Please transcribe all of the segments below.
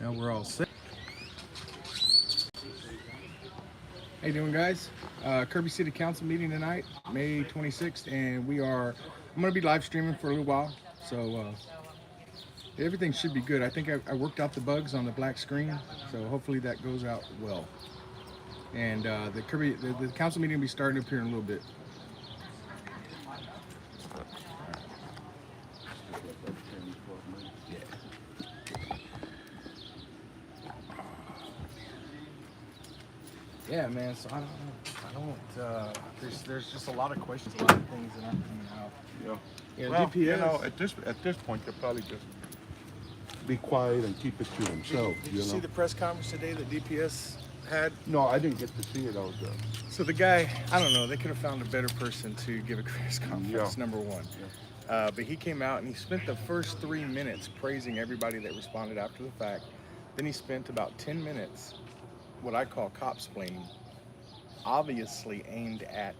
Now we're all set. How you doing, guys? Kirby City Council meeting tonight, May 26th, and I'm going to be live streaming for a little while, so everything should be good. I think I worked out the bugs on the black screen, so hopefully that goes out well. And the council meeting will be starting up here in a little bit. Yeah, man. So I don't. There's just a lot of questions, a lot of things that aren't coming out. Yeah. Well, DPS, you know, at this point, they'll probably just be quiet and keep it to themselves. Did you see the press conference today that DPS had? No, I didn't get to see it. I was So the guy, I don't know. They could have found a better person to give a press conference. Number one. Yeah. But he came out and he spent the first 3 minutes praising everybody that responded after the fact. Then he spent about 10 minutes, what I call cop-splaining, obviously aimed at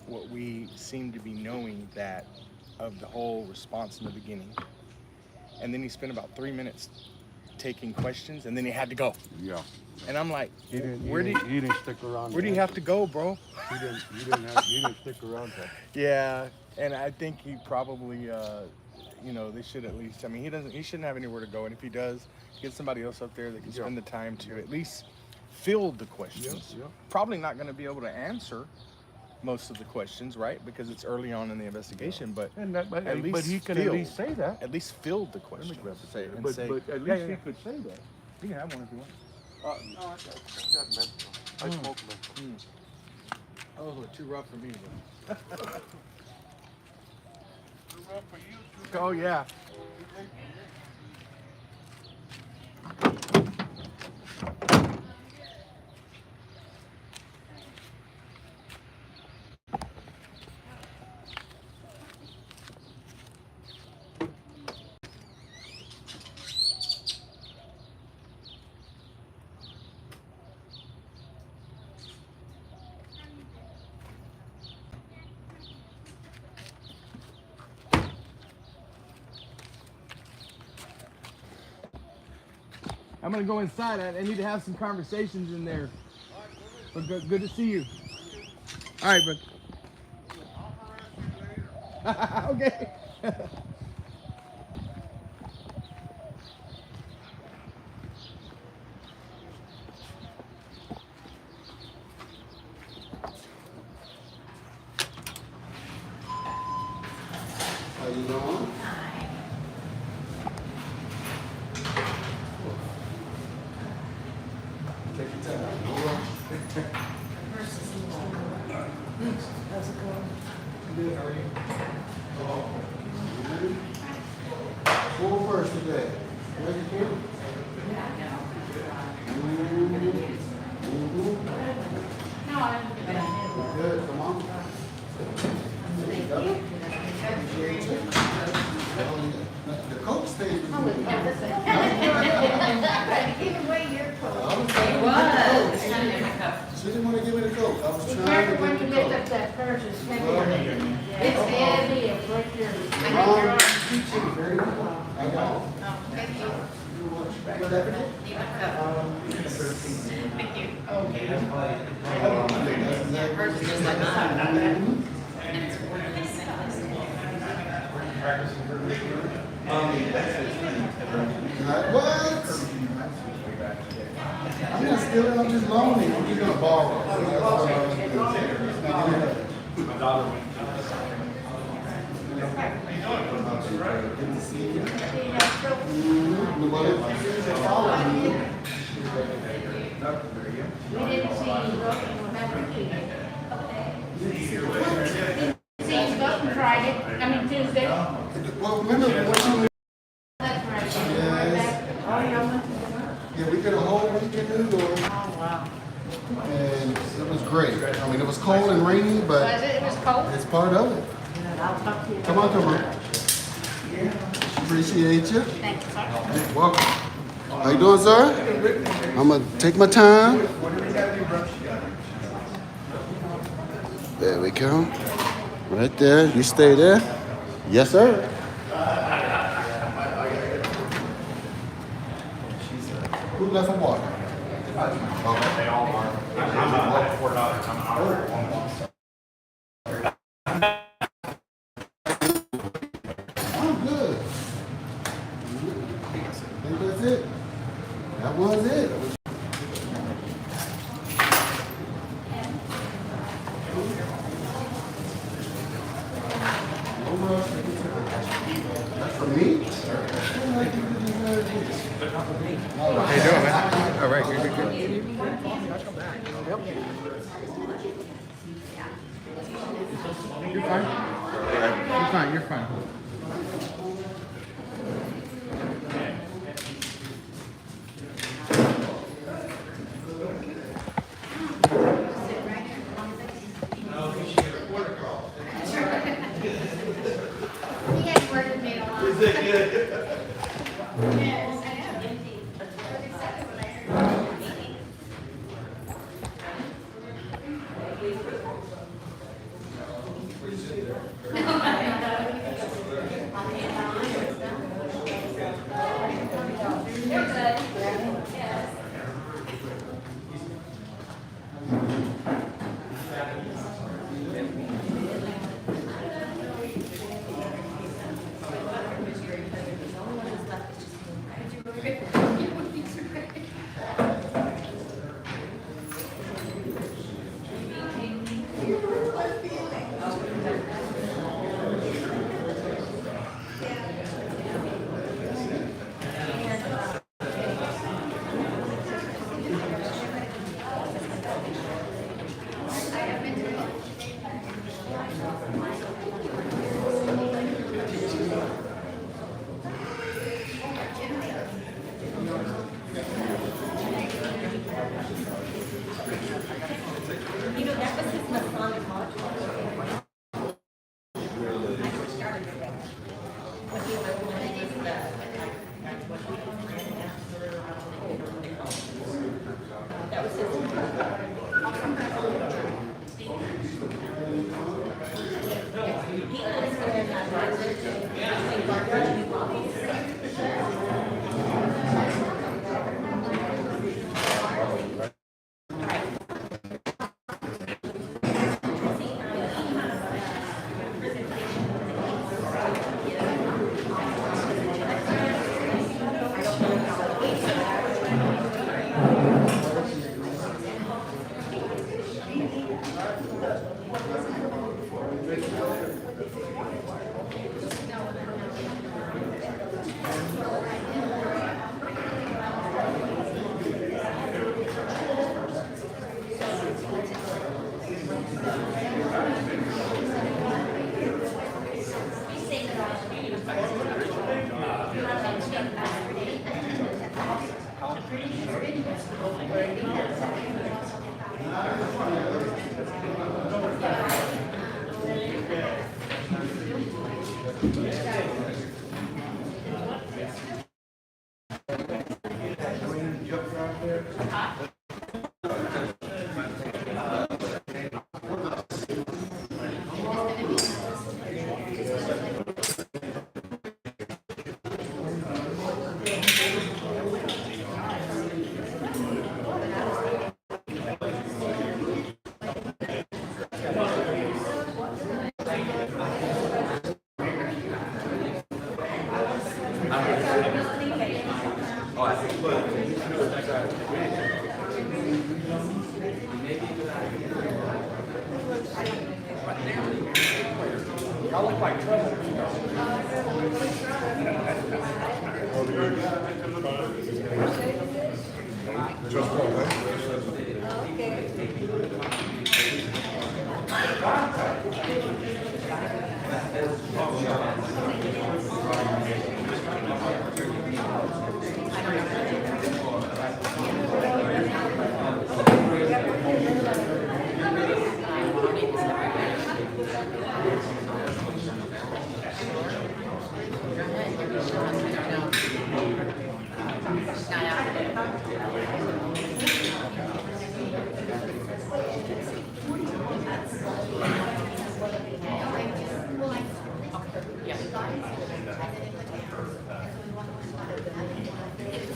what we seem to be knowing that of the whole response in the beginning. And then he spent about 3 minutes taking questions, and then he had to go. Yeah. And I'm like, he didn't stick around. Where do you have to go, bro? He didn't stick around. Yeah, and I think he probably, they should at least. I mean, he shouldn't have anywhere to go, and if he does, get somebody else up there that can spend the time to at least field the questions. Yeah. Probably not going to be able to answer most of the questions, right? Because it's early on in the investigation. But but he can at least say that. At least field the questions. But at least he could say that. You can have one if you want. No, I got menthol. I smoke menthol. Oh, too rough for me. Too rough for you. Oh yeah. I'm gonna go inside. I need to have some conversations in there. But good to see you. All right, bud. Okay. How you doing? Take your time. No rush. How's it going? Good. How are you? Who first today? Where's your kid? No, I don't. Good. Come on. Thank you. The coat stays with Oh, me. give away your coat. I was trying to get the coat. She didn't want to give me the coat. I was Be trying careful to when get you the lift coat. up that purse, it's heavy. It's heavy, it's like your. Mom, teaching very well. I got it. Thank you. Whatever. Thank you. That's exactly. What? I'm not stealing, I'm just loaning. I'm just gonna borrow. Good to see you. Follow me. We didn't see you voting, what happened to you? Didn't see you voting Friday, Tuesday. Well, remember what you. That's right. Yes. Oh, you Yeah, we did a whole weekend indoors, Oh, wow. and it was great. I mean, it was cold and rainy, Was but it was cold? it's part of it. I'll talk to you. Come on. Appreciate you. Thank you, sir. Welcome. How you doing, sir? I'm gonna take my time. There we go. Right there. You stay there. Yes, sir. food, left some water. They all are. I'm a $4. I'm an hour. I'm good. I think that's it. That was it. That's for me? How you doing, man? All right, good. You're fine. You're fine. You guys worked with me a lot. Is it good? Yes, I know. Except when I heard the meeting. You're good. Yes. You know, that was his Masonic module. When he was that was his. He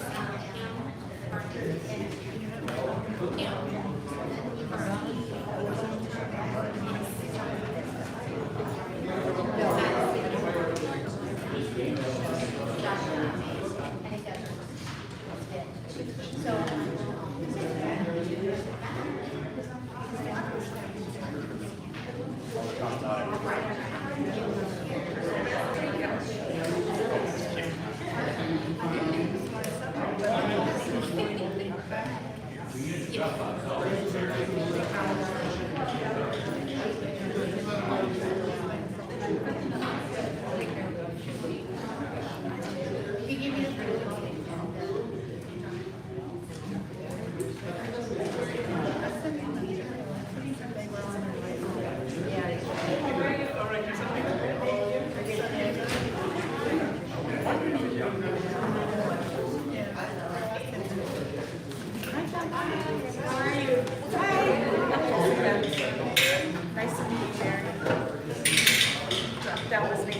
understood Nice to meet you, Mary. That was me.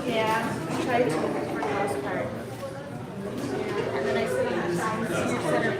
Yeah, I tried to for the most part. And then I sit on the senior center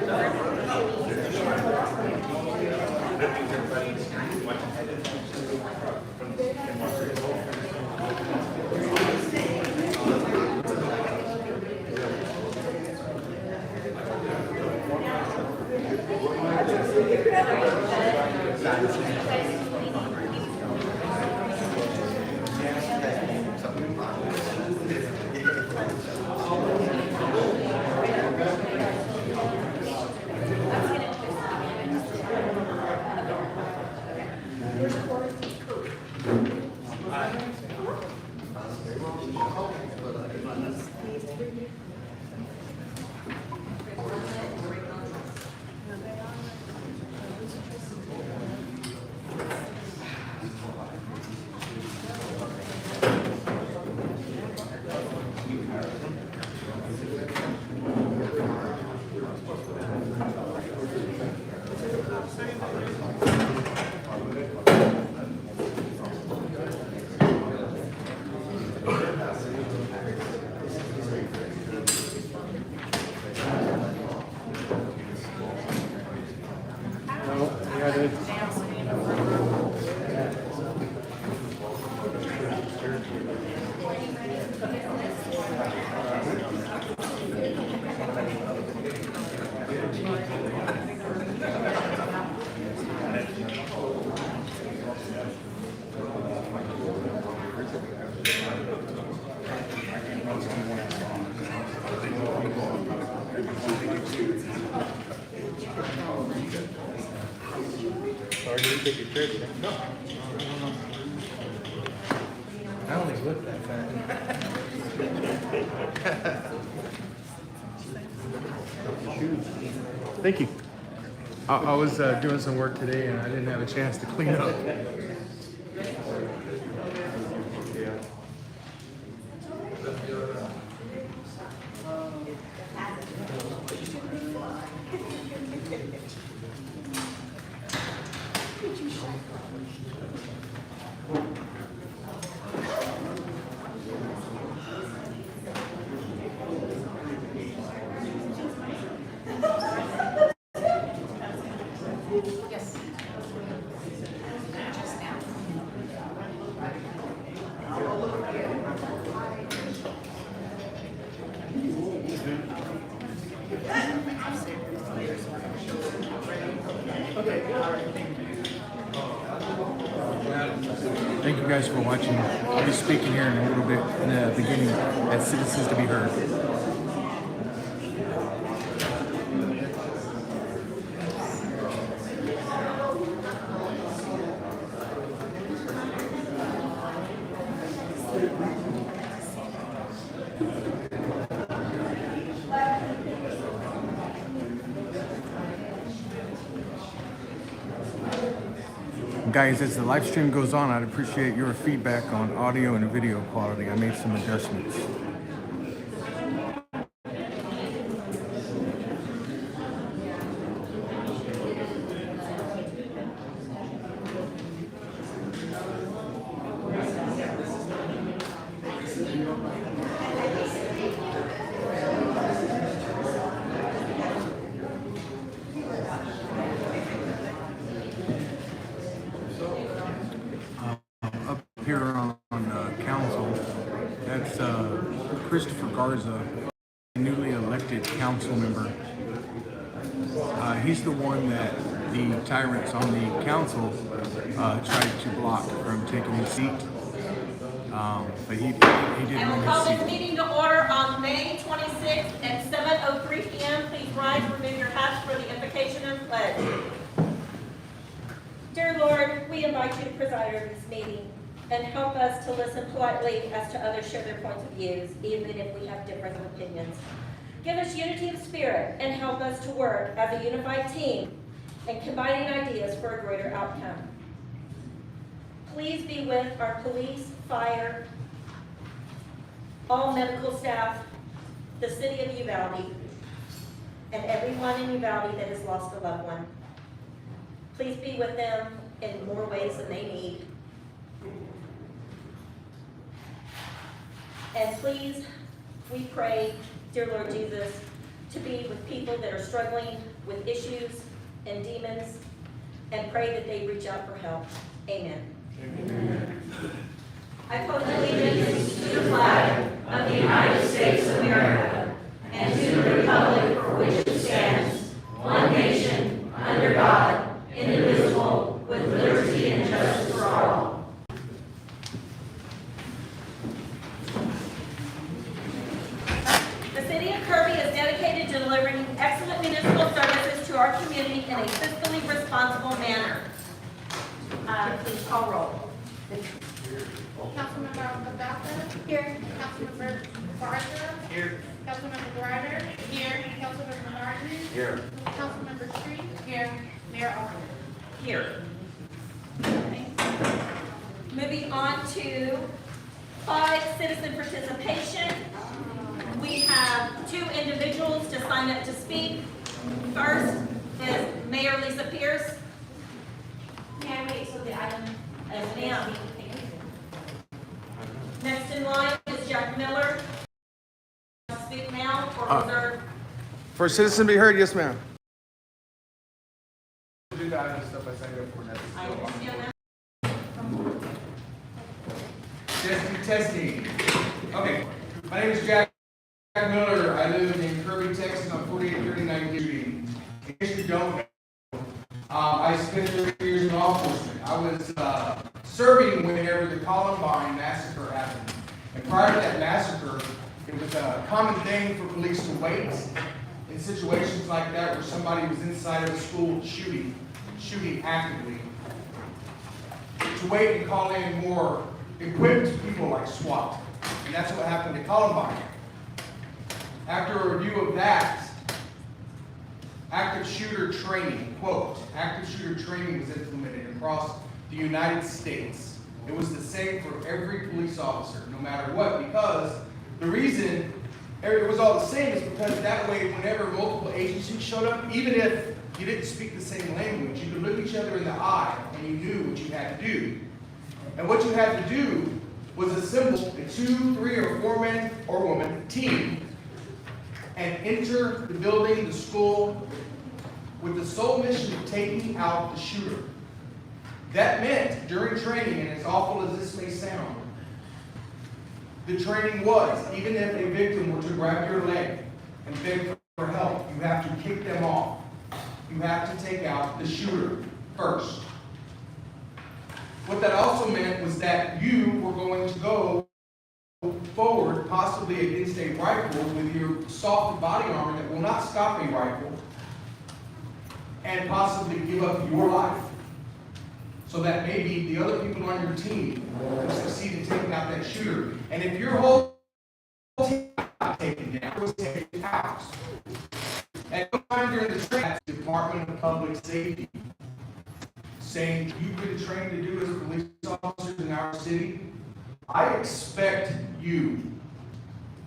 Sorry, didn't take your Kirby. No. I don't even look that fat. Thank you. I was doing some work today and I didn't have a chance to clean up. Thank you guys for watching. I'll be speaking here in a little bit in the beginning as citizens to be heard. Guys, as the live stream goes on, I'd appreciate your feedback on audio and video quality. I made some adjustments. Here on council, that's Christopher Garza, newly elected. elected council member. He's the one that the tyrants on the council tried to block from taking his seat. But he didn't I will win call his this seat. meeting to order on May 26th at 7:03 p.m. Please rise, remove your hats for the invocation and pledge. Dear Lord, we invite you to preside over this meeting and help us to listen politely as to others share their points of views, even if we have different opinions. Give us unity of spirit and help us to work as a unified team and combining ideas for a greater outcome. Please be with our police, fire, all medical staff, the city of Uvalde, and everyone in Uvalde that has lost a loved one. Please be with them in more ways than they need. And please, we pray, dear Lord Jesus, to be with people that are struggling with issues and demons, and pray that they reach out for help. Amen. Amen. I pledge allegiance to the flag of the United States of America and to the republic for which it stands, one nation, under God, indivisible, with liberty and justice for all. The city of Kirby is dedicated to delivering excellent municipal services to our community in a fiscally responsible manner. Please call roll. Councilmember Ogata. Here. Councilmember Barger. Here. Councilmember Ryder. Here. Councilmember Martin. Here. Councilmember Street. Here. Mayor Alden. Here. Moving on to 5, citizen participation. We have 2 individuals to sign up to speak. First is Mayor Lisa Pierce. May I wait till the item? Yes, ma'am. Next in line is Jack Miller. Speak now or reserve? For citizen to be heard, yes, ma'am. Do the other stuff I signed up for next. I understand that. Testing. Okay, my name is Jack Miller. I live in Kirby, Texas on 4839 Kirby. In case you don't know, I spent 30 years in law enforcement. I was serving whenever the Columbine massacre happened. And prior to that massacre, it was a common thing for police to wait in situations like that where somebody was inside of a school shooting actively, to wait and call in more equipped people like SWAT. And that's what happened at Columbine. After a review of that, active shooter training, quote, active shooter training was implemented across the United States. It was the same for every police officer, no matter what, because the reason it was all the same is because that way, whenever multiple agencies showed up, even if you didn't speak the same language, you could look each other in the eye and you knew what you had to do. And what you had to do was assemble a 2, 3, or 4-man or woman team and enter the building, the school, with the sole mission of taking out the shooter. That meant, during training, and as awful as this may sound, the training was, even if a victim were to grab your leg and beg for help, you have to kick them off. You have to take out the shooter first. What that also meant was that you were going to go forward, possibly against a rifle with your soft body armor that will not stop a rifle, and possibly give up your life, so that maybe the other people on your team will succeed in taking out that shooter. And if your whole team is not taken down, it was taken out. At the time during the training, the Department of Public Safety saying you've been trained to do as police officers in our city, I expect you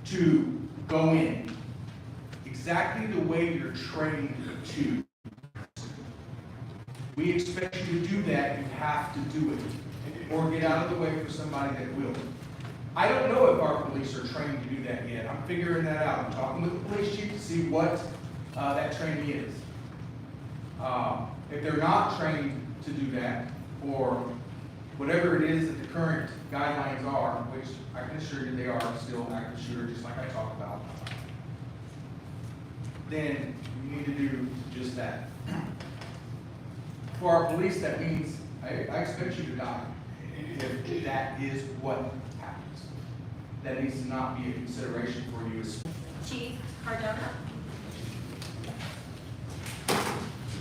to go in exactly the way you're trained to. We expect you to do that. You have to do it, or get out of the way for somebody that will. I don't know if our police are trained to do that yet. I'm figuring that out. I'm talking with the police chief to see what that training is. If they're not trained to do that, or whatever it is that the current guidelines are, which I can assure you they are still active shooter, just like I talked about. then you need to do just that. For our police, that means I expect you to die if that is what happens. That needs to not be a consideration for you. Chief Cardona.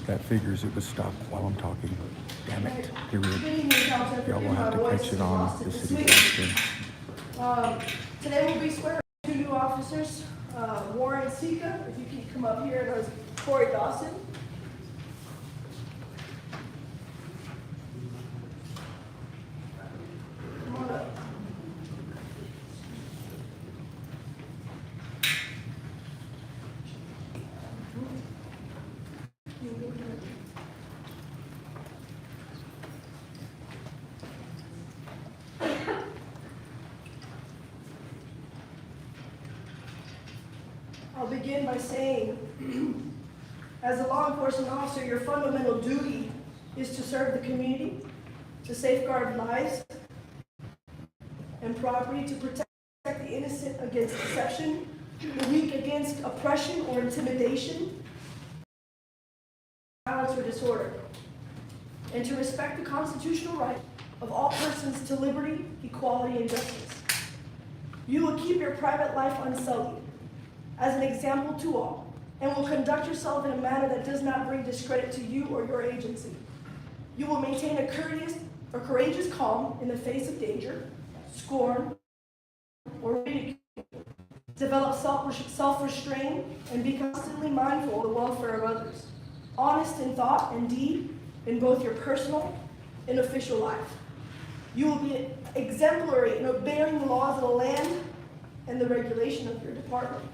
That figures it was stopped while I'm talking. Damn it. Period. Good evening, Council. Y'all will have to catch it on the city This council. week. Today we'll be swearing two new officers, Warren Sika, if you can come up here, and there's Corey Dawson. Come on up. I'll begin by saying, as a law enforcement officer, your fundamental duty is to serve the community, to safeguard lives and property, to protect the innocent against deception, the weak against oppression or intimidation, violence or disorder, and to respect the constitutional right of all persons to liberty, equality, and justice. You will keep your private life unsullied as an example to all, and will conduct yourself in a manner that does not bring discredit to you or your agency. You will maintain a courageous calm in the face of danger, scorn, or ridicule. Develop self-restraint and be constantly mindful of the welfare of others. Honest in thought and deed in both your personal and official life. You will be exemplary in obeying the laws of the land and the regulation of your department.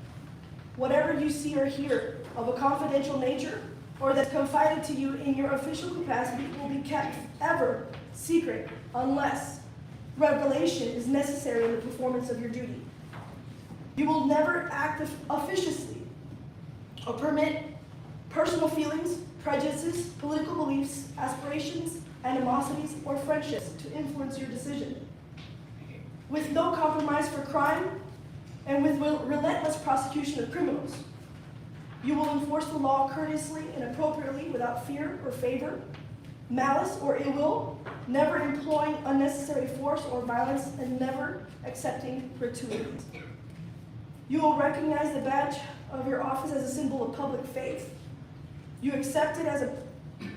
Whatever you see or hear of a confidential nature or that's confided to you in your official capacity will be kept ever secret unless revelation is necessary in the performance of your duty. You will never act officiously or permit personal feelings, prejudices, political beliefs, aspirations, animosities, or friendships to influence your decision. With no compromise for crime, and with relentless prosecution of criminals. You will enforce the law courteously and appropriately without fear or favor, malice or ill will, never employing unnecessary force or violence, and never accepting gratuities. You will recognize the badge of your office as a symbol of public faith. You accept it as a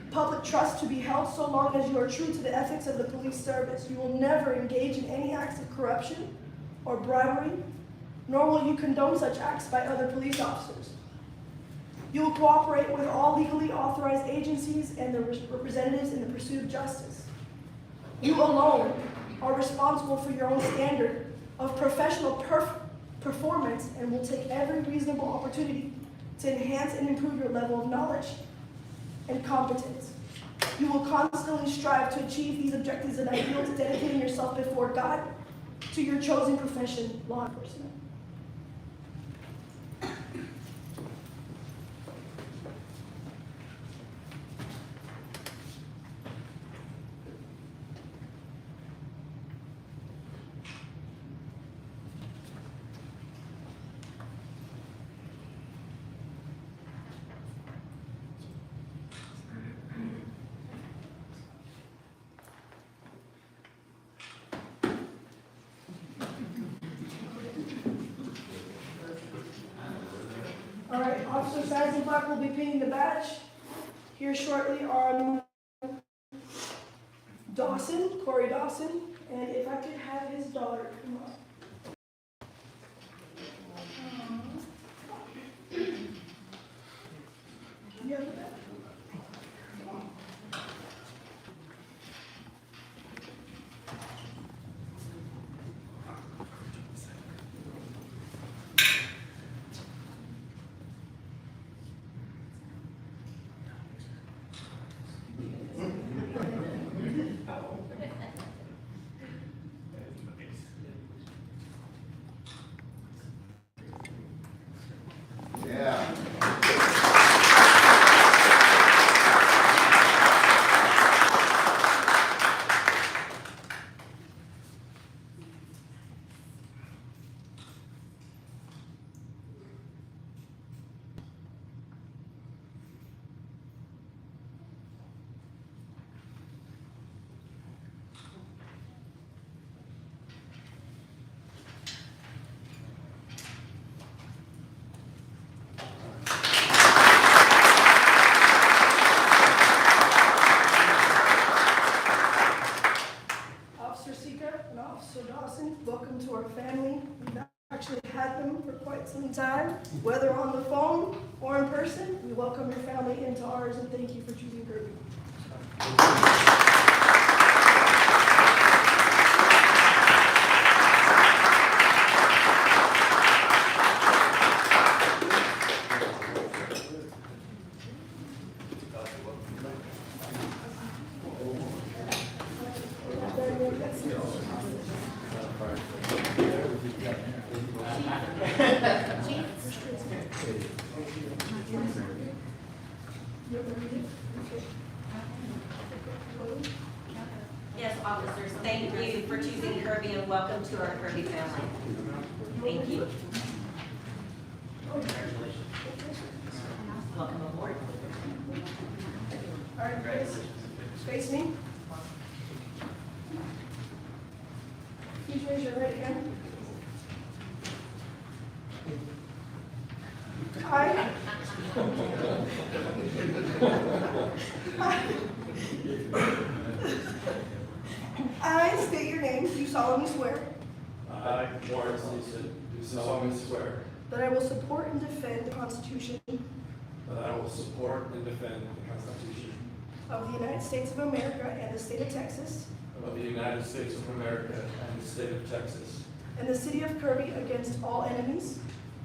public trust to be held so long as you are true to the ethics of the police service. You will never engage in any acts of corruption or bribery, nor will you condone such acts by other police officers. You will cooperate with all legally authorized agencies and their representatives in the pursuit of justice. You alone are responsible for your own standard of professional performance and will take every reasonable opportunity to enhance and improve your level of knowledge and competence. You will constantly strive to achieve these objectives and ideals, dedicating yourself before God to your chosen profession, law enforcement. All right, Officer Seisenbach will be pinning the badge. Here shortly are Dawson, Corey Dawson, and if I could have his daughter come up. You have the badge? Yeah. We welcome your family into ours and thank you for choosing Kirby. Yes, officers, thank you for choosing Kirby and welcome to our Kirby family. Thank you. Welcome aboard. All right, face me. Please raise your right hand. I state your name, do solemnly swear I, Morris Leeson, do solemnly swear that I will support and defend the Constitution that I will support and defend the Constitution of the United States of America and the state of Texas of the United States of America and the state of Texas, and the city of Kirby against all enemies,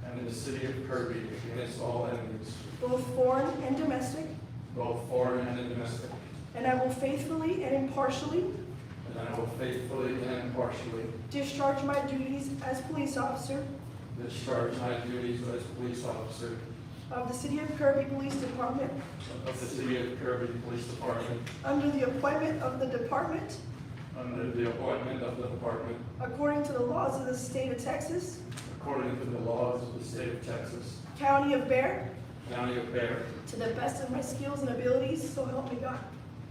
and in the city of Kirby against all enemies, both foreign and domestic, both foreign and domestic, and I will faithfully and impartially and I will faithfully and impartially discharge my duties as police officer discharge my duties as police officer of the city of Kirby Police Department of the city of Kirby Police Department under the appointment of the department under the appointment of the department according to the laws of the state of Texas, according to the laws of the state of Texas, county of Bear, county of Bear, to the best of my skills and abilities, so help me God.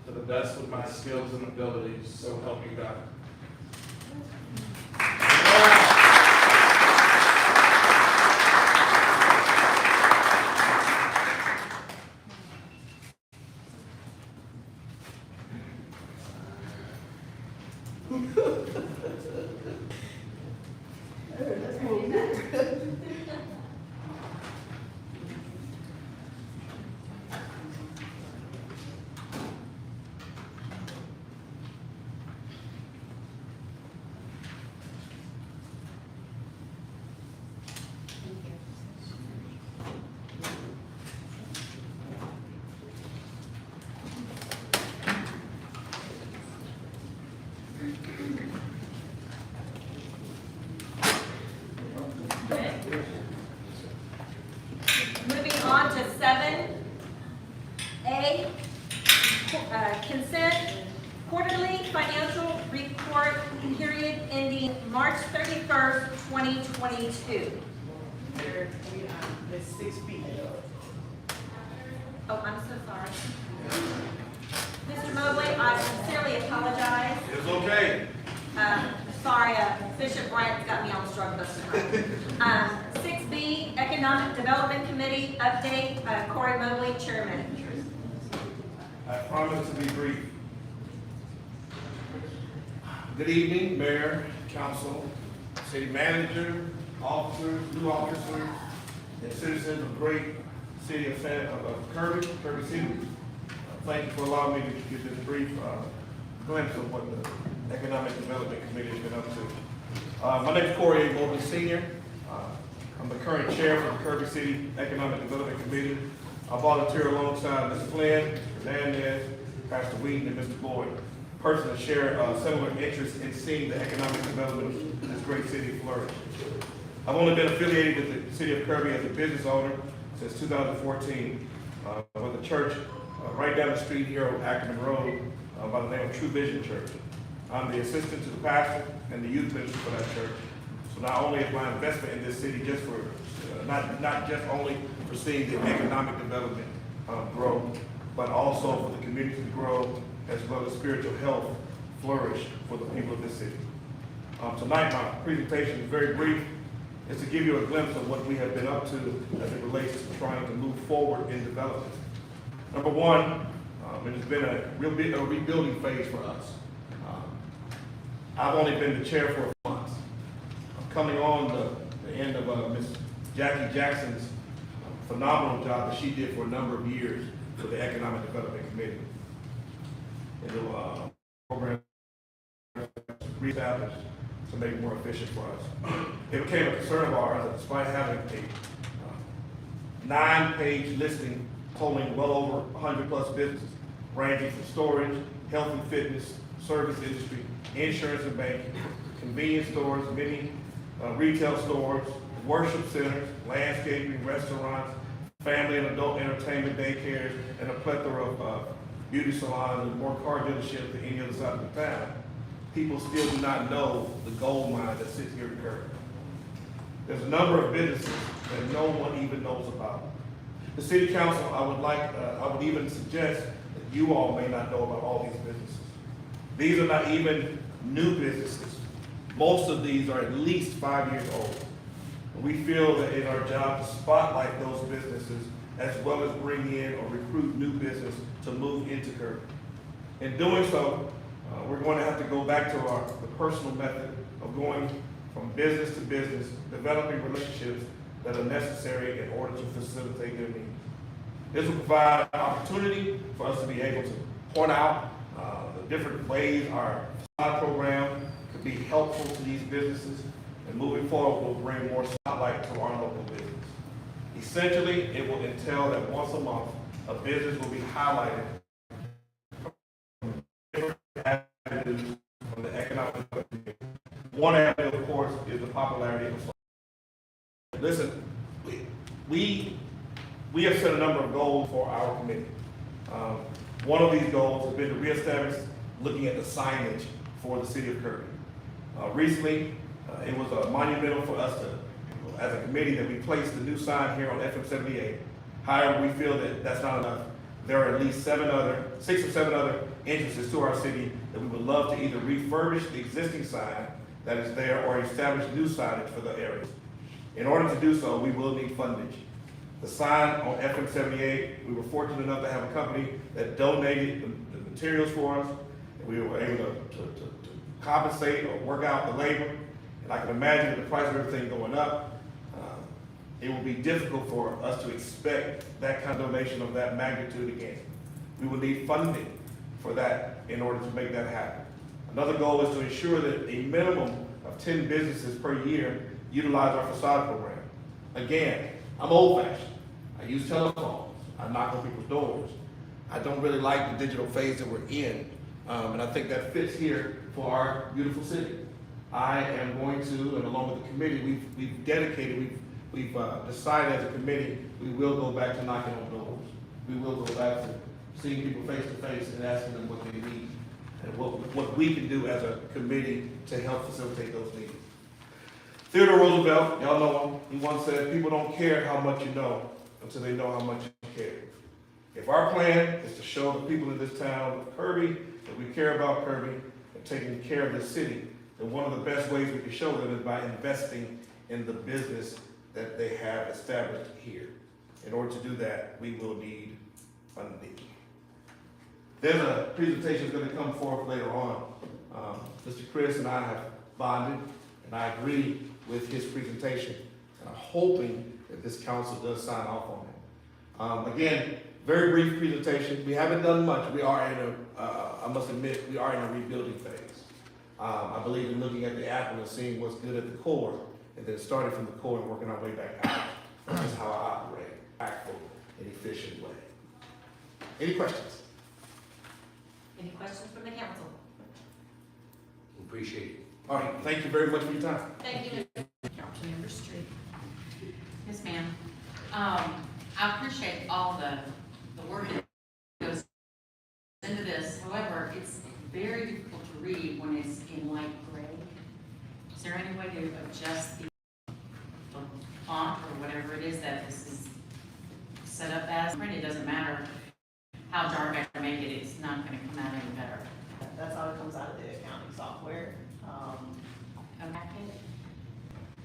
to the best of my skills and abilities, so help me God. Let's move. Moving on to 7A, consent quarterly financial report period ending March 31st, 2022. It's 6B. Oh, I'm so sorry. Mr. Mobley, I sincerely apologize. It's okay. Sorry, Bishop Bryant's got me on the struggle bus tonight. 6B, Economic Development Committee update, Corey Mobley, Chairman. I promise to be brief. Good evening, Mayor, Council, City Manager, officers, new officers, and citizens of the great city of Kirby City. Thank you for allowing me to give this brief glimpse of what the Economic Development Committee has been up to. My name is Corey A. Mobley Sr. I'm the current chair for the Kirby City Economic Development Committee. I volunteer alongside Mr. Flynn, Mr. Hernandez, Pastor Wheaton, and Mr. Boyd. Personally share similar interests in seeing the economic development of this great city flourish. I've only been affiliated with the city of Kirby as a business owner since 2014 with a church right down the street here on Ackerman Road by the name of True Vision Church. I'm the assistant to the pastor and the youth minister for that church. So not only is my investment in this city just for, not just only for seeing the economic development grow, but also for the community to grow, as well as spiritual health flourish for the people of this city. Tonight, my presentation is very brief. It's to give you a glimpse of what we have been up to as it relates to trying to move forward in development. Number one, it has been a rebuilding phase for us. I've only been the chair for a few months. I'm coming on the end of Ms. Jackie Jackson's phenomenal job that she did for a number of years for the Economic Development Committee. And the program reestablished to make it more efficient for us. It became a concern of ours that despite having a 9-page listing totaling well over 100 plus businesses, ranging from storage, health and fitness, service industry, insurance and banking, convenience stores, many retail stores, worship centers, landscaping, restaurants, family and adult entertainment daycares, and a plethora of beauty salons and more car dealerships than any other side of the town. People still do not know the gold mine that sits here in Kirby. There's a number of businesses that no one even knows about. The city council, I would even suggest that you all may not know about all these businesses. These are not even new businesses. Most of these are at least 5 years old. We feel that it's our job to spotlight those businesses as well as bring in or recruit new business to move into Kirby. In doing so, we're going to have to go back to the personal method of going from business to business, developing relationships that are necessary in order to facilitate their needs. This will provide an opportunity for us to be able to point out the different ways our facade program could be helpful to these businesses, and moving forward, we'll bring more spotlight to our local business. Essentially, it will entail that once a month, a business will be highlighted from different avenues from the economic community. One avenue, of course, is the popularity of the. Listen, we have set a number of goals for our committee. One of these goals has been to reestablish looking at the signage for the city of Kirby. Recently, it was monumental for us to, as a committee, that we placed the new sign here on FM 78. However, we feel that that's not enough. There are at least 6 or 7 other entrances to our city that we would love to either refurbish the existing sign that is there or establish new signage for the area. In order to do so, we will need funding. The sign on FM 78, we were fortunate enough to have a company that donated the materials for us, and we were able to compensate or work out the labor. And I can imagine with the price of everything going up, it will be difficult for us to expect that kind of donation of that magnitude again. We will need funding for that in order to make that happen. Another goal is to ensure that a minimum of 10 businesses per year utilize our facade program. Again, I'm old-fashioned. I use telephones. I knock on people's doors. I don't really like the digital phase that we're in, and I think that fits here for our beautiful city. I am going to, and along with the committee, we've decided as a committee, we will go back to knocking on doors. We will go back to seeing people face to face and asking them what they need and what we can do as a committee to help facilitate those needs. Theodore Roosevelt, y'all know him, he once said, people don't care how much you know until they know how much you care. If our plan is to show the people in this town of Kirby that we care about Kirby and taking care of the city, then one of the best ways we can show them is by investing in the business that they have established here. In order to do that, we will need funding. There's a presentation that's going to come forth later on. Mr. Chris and I have bonded, and I agree with his presentation. And I'm hoping that this council does sign off on it. Again, very brief presentation. We haven't done much. We are in I must admit, we are in a rebuilding phase. I believe in looking at the apple and seeing what's good at the core, and then starting from the core and working our way back out. That's how I operate, actful and efficient way. Any questions? Any questions from the council? Appreciate it. All right, thank you very much for your time. Thank you. Councilmember Street. Yes, ma'am. I appreciate all the work that goes into this. However, it's very difficult to read when it's in light gray. Is there any way to adjust the font or whatever it is that this is set up as? It doesn't matter how dark I make it, it's not going to come out any better. That's how it comes out of the accounting software. Okay.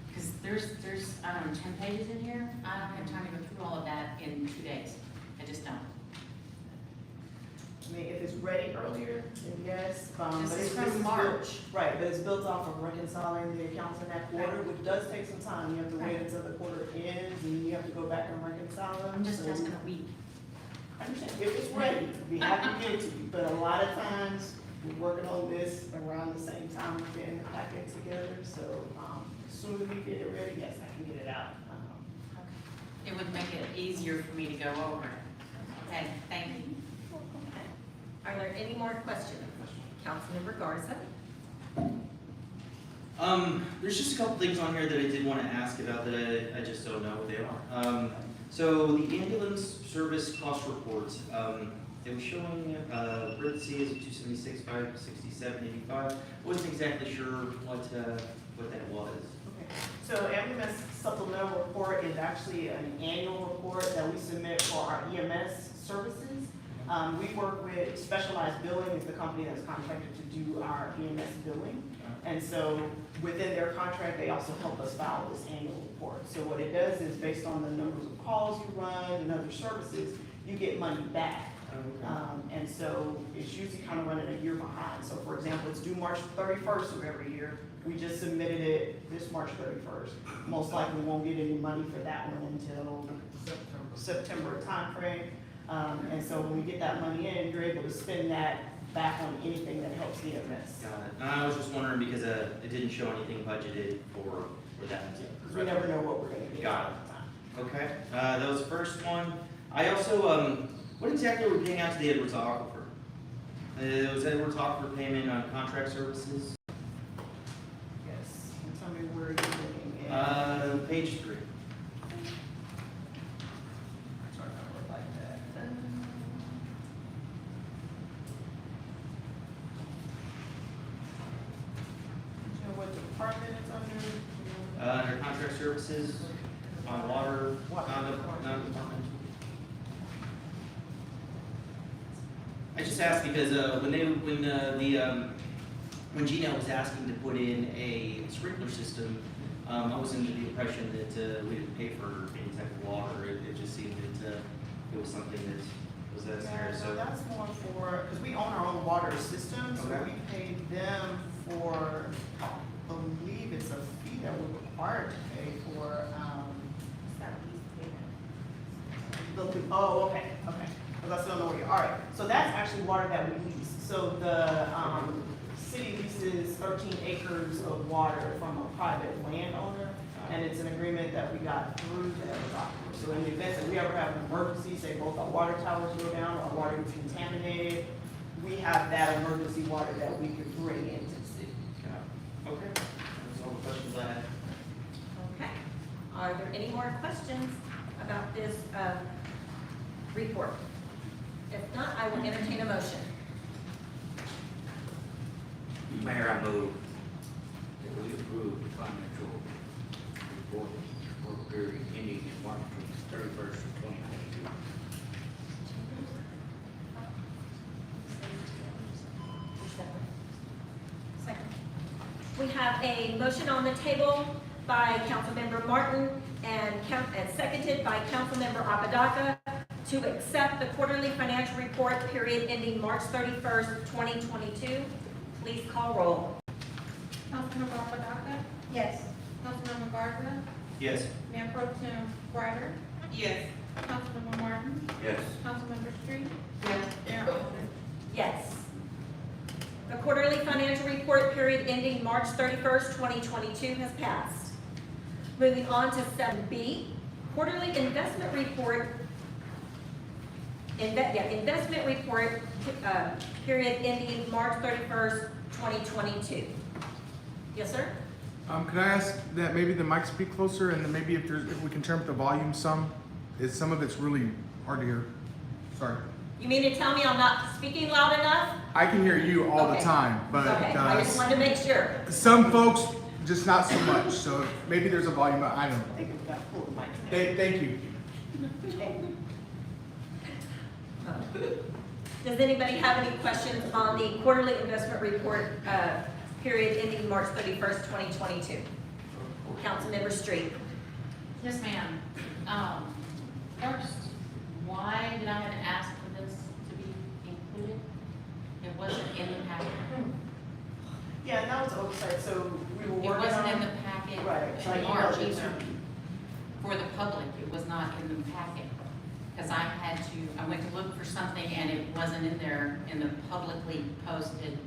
Because there's, I don't know, 10 pages in here. I don't have time to go through all of that in 2 days. I just don't. I mean, if it's ready earlier, then yes. But This is it's from built- March. Right, but it's built off of reconciling the accounts in that quarter, which does take some time. You have to wait until the quarter ends, and you have to go back and reconcile them. I'm just So- asking a week. I understand, if it's ready, we have to get it to you, but a lot of times, we're working on this around the same time we're getting the packet together, so, as soon as we get it ready, yes, I can get it out. It would make it easier for me to go over it. Okay, thank you. Are there any more questions? Councilmember Garza? There's just a couple things on here that I did want to ask about that I just don't know what they are. So the ambulance service cost report, it was showing, parentheses is 276, 567, 85. Wasn't exactly sure what that was. Okay. So MMS supplemental report is actually an annual report that we submit for our EMS services. We work with Specialized Billing, is the company that's contracted to do our EMS billing. And so within their contract, they also help us file this annual report. So what it does is based on the numbers of calls you run and other services, you get money back. And so it's usually kind of running a year behind. So for example, it's due March 31st of every year. We just submitted it this March 31st. Most likely won't get any money for that one until September timeframe. And so when we get that money in, you're able to spend that back on anything that helps the EMS. Got it. And I was just wondering because it didn't show anything budgeted for that. Because we never know what we're gonna get. Got it. Okay, that was the first one. I also, what exactly are we paying out to the Edwards Aquifer? Was Edwards Aquifer payment on contract services? Yes, and tell me where you're looking at. Page 3. Sorry, I don't look like that. Do you know what department it's under? Under contract services, on water, non-departmental. I just asked because when Gina was asking to put in a sprinkler system, I was under the impression that we didn't pay for any type of water. It just seemed that it was something that was necessary. So So that's more for, because we own our own water system, so Okay. we pay them for, I believe it's a fee that we're required to pay for, oh, okay, because I still know where you are. All right, so that's actually water that we lease. So the, city leases 13 acres of water from a private landowner, and it's an agreement that we got through the Edwards Aquifer. So in the event that we ever have an emergency, say both our water towers go down or our water is contaminated, we have that emergency water that we could bring into the city. okay, that's all the questions I had. Okay. Are there any more questions about this report? If not, I will entertain a motion. Mayor, I move that we approve the financial report for period ending in March 31st of 2022. Second. We have a motion on the table by Councilmember Martin and seconded by Councilmember Apodaca to accept the quarterly financial report period ending March 31st, 2022. Please call roll. Councilmember Apodaca? Yes. Councilmember Garza? Yes. Mayor Pro Tem Ryder? Yes. Councilmember Martin? Yes. Councilmember Street? Yes. Mayor Alden? Yes. The quarterly financial report period ending March 31st, 2022 has passed. Moving on to 7B, quarterly investment report. Investment report period ending March 31st, 2022. Yes, sir? Could I ask that maybe the mics be closer and then maybe if we can turn up the volume some? Some of it's really hard to hear. Sorry. You mean to tell me I'm not speaking loud enough? I can hear you all the Okay. time, but Okay, I just wanted to make sure. some folks just not so much. So maybe there's a volume. I don't know. I think we've got to pull the mic. Thank you. Does anybody have any questions on the quarterly investment report period ending March 31st, 2022? Councilmember Street. Yes, ma'am. First, why did I have to ask for this to be included? finance oversight, so we were It working wasn't in on. the packet Right, so I in March emailed it either. to you. For the public, it was not in the packet. Because I went to look for something and it wasn't in there in the publicly posted.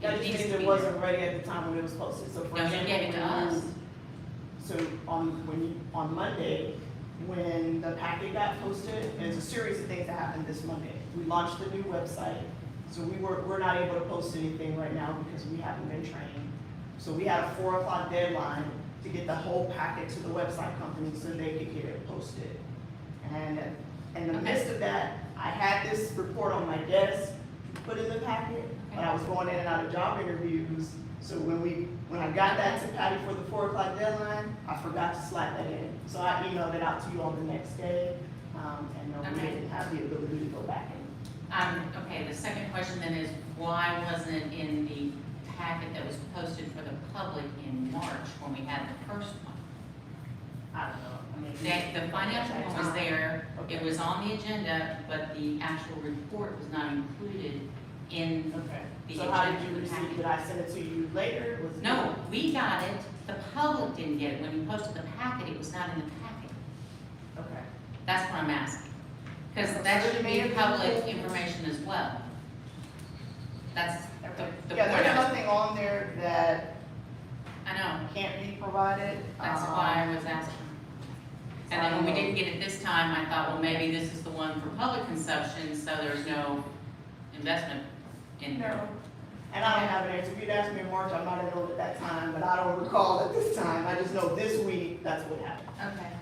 That needs just to means be it wasn't there. ready at the time when it was posted, so for No, you example. gave it to when you- us. So on Monday, when the packet got posted, there's a series of things that happened this Monday. We launched the new website, so we're not able to post anything right now because we haven't been trained. So we had a 4 o'clock deadline to get the whole packet to the website company so they could get it posted. And in the midst of that, I had this report on my desk, put in the packet, but I was going in and out of job interviews. So when I got that to Patty for the 4 o'clock deadline, I forgot to slide that in. So I emailed it out to you on the next day, and no, we Okay. didn't have the ability to go back in. Okay, the second question then is, why wasn't it in the packet that was posted for the public in March when we had the first one? I don't know. I mean, The financial one was there, it was on the agenda, but the actual report was not included in Okay. the So how did agenda you receive, packet. did I send it to you later? Was it- No, we got it, the public didn't get it. When you posted the packet, it was not in the packet. Okay. That's what I'm asking. Because Okay, that so should it may be have been public pulled. information as well. That's the Yeah, point. there's I was- nothing on there that I know, can't be provided. that's why I was asking. And then when we didn't get it this time, I thought, well, maybe this is the one for public consumption, so there's no investment in there. No. And I don't have an answer. If you'd asked me in March, I might have known at that time, but I don't recall at this time. I just know this week, that's what happened. Okay.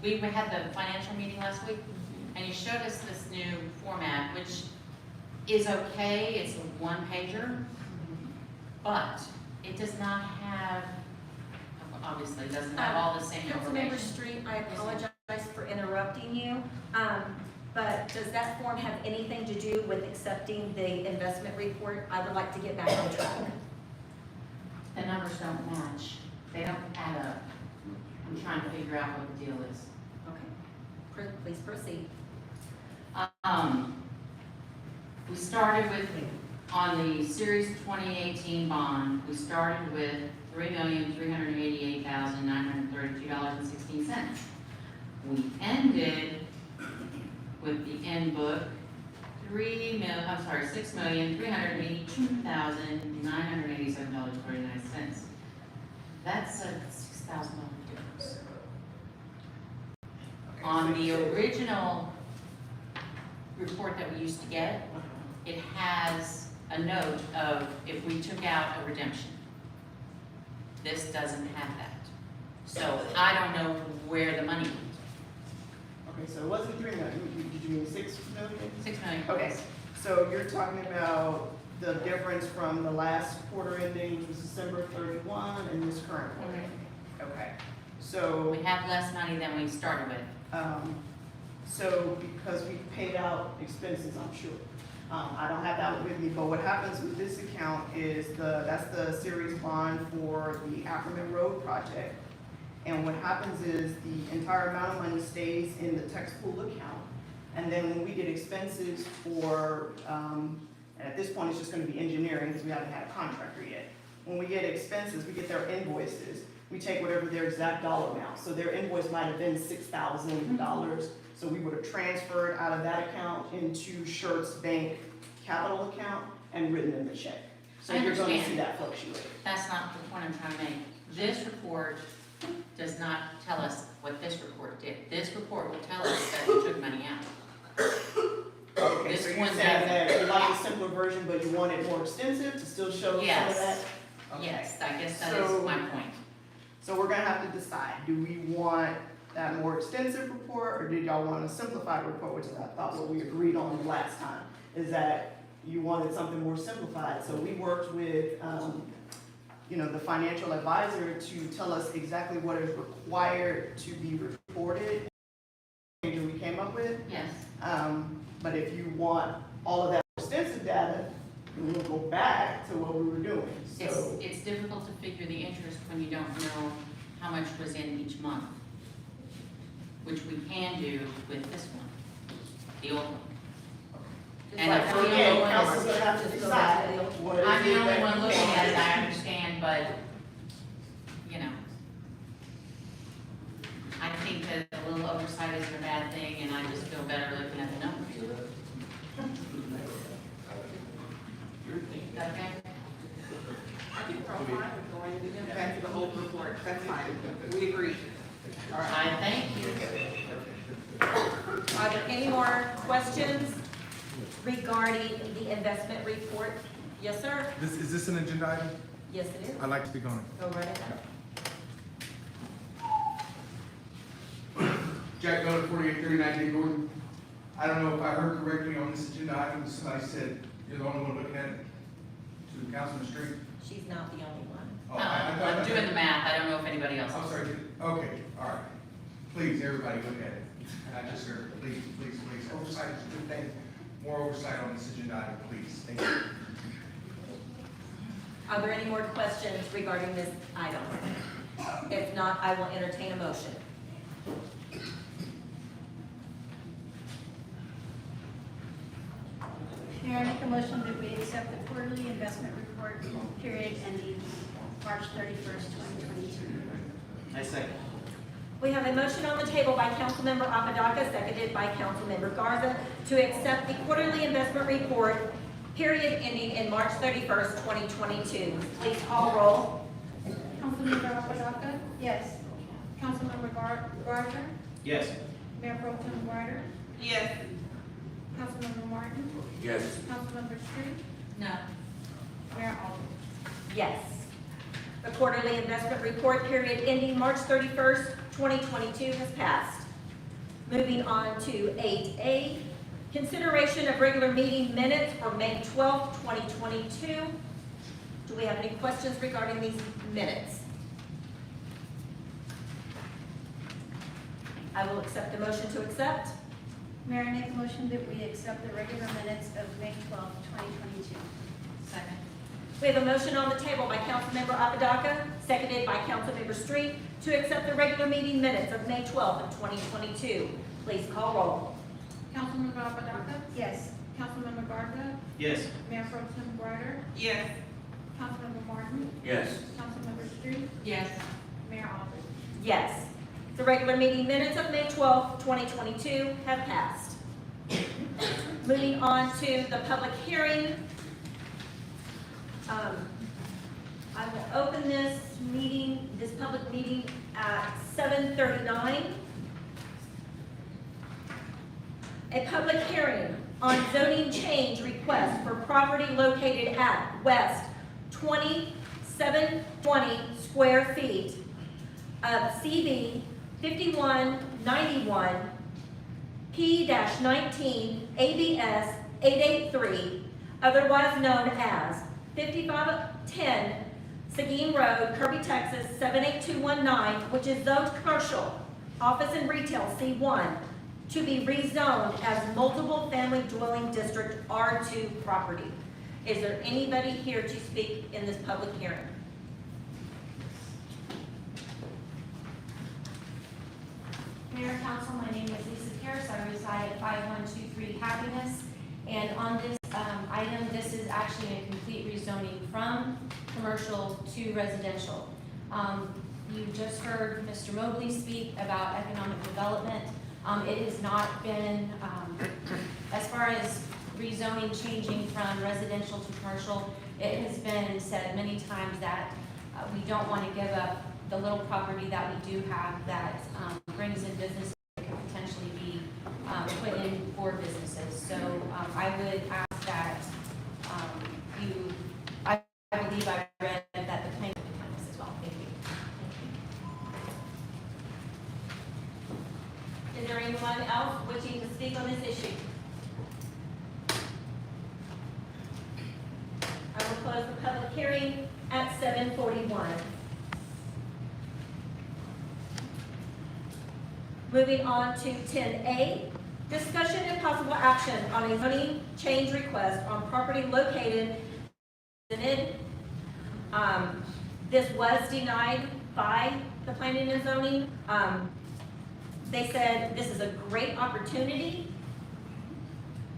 We had the financial meeting last week, and you showed us this new format, which is okay, it's a one-pager, but it does not have, obviously, it doesn't have all the same Councilmember information. Street, I apologize for interrupting you, but does that form have anything to do with accepting the investment report? I would like to get back on track. The numbers don't match, they don't add up. I'm trying to figure out what the deal is. Okay, please proceed. We started with, on the Series 2018 bond, we started with $3,388,932.16. We ended with the end book, $6,382,987.49. That's a $6,000 difference. On the original report that we used to get, it has a note of if we took out a redemption. This doesn't have that. So I don't know where the money went. Okay, so it wasn't 3 million. Did you mean 6 million? 6 million. Okay, so you're talking about the difference from the last quarter ending, which was December 31, and this current quarter. Okay, so. We have less money than we started with. So because we paid out expenses, I'm sure. I don't have that with me, but what happens with this account is that's the series bond for the Ackerman Road project. And what happens is the entire amount of money stays in the text pool account. And then when we get expenses for, and at this point, it's just gonna be engineering because we haven't had a contractor yet. When we get expenses, we get their invoices, we take whatever their exact dollar amount. So their invoice might have been $6,000. So we would have transferred out of that account into Schertz Bank capital account and written in the check. So I you're gonna see understand. that fluctuate. That's not the point I'm trying to make. This report does not tell us what this report did. This report will tell us that we took money out. Okay, This so you're one saying doesn't. that you like a simpler version, but you want it more extensive to still show some of Yes. that? Okay. Yes, I guess that So- is my point. So we're gonna have to decide, do we want that more extensive report, or did y'all want a simplified report, which is I thought what we agreed on the last time, is that you wanted something more simplified. So we worked with, the financial advisor to tell us exactly what is required to be reported. We came up with. Yes. But if you want all of that extensive data, then we'll go back to what we were doing. So, It's difficult to figure the interest when you don't know how much was in each month, which we can do with this one, the old one. And I'm So the again, only one, council's gonna have to decide what it I'm is the only that one you looking want. at it, I understand, but, you know. I think that a little oversight isn't a bad thing, and I just feel better looking at the numbers. Okay? I think we're all fine with going back to the whole report, that's fine, we agree. All right, thank you. Are there any more questions regarding the investment report? Yes, sir? Is this an agenda item? Yes, it is. I'd like to speak on it. Go right ahead. Jack Miller, 4839 D Gordon. I don't know if I heard correctly on this agenda item, somebody said you're the only one looking at it, to Councilman Street. She's not the only one. Oh, No, I thought- I'm doing the math, I don't know if anybody else I'm is. sorry, okay, all right. Please, everybody look at it, not just her, please, please, please. Oversight is a good thing, more oversight on this agenda item, please. Thank you. Are there any more questions regarding this item? If not, I will entertain a motion. Mayor, I make a motion that we accept the quarterly investment report period ending March 31st, 2022. I second. We have a motion on the table by Councilmember Apodaca, seconded by Councilmember Garza, to accept the quarterly investment report, period ending in March 31st, 2022. Please call roll. Councilmember Apodaca, Yes. Councilmember Gardner, Yes. Mayor Pro Tem Ryder, Yes. Councilmember Martin, Yes. Councilmember Street, No. Mayor Alden. Yes. The quarterly investment report period ending March 31st, 2022 has passed. Moving on to 8A, consideration of regular meeting minutes for May 12th, 2022. Do we have any questions regarding these minutes? I will accept a motion to accept. Mayor, I make a motion that we accept the regular minutes of May 12th, 2022. Second. We have a motion on the table by Councilmember Apodaca, seconded by Councilmember Street, to accept the regular meeting minutes of May 12th of 2022. Please call roll. Councilmember Apodaca, Yes. Councilmember Gardner, Yes. Mayor Pro Tem Ryder, Yes. Councilmember Martin, Yes. Councilmember Street, Yes. Mayor Alden. Yes. The regular meeting minutes of May 12th, 2022 have passed. Moving on to the public hearing. I will open this public meeting at 7:39. A public hearing on zoning change request for property located at West 2720 square feet of CB 5191 P-19 ABS 883, otherwise known as 5510 Seguin Road, Kirby, Texas 78219, which is zoned commercial, office and retail C1, to be rezoned as multiple family dwelling district R2 property. Is there anybody here to speak in this public hearing? Mayor, Council, my name is Lisa Pierce. I reside at 5123 Happiness. And on this item, this is actually a complete rezoning from commercial to residential. You just heard Mr. Mobley speak about economic development. It has not been, as far as rezoning changing from residential to commercial, it has been said many times that we don't want to give up the little property that we do have that brings in businesses that could potentially be put in for businesses. So I would ask that I believe I read that the planning would this as well. Thank you. Is there anyone else wishing to speak on this issue? I will close the public hearing at 7:41. Moving on to 10A, discussion and possible action on a zoning change request on property located in this was denied by the planning and zoning. They said this is a great opportunity,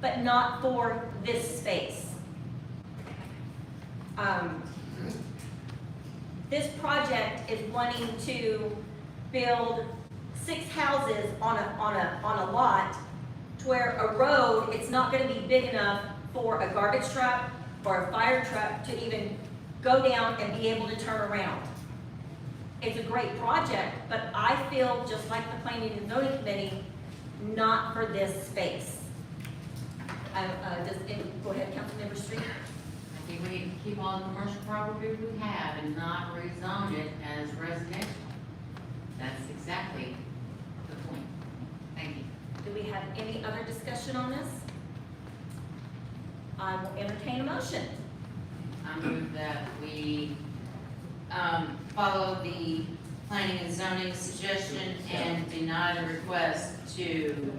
but not for this space. This project is wanting to build 6 houses on a lot to where a road, it's not gonna be big enough for a garbage truck or a fire truck to even go down and be able to turn around. It's a great project, but I feel just like the Planning and Zoning Committee, not for this space. Go ahead, Councilmember Street. I think we need to keep all the commercial property we have and not rezone it as residential. That's exactly the point. Thank you. Do we have any other discussion on this? I will entertain a motion. I move that we follow the planning and zoning suggestion and deny the request to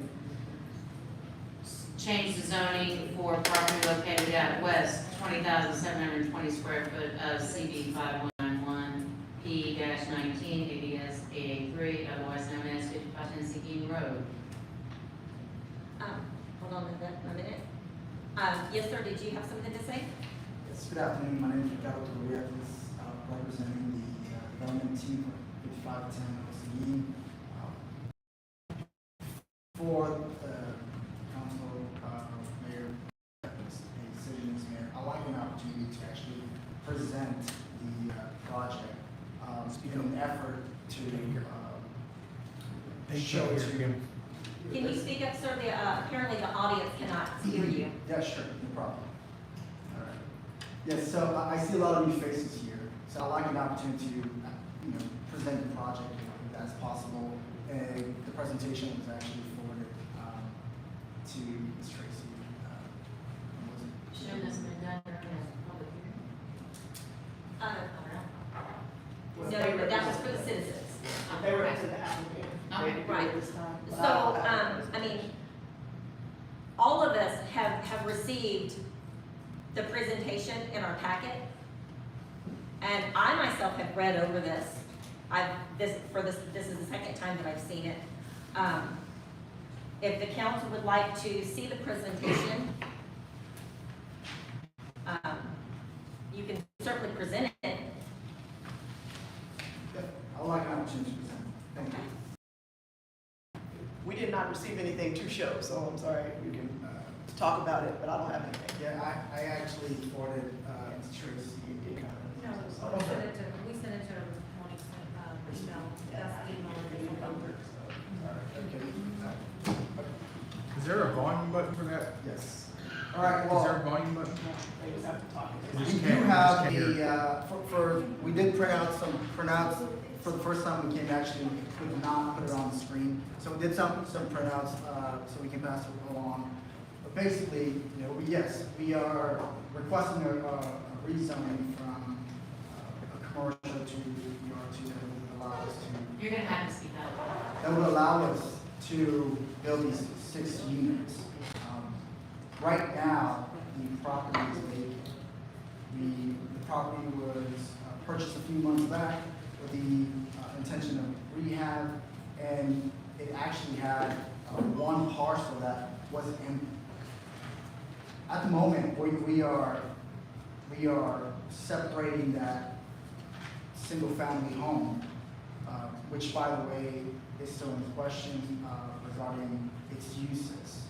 change the zoning for property located out west, 20,720 square foot of CD 5191 P-19 ADS AA3, otherwise known as 55 Tennessee King Road. Hold on a minute. Yes, sir, did you have something to say? Yes, good afternoon. My name is Ricardo Torres, representing the development team for 5510 OCE. For the council, mayor, decisions, mayor, I'd like an opportunity to actually present the project in an effort to show to. Can you speak up, sir? Apparently the audience cannot hear you. Yeah, sure, no problem. All right. Yes, so I see a lot of new faces here, so I'd like an opportunity to, present the project if that's possible. And the presentation was actually forwarded to Ms. Tracy. Shouldn't this have been done during a public hearing? No, but that was for the citizens. They were to the applicant. Okay. Right. So, I mean, all of us have received the presentation in our packet. And I myself have read over this. This is the second time that I've seen it. If the council would like to see the presentation, you can certainly present it. I'd like an opportunity to present. Thank you. We did not receive anything to show, so I'm sorry, you can talk about it, but I don't have anything. Yeah, I actually forwarded Ms. Tracy. No, we sent it to Monique's email. That's the email. Is there a volume button for that? Yes. All right, Is well. there a volume button? They just have to talk. You We just do can't- you have just can't hear it. we did print out some printouts for the first time we came, actually, we could not put it on the screen. So we did some printouts, so we can pass it along. But basically, we are requesting a rezoning from a commercial to R2 that would allow us to. You're gonna have to speak up. That would allow us to build these 6 units. Right now, the property is vacant. The property was purchased a few months back with the intention of rehab, and it actually had one parcel that was empty. At the moment, we are separating that single-family home, which, by the way, is still in question regarding its uses.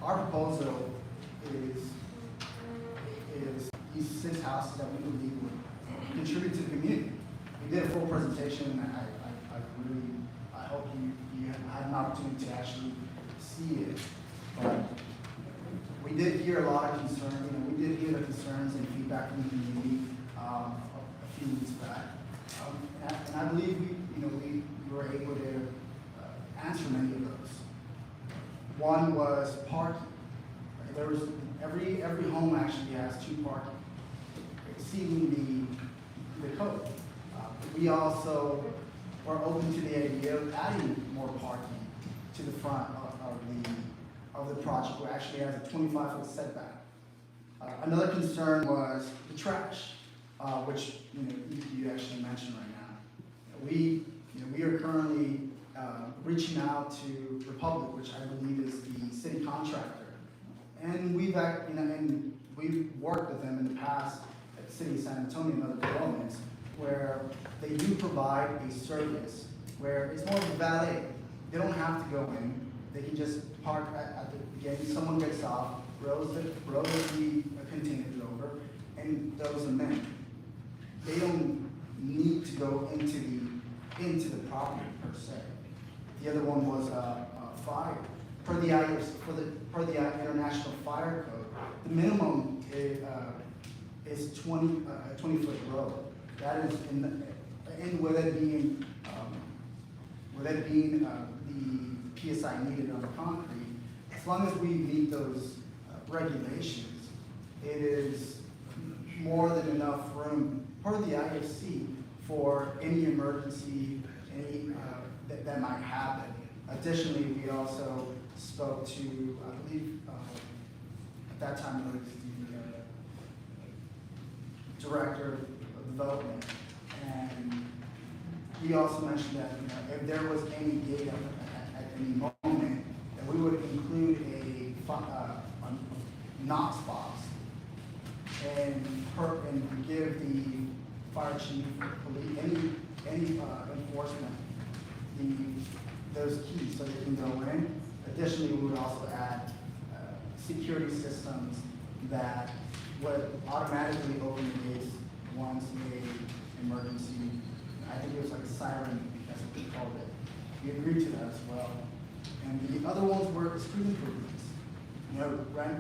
Our proposal is these 6 houses that we believe would contribute to the community. We did a full presentation, and I hope you had an opportunity to actually see it. But we did hear a lot of concerns, we did hear the concerns and feedback from the community a few weeks back. And I believe we were able to answer many of those. One was parking. There was every home actually has 2 parking, exceeding the code. We also are open to the idea of adding more parking to the front of the project, where it actually has a 25-foot setback. Another concern was the trash, which you actually mentioned right now. We are currently reaching out to Republic, which I believe is the city contractor. And we've worked with them in the past at the city of San Antonio and other developments where they do provide a service where it's more of a valet. They don't have to go in. They can just park at the beginning. Someone gets off, rows the containers over, and throws them in. They don't need to go into the property per se. The other one was fire. Per the International Fire Code, the minimum is 20-foot road. That is and with it being the PSI needed on the concrete, as long as we meet those regulations, it is more than enough room per the IFC for any emergency, that might happen. Additionally, we also spoke to, I believe, at that time it was the director of development, and he also mentioned that if there was any data at any moment, that we would include a Knox box and give the fire chief, police, any enforcement those keys so they can go in. Additionally, we would also add security systems that would automatically open the gates once a emergency, I think it was like a siren, that's what they called it. We agreed to that as well. And the other ones were street improvements. You know, right?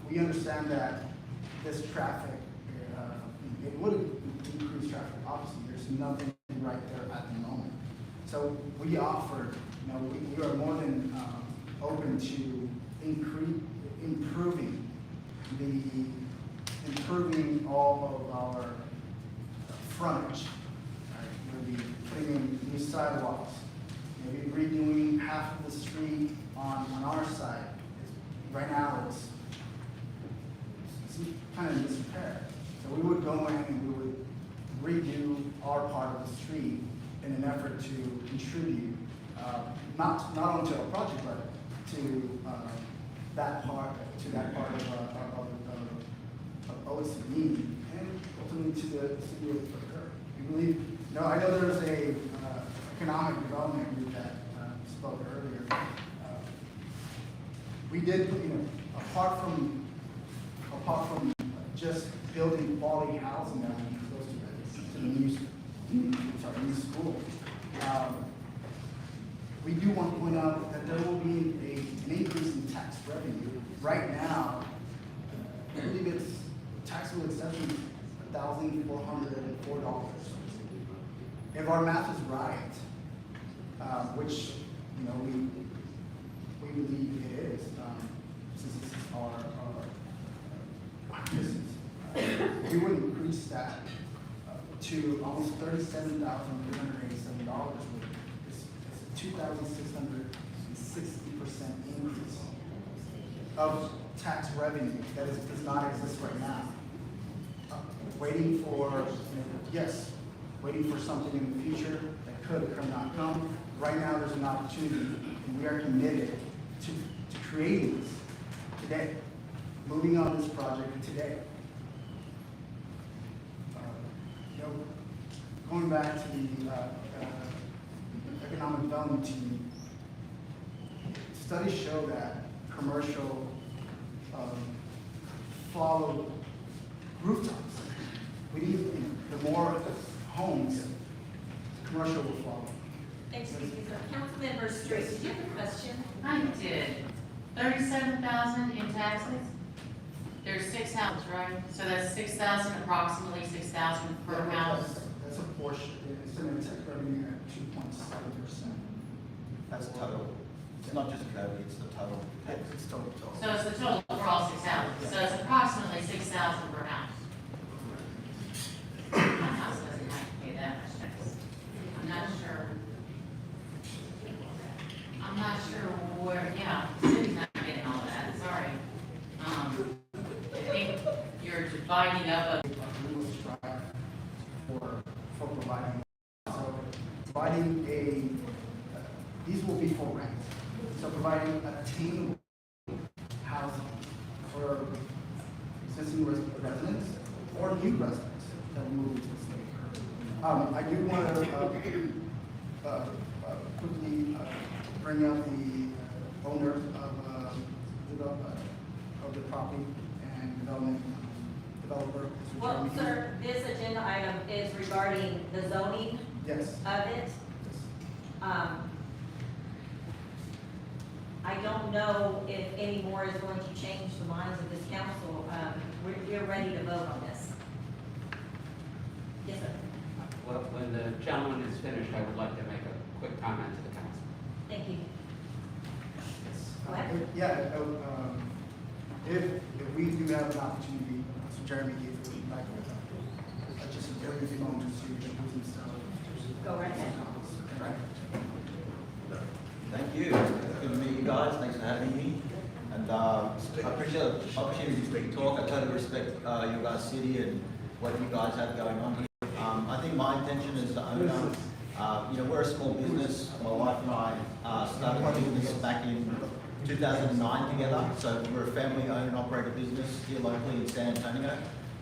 We understand that this traffic, it would increase traffic. Obviously, there's nothing right there at the moment. So we offered, we are more than open to improving all of our frontage. Right? We'll be putting in new sidewalks, maybe redoing half of the street on our side. Right now, it's kind of disrepair. So we would go in and we would redo our part of the street in an effort to contribute, not only to our project, but to that part of OCD and ultimately to the city of Kirby. We believe, I know there's a economic development group that spoke earlier. We did, apart from just building quality housing that would be close to the new school. We do want to point out that there will be an increase in tax revenue. Right now, I believe it's taxable exception $1,404. If our math is right, which we believe it is, since this is our business, we would increase that to almost $37,387, which is a 2,660% increase of tax revenue that does not exist right now. Waiting for something in the future that could or could not come. Right now, there's an opportunity, and we are committed to creating this today, moving on this project today. Going back to the economic development team, studies show that commercial follow rooftops. We need the more homes, commercial will follow. Excuse me, Councilmember Street, did you have a question? I did. 37,000 in taxes? There's 6 houses, right? So that's 6,000, approximately 6,000 per house. That's a portion. It's an tax revenue at 2.7%. That's total. It's not just Kirby, it's the total. It's total. So it's the total for all 6 houses. So it's approximately 6,000 per house. My house doesn't have to pay that much tax. I'm not sure where, the city's not getting all that, sorry. I think you're dividing up for providing. So dividing providing these will be for rent. So providing attainable housing for existing residents or new residents that will move into this neighborhood. I do want to quickly bring up the owner of the property and developer. Mr. Well, Jeremy. sir, this agenda item is regarding the zoning Yes. of it. I don't know if any more is going to change the minds of this council. We're ready to vote on this. Yes, sir. Well, when the gentleman is finished, I would like to make a quick comment to the council. Thank you. Go ahead. Yeah, if we do have an opportunity, Mr. Jeremy gave it back just a very few moments to introduce himself. Go right ahead. Right. Thank you. Good to meet you guys. Thanks for having me. And I appreciate the opportunity to talk. I totally respect your guys' city and what you guys have going on here. I think my intention as the owner, we're a small business. My wife and I started a business back in 2009 together. So we're a family-owned and operated business here locally in San Antonio.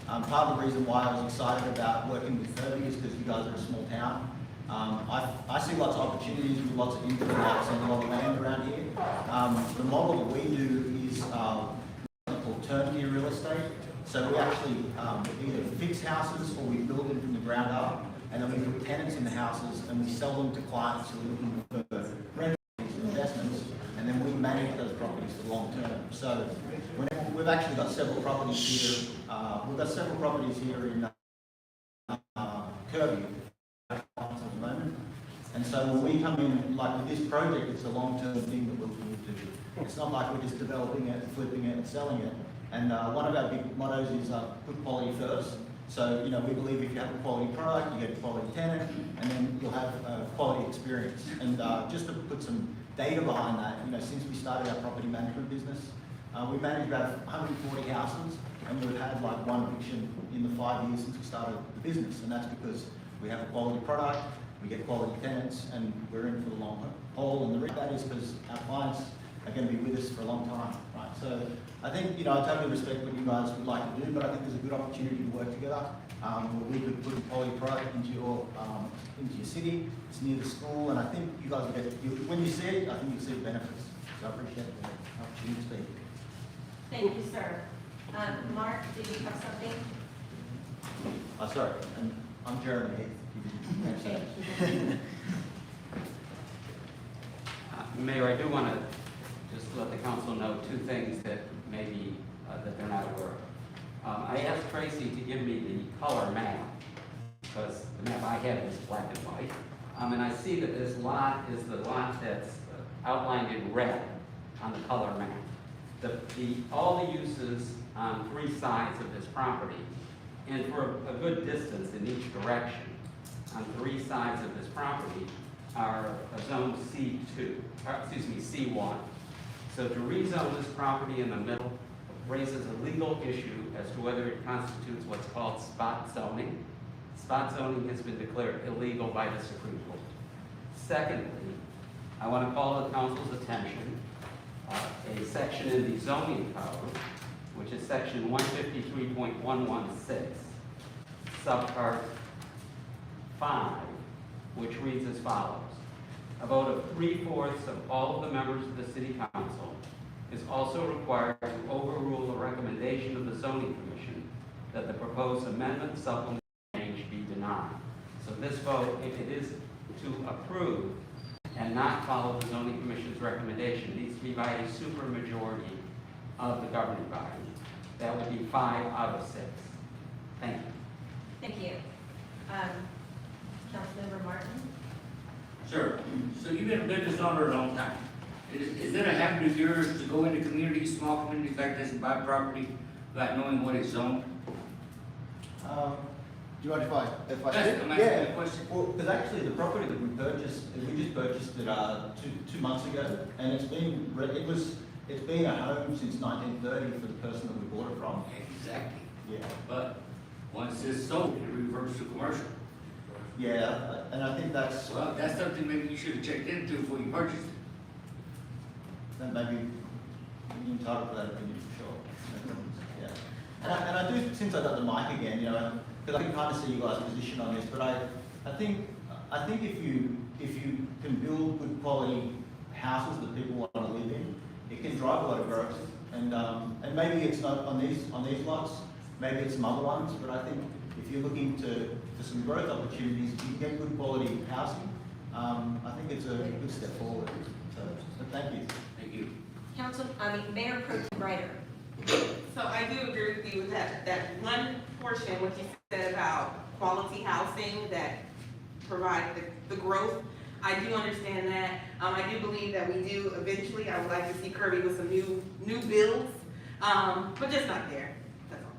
Part of the reason why I was excited about working with Kirby is because you guys are a small town. I see lots of opportunities with lots of infill lots and a lot of land around here. The model that we do is called turnkey real estate. So we actually either fix houses or we build them from the ground up, and then we put tenants in the houses and we sell them to clients who are looking for rentals and investments, and then we manage those properties for the long term. So we've actually got several properties here. We've got several properties here in Kirby at the moment. And so when we come in, like with this project, it's a long-term thing that we're looking to do. It's not like we're just developing it, flipping it, and selling it. And one of our big mottos is put quality first. So, we believe if you have a quality product, you get a quality tenant, and then you'll have a quality experience. And just to put some data behind that, since we started our property management business, we managed about 140 houses, and we've had like one eviction in the 5 years since we started the business. And that's because we have a quality product, we get quality tenants, and we're in for the long haul. And the reason that is because our clients are going to be with us for a long time, right? So I think, I totally respect what you guys would like to do, but I think there's a good opportunity to work together. Where we could put a quality product into your city. It's near the school, and I think you guys will get, when you see it, I think you'll see the benefits. So I appreciate the opportunity to speak. Thank you, sir. Mark, did you have something? Sorry, I'm Jeremy. Okay. Mayor, I do want to just let the council know two things that maybe that they're not aware of. I asked Tracy to give me the color map, because the map I have is black and white. And I see that this lot is the lot that's outlined in red on the color map. All the uses on three sides of this property, and for a good distance in each direction, on three sides of this property are a zone C1. So to rezone this property in the middle raises a legal issue as to whether it constitutes what's called spot zoning. Spot zoning has been declared illegal by the Supreme Court. Secondly, I want to call the council's attention a section in the zoning code, which is section 153.116, subpart 5, which reads as follows. A vote of 3/4 of all of the members of the City Council is also required to overrule a recommendation of the Zoning Commission that the proposed amendment, supplement, change be denied. So this vote, if it is to approve and not follow the Zoning Commission's recommendation, needs to be by a supermajority of the governing body. That would be 5 out of 6. Thank you. Thank you. Councilmember Martin? Sure. So you've been a business owner a long time. Is it a habit of yours to go into communities, small communities like this, and buy property without knowing what it's zoned? Do you want if I Yes, did? I'm asking a question. Well, because actually the property that we just purchased it two months ago, and it's been a home since 1930 for the person that we bought it from. Exactly. Yeah. But once it's sold, it reverts to commercial. Yeah, and I think that's. Well, that's something maybe you should have checked into before you purchased it. Then maybe you can talk about that opinion for sure. No problems. Yeah. And I do, since I got the mic again, you know, because I can kind of see you guys' position on this, but I think if you can build good quality houses that people want to live in, it can drive a lot of growth. And maybe it's not on these lots, maybe it's some other ones, but I think if you're looking for some growth opportunities, if you can get good quality housing, I think it's a good step forward. So thank you. Thank you. Mayor Pro Tem Ryder. So I do agree with you with that one portion, what you said about quality housing that provide the growth. I do understand that. I do believe that we do eventually, I would like to see Kirby with some new builds, but just not there. That's all.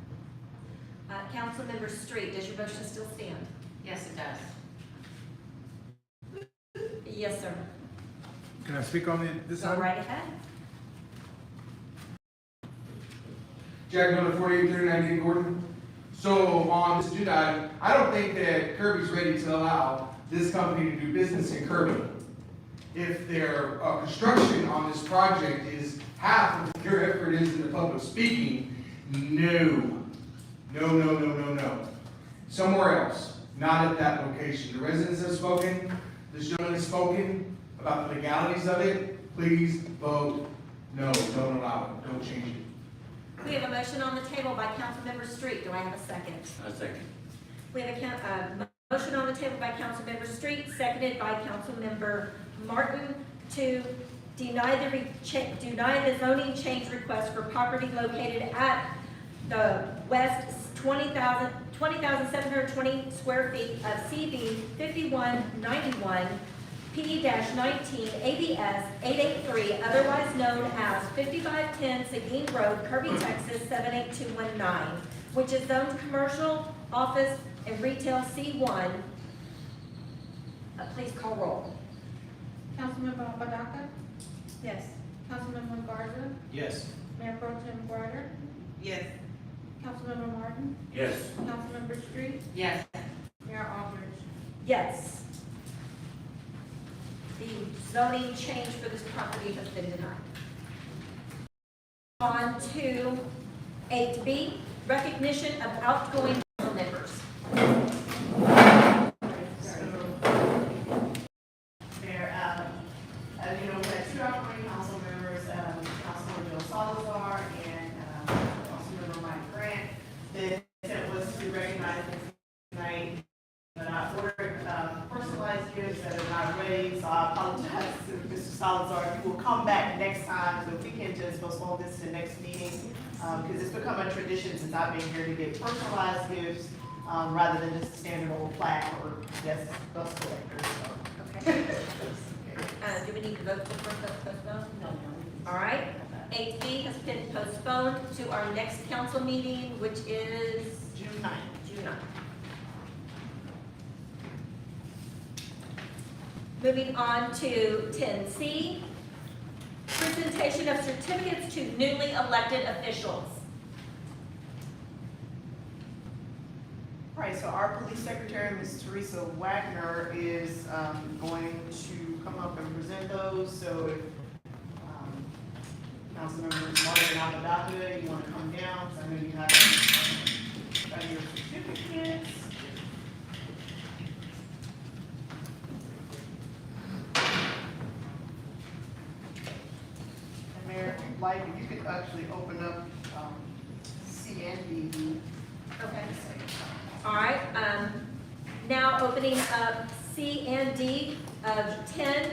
Councilmember Street, does your motion still stand? Yes, it does. Yes, sir. Can I speak on this Go item? right ahead. Jack Miller, 4839 Gordon. So on this agenda item, I don't think that Kirby's ready to allow this company to do business in Kirby. If their construction on this project is half of your effort is in the public speaking, no. Somewhere else, not at that location. The residents have spoken, this gentleman has spoken about the legalities of it. Please vote no, don't allow it, don't change it. We have a motion on the table by Councilmember Street. Do I have a second? A second. We have a motion on the table by Councilmember Street, seconded by Councilmember Martin to deny the zoning change request for property located at the west 20,720 square feet of CB 5191 P-19 ABS 883, otherwise known as 5510 Seguin Road, Kirby, Texas 78219, which is zoned commercial, office, and retail C1. Please call roll. Councilmember Apodaca? Yes. Councilmember Garza? Yes. Mayor Pro Tem Ryder? Yes. Councilmember Martin? Yes. Councilmember Street? Yes. Mayor Aldridge? Yes. The zoning change for this property has been denied. On to 8B, recognition of outgoing council members. Mayor, as you know, we had two outgoing council members, Councilmember Joe Salazar and Councilmember Mike Grant. The intent was to recognize them tonight, but I ordered personalized gifts that are not ready, so I apologize to Mr. Salazar. If you will come back next time, so if we can just postpone this to the next meeting, because it's become a tradition since I've been here to get personalized gifts rather than just a standard old plaque or just bus collectors. So. Okay. Do we need to vote for postpone? No. All right. 8B has been postponed to our next council meeting, which is June 9th. June 9th. Moving on to 10C, presentation of certificates to newly elected officials. Right, so our police secretary, Ms. Teresa Wagner, is going to come up and present those. So if Councilmember Martin Apodaca, you want to come down, because I know you have your certificates. And Mayor, if you'd like, if you could actually open up C and D. Okay. All right, now opening up C and D of 10,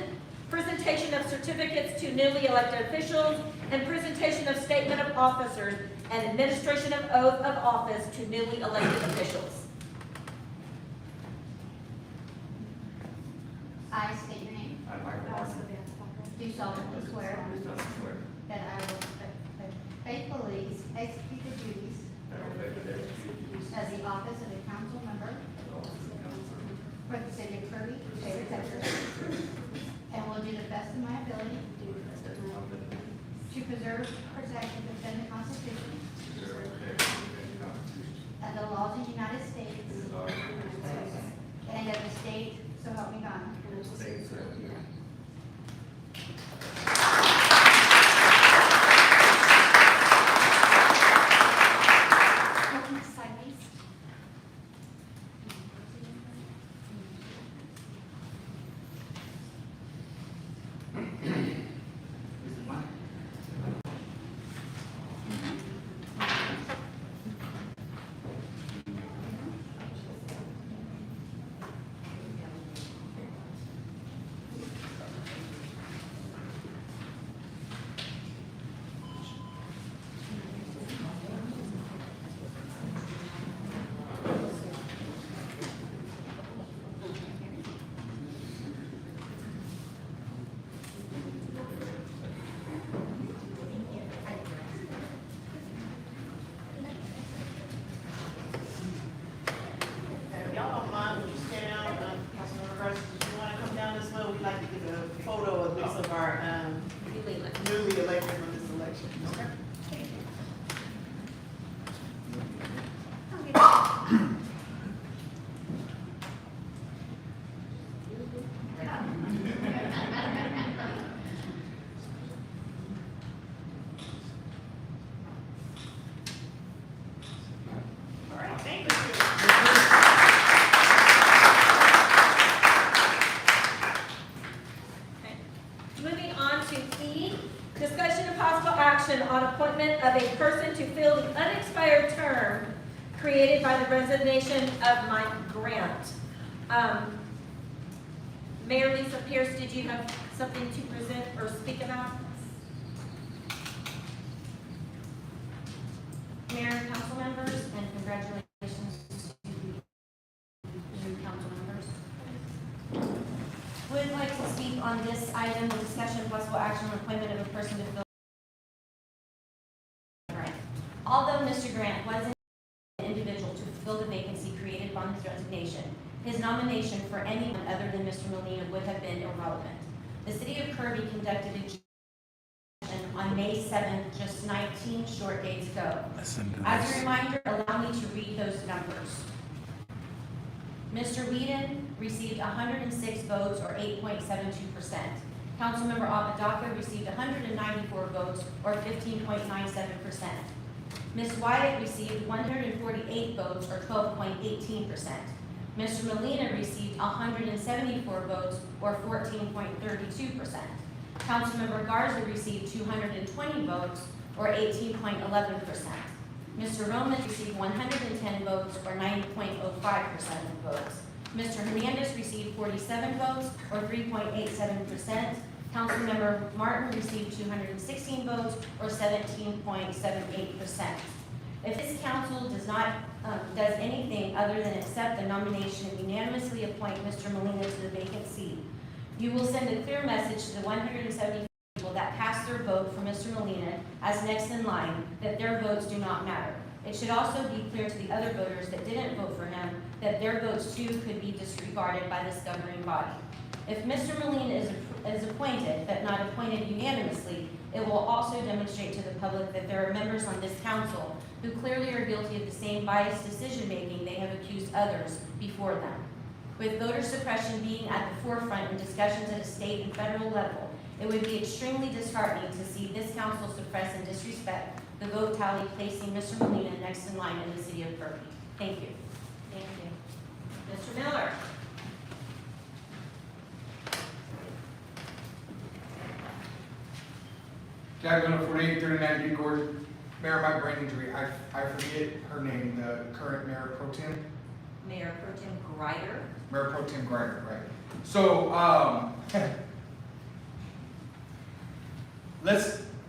presentation of certificates to newly elected officials and presentation of statement of officers and administration of oath of office to newly elected officials. I state your name. Do solemnly swear that I will faithfully execute the duties as the office of a council member for the city of Kirby, state of Texas, and will do the best of my ability to preserve, protect, and defend the Constitution and the laws of the United States and and of the state, so help me God. Sideways. If y'all don't mind, would you stand out, Councilmember Garza, if you wanna come down this way, we'd like to get a photo of this of our, newly elected from this election. All right, thank you. Moving on to E, discussion of possible action on appointment of a person to fill the unexpired term created by the resignation of Mike Grant. Mayor Lisa Pierce, did you have something to present or speak about? Mayor and council members, and congratulations to the new council members. Would like to speak on this item, the discussion of possible action on appointment of a person to fill. Grant. Although Mr. Grant was an individual to fulfill the vacancy created upon his resignation, his nomination for anyone other than Mr. Molina would have been irrelevant. The city of Kirby conducted a on May 7th, just 19 short days ago. As a reminder, allow me to read those numbers. Mr. Whedon received 106 votes, or 8.72%. Councilmember Apodaca received 194 votes, or 15.97%. Ms. Wyatt received 148 votes, or 12.18%. Mr. Molina received 174 votes, or 14.32%. Councilmember Garza received 220 votes, or 18.11%. Mr. Roman received 110 votes, or 90.05% of votes. Mr. Hernandez received 47 votes, or 3.87%. Councilmember Martin received 216 votes, or 17.78%. If this council does anything other than accept the nomination and unanimously appoint Mr. Molina to the vacant seat, you will send a clear message to the 170 people that cast their vote for Mr. Molina as next in line that their votes do not matter. It should also be clear to the other voters that didn't vote for him that their votes too could be disregarded by this governing body. If Mr. Molina is appointed, but not appointed unanimously, it will also demonstrate to the public that there are members on this council who clearly are guilty of the same biased decision-making they have accused others before them. With voter suppression being at the forefront in discussions at a state and federal level, it would be extremely disheartening to see this council suppress and disrespect the vote tally, placing Mr. Molina next in line in the city of Kirby. Thank you. Thank you. Mr. Miller. Jack Miller, 4839 D Court. Mayor, my brain injury, I forget her name, the current Mayor Pro Tem. Mayor Pro Tem Grider. Mayor Pro Tem Grider, right. So,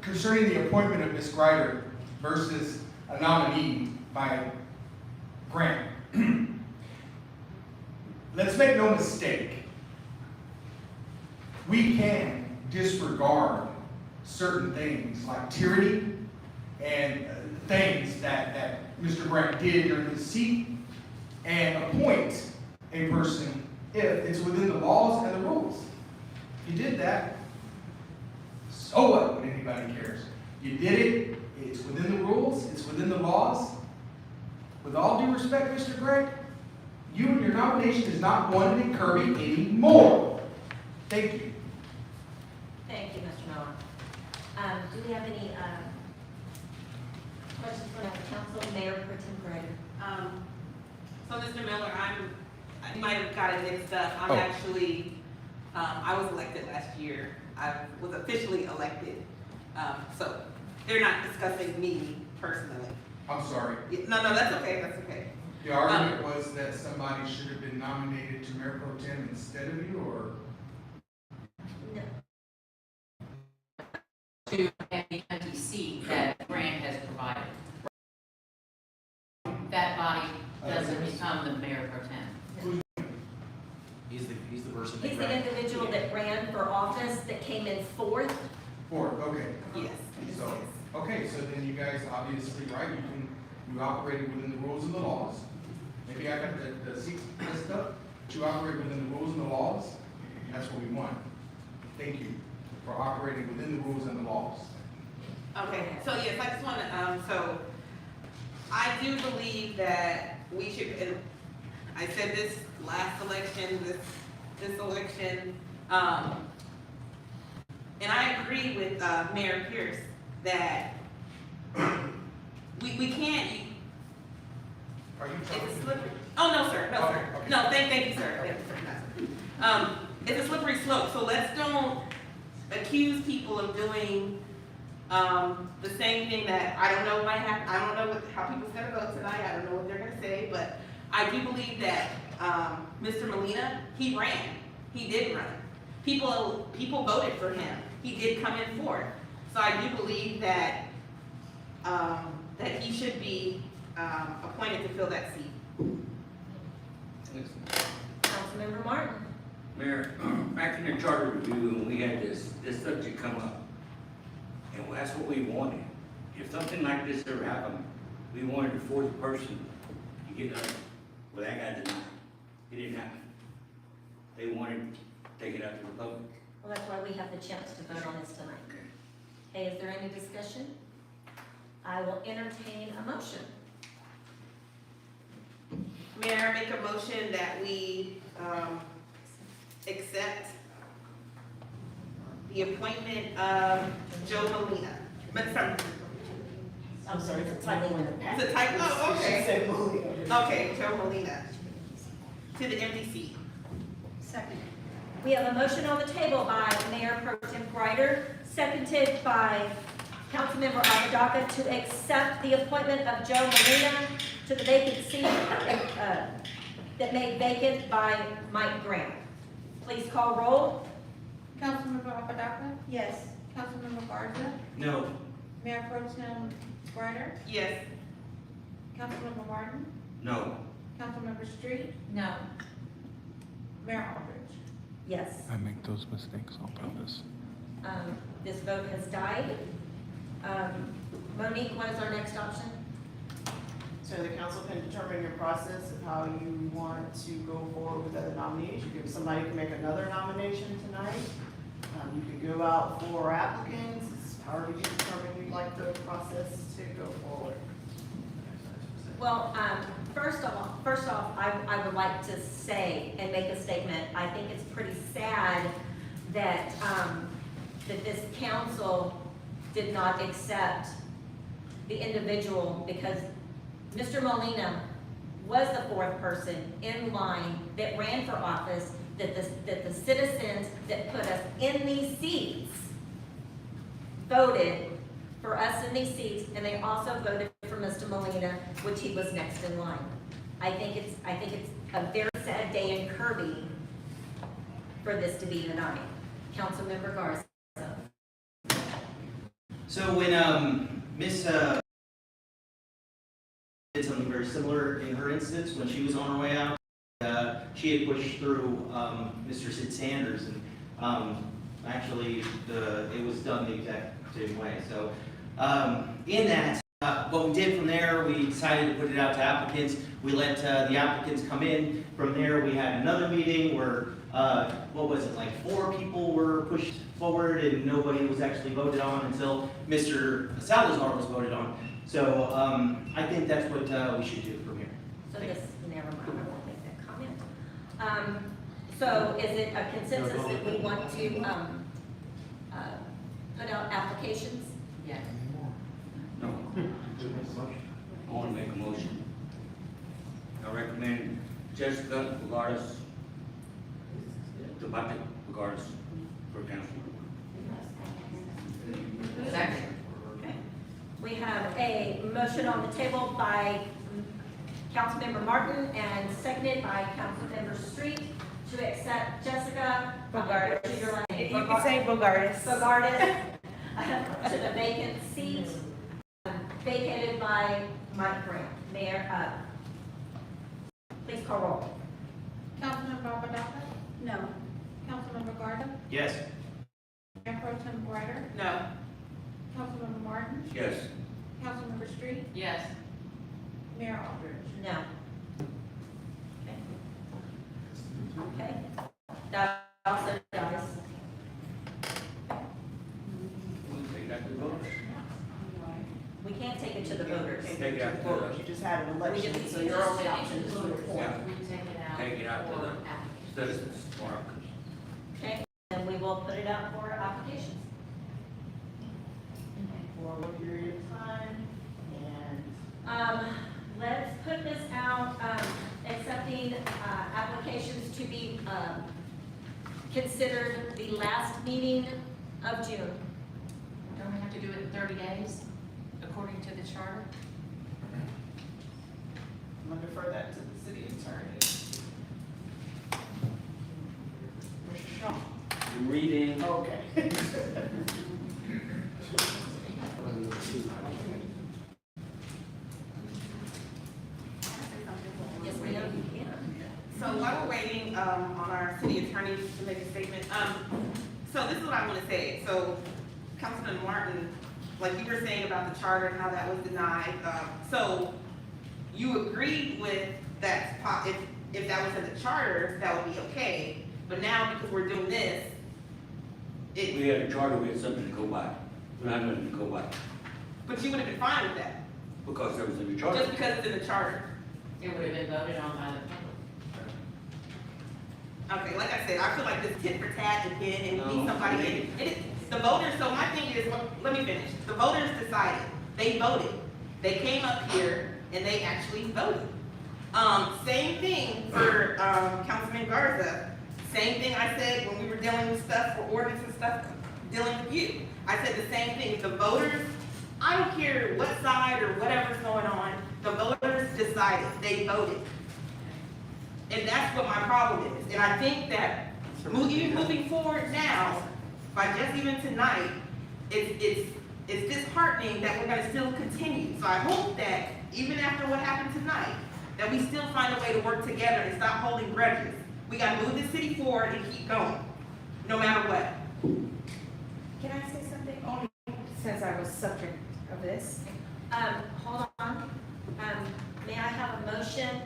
concerning the appointment of Ms. Grider versus a nominee by Grant, let's make no mistake. We can disregard certain things like tyranny and things that Mr. Grant did during his seat and appoint a person if it's within the laws and the rules. You did that, so what when anybody cares? You did it, it's within the rules, it's within the laws. With all due respect, Mr. Grant, your nomination is not wanted in Kirby anymore. Thank you. Thank you, Mr. Miller. Do we have any, questions for the council? Mayor Pro Tem Greider. So Mr. Miller, you might have got it mixed up. I'm Oh. actually, I was elected last year. I was officially elected. So they're not discussing me personally. I'm sorry. No, that's okay, that's okay. The argument was that somebody should have been nominated to Mayor Pro Tem instead of you, or? No. To a county seat that Grant has provided. That body doesn't become the mayor pro tem. He's the person He's the individual that ran for office that came in fourth. Fourth, okay. Yes. So, okay, so then you guys obviously, right, you operated within the rules and the laws. Maybe I got the seats messed up, but you operate within the rules and the laws. That's what we want. Thank you for operating within the rules and the laws. Okay, so yes, I just want to, so I do believe that we should, and I said this last election, this election, and I agree with Mayor Pierce that we can't. Are you It's a talking? slippery. Oh no, sir. No, sir. Okay. No, thank you, sir. Thank you, sir. It's a slippery slope. So let's don't accuse people of doing the same thing that I don't know might happen. I don't know how people's gonna vote tonight. I don't know what they're gonna say, but I do believe that Mr. Molina, he ran. He did run. People voted for him. He did come in fourth. So I do believe that that he should be appointed to fill that seat. Councilmember Martin. Mayor, back in the charter review, when we had this subject come up, and that's what we wanted. If something like this ever happened, we wanted the fourth person to get up. Well, that got denied. It didn't happen. They wanted to take it out to the public. Well, that's why we have the chance to vote on this tonight. Okay, is there any discussion? I will entertain a motion. Mayor, make a motion that we accept the appointment of Joe Molina. But sorry. I'm sorry, it's a typo in the It's a typo? Oh, She okay. said Molina. Okay, Joe Molina to the MDC. Second. We have a motion on the table by Mayor Pro Tem Greider, seconded by Councilmember Apodaca to accept the appointment of Joe Molina to the vacant seat that made vacant by Mike Grant. Please call roll. Councilmember Apodaca? Yes. Councilmember Garza? No. Mayor Pro Tem Greider? Yes. Councilmember Martin? No. Councilmember Street? No. Mayor Aldridge? Yes. I make those mistakes on purpose. This vote has died. Monique, what is our next option? So the council can determine your process of how you want to go forward with other nominees. Somebody can make another nomination tonight. You can go out for applicants, however you determine you'd like the process to go forward. Well, first off, I would like to say and make a statement. I think it's pretty sad that that this council did not accept the individual, because Mr. Molina was the fourth person in line that ran for office, that the citizens that put us in these seats voted for us in these seats, and they also voted for Mr. Molina, which he was next in line. I think it's a very sad day in Kirby for this to be denied. Councilmember Garza. So when Miss did something very similar in her instance when she was on her way out, she had pushed through Mr. Sid Sanders, and actually it was done the exact same way. So in that, what we did from there, we decided to put it out to applicants. We let the applicants come in. From there, we had another meeting where, what was it, like 4 people were pushed forward and nobody was actually voted on until Mr. Salazar was voted on. So I think that's what we should do from here. So this, never mind, I won't make that So is it a consensus that we want to, put out applications? Yes. No. I want to make a motion. I recommend Jessica Bogaris, Tabate Bogaris for council. Second. Okay. We have a motion on the table by Councilmember Martin and seconded by Councilmember Street to accept Jessica. Bogaris. what's your last name? You can say Bogaris. Bogaris to the vacant seat vacated by Mike Grant. Mayor, please call roll. Councilmember Papadopoulos? No. Councilmember Garda? Yes. Mayor Pro Tem Ryder? No. Councilmember Martin? Yes. Councilmember Street? Yes. Mayor Aldridge? No. Okay. That also dies. We'll take that to the voters. We can't take it to the voters. Take it out to Voters, you just had an election, We just- so your only option is to the, report. yeah, We take it out. take it out to for the application. citizens, Mark. Okay, and we will put it out for applications. For what period of time, and Let's put this out, accepting, applications to be, considered the last meeting of June. Don't we have to do it in 30 days, according to the charter? I'm gonna defer that to the city attorney. Mr. Shaw. Reading. Okay. Yes, ma'am, you can. So while we're waiting, on our city attorney to make a statement, so this is what I want to say. So Councilman Martin, like you were saying about the charter and how that was denied, so you agreed with that, if that was in the charter, that would be okay. But now because we're doing this, We had a charter, we had something to go by. We had nothing to go by, but you would have been fine with that, because that was in the charter. just because it's in the charter. It would have been voted on by the public. Okay, like I said, I feel like this tit for tat again, and we need No. somebody in it. The voters, so my thing is, let me finish. The voters decided, they voted. They came up here and they actually voted. Same thing for, Councilman Garza. Same thing I said when we were dealing with stuff for ordinance and stuff, dealing with you. I said the same thing. The voters, I don't care what side or whatever's going on, the voters decided, they voted. And that's what my problem is. And I think that even moving forward now, by just even tonight, it's disheartening that we're gonna still continue. So I hope that even after what happened tonight, that we still find a way to work together and stop holding grudges. We gotta move the city forward and keep going, no matter what. Can I say something? Only since I was subject of this. Hold on. May I have a motion?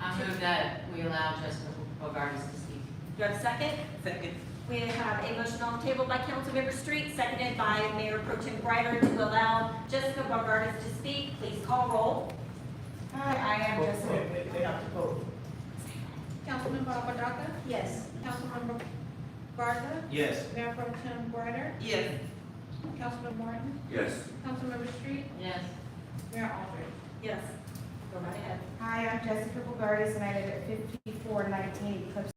I move that we allow Jessica Bogaris to speak. Do you have a second? Second. We have a motion on the table by Councilmember Street, seconded by Mayor Pro Tem Ryder to allow Jessica Bogaris to speak. Please call roll. I am Jessica. They have to vote. Councilmember Papadopoulos? Yes. Councilmember Garza? Yes. Mayor Pro Tem Ryder? Yes. Councilman Martin? Yes. Councilmember Street? Yes. Mayor Aldridge? Yes. Go right ahead. Hi, I'm Jessica Bogaris, and I live at 5419 Eclipse.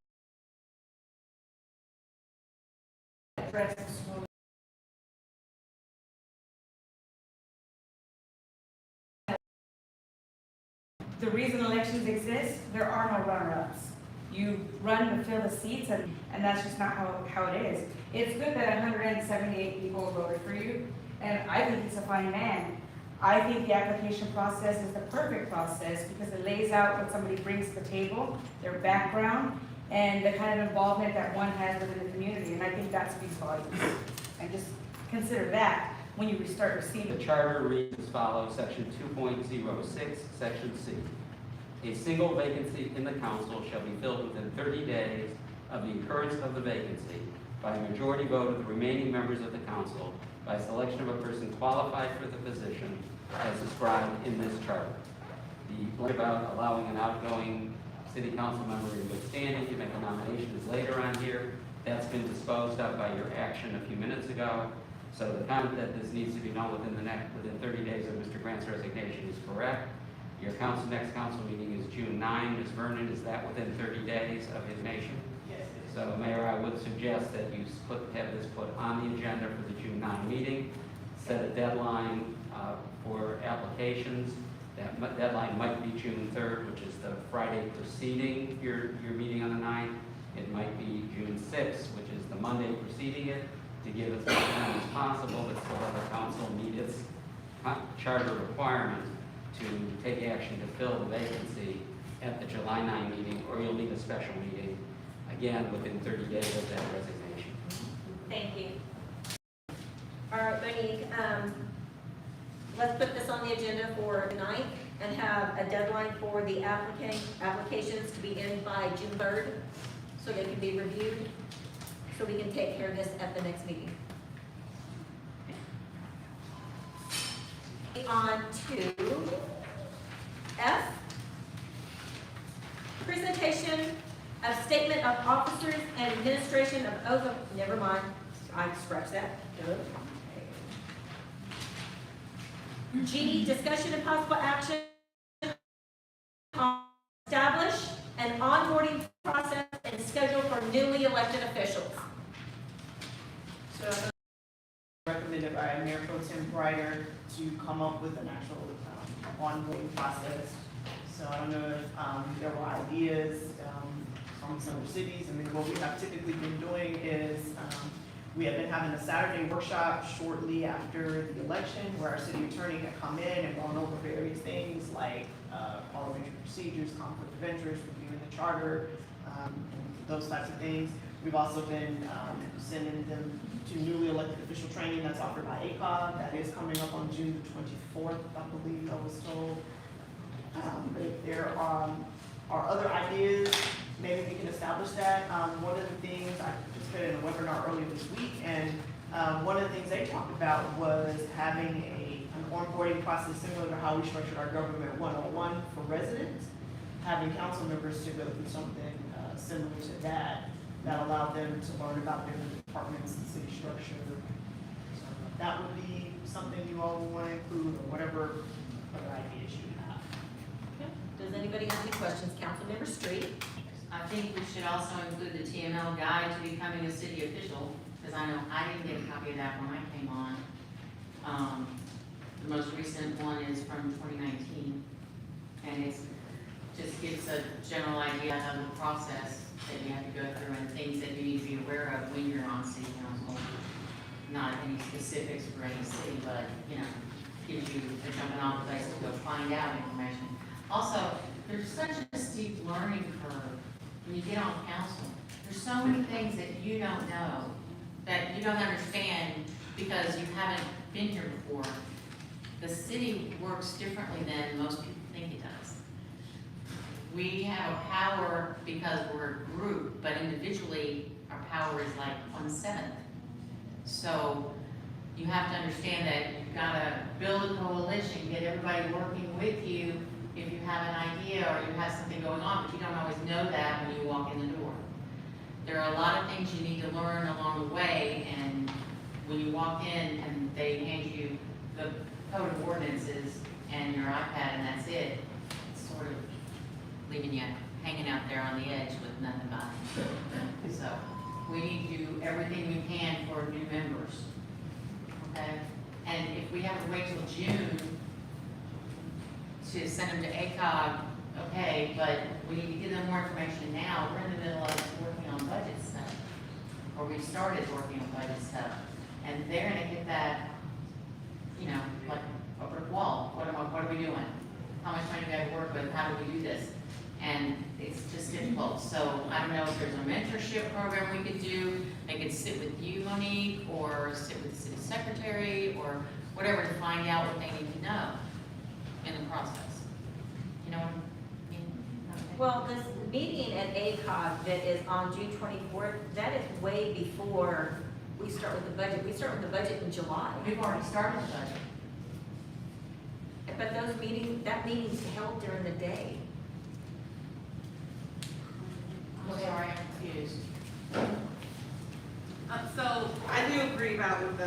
The reason elections exist, there are no runner-ups. You run to fill the seats, and that's just not how it is. It's good that 178 people voted for you, and I think it's a fine man. I think the application process is the perfect process because it lays out what somebody brings to the table, their background, and the kind of involvement that one has within the community, and I think that speaks volumes. And just consider that when you start receiving. The charter reads as follows, section 2.06, section C. A single vacancy in the council shall be filled within 30 days of the occurrence of the vacancy by a majority vote of the remaining members of the council by selection of a person qualified for the position as described in this charter. The point about allowing an outgoing city council member in good standing, you make a nomination is later on here. That's been disposed of by your action a few minutes ago. So the comment that this needs to be known within 30 days of Mr. Grant's resignation is correct. Your next council meeting is June 9. Ms. Vernon, is that within 30 days of his nation? Yes. So Mayor, I would suggest that you have this put on the agenda for the June 9 meeting. Set a deadline for applications. That deadline might be June 3rd, which is the Friday preceding your meeting on the 9th. It might be June 6th, which is the Monday preceding it, to give as much time as possible, but still have the council meet its charter requirement to take action to fill the vacancy at the July 9 meeting, or you'll need a special meeting, again, within 30 days of that resignation. Thank you. All right, Monique, let's put this on the agenda for the 9th and have a deadline for the applications to be in by June 3rd, so they can be reviewed, so we can take care of this at the next meeting. On to F, presentation of statement of officers and administration of oath of, never mind, I scratched that. G, discussion and possible action on establish an onboarding process and schedule for newly elected officials. So recommended by Mayor Pro Tem Brighter to come up with an actual onboarding process. So I don't know if there were ideas from some of the cities. I mean, what we have typically been doing is we have been having a Saturday workshop shortly after the election where our city attorney had come in and gone over various things like parliamentary procedures, conflict of interest, reviewing the charter, those types of things. We've also been sending them to newly elected official training that's offered by ACOG. That is coming up on June the 24th, I believe I was told. If there are other ideas, maybe we can establish that. One of the things, I participated in a webinar earlier this week, and one of the things they talked about was having an onboarding process similar to how we structured our government 101 for residents, having council members to go through something similar to that allowed them to learn about different departments and city structure. So that would be something you all would want to include, or whatever other ideas you have. Okay. Does anybody have any questions? Councilmember Street? I think we should also include the TML guide to becoming a city official, because I know I didn't get a copy of that when I came on. The most recent one is from 2019, and it just gives a general idea of the process that you have to go through and things that you need to be aware of when you're on city council. Not any specifics for any city, but, gives you a jumping off place to go find out information. Also, there's such a steep learning curve when you get on council. There's so many things that you don't know, that you don't understand because you haven't been here before. The city works differently than most people think it does. We have a power because we're a group, but individually, our power is like 1/7. So you have to understand that you've got to build a coalition, get everybody working with you if you have an idea or you have something going on, but you don't always know that when you walk in the door. There are a lot of things you need to learn along the way, and when you walk in and they hand you the code of ordinances and your iPad and that's it, it's sort of leaving you hanging out there on the edge with nothing behind you. So we need to do everything we can for new members, okay? And if we have to wait till June to send them to ACOG, okay, but we need to give them more information now. We're in the middle of working on budget stuff, or we started working on budget stuff, and they're gonna hit that, like a brick wall. What are we doing? How much money do we have to work with? How do we do this? And it's just difficult. So I don't know if there's a mentorship program we could do. They could sit with you, Monique, or sit with the city secretary, or whatever, to find out what they need to know in the process. You know what I mean? Well, this meeting at ACOG that is on June 24th, that is way before we start with the budget. We start with the budget in July. We've already started the budget. But that meeting's held during the day. I'm sorry, I'm confused. So I do agree about with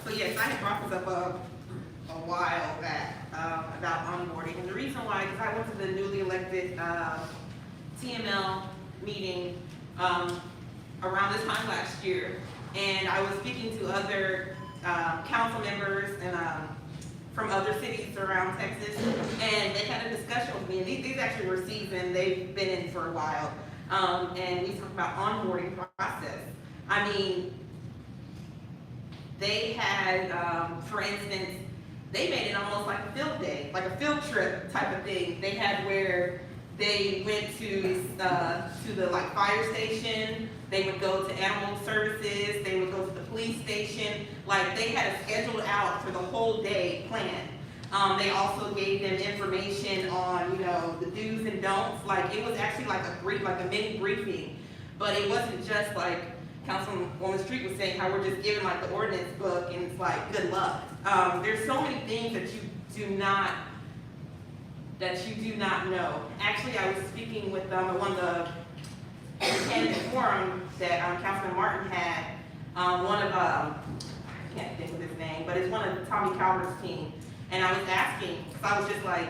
so yes, I had brought this up a while back, about onboarding. And the reason why, because I went to the newly elected, TML meeting, around this time last year. And I was speaking to other, council members and, from other cities around Texas. And they had a discussion with me, and these actually were seasoned, they've been in for a while. And we talked about onboarding process. I mean, they had, for instance, they made it almost like a field day, like a field trip type of thing. They had where they went to the like fire station, they would go to animal services, they would go to the police station. Like they had it scheduled out for the whole day plan. They also gave them information on, you know, the do's and don'ts. Like it was actually like a mini briefing, but it wasn't just like Councilwoman Street was saying how we're just given like the ordinance book and it's like good luck. There's so many things that you do not know. Actually, I was speaking with one of the candidate forum that Councilman Martin had. One of I can't think of his name, but it's one of Tommy Calvert's team. And I was asking, because I was just like,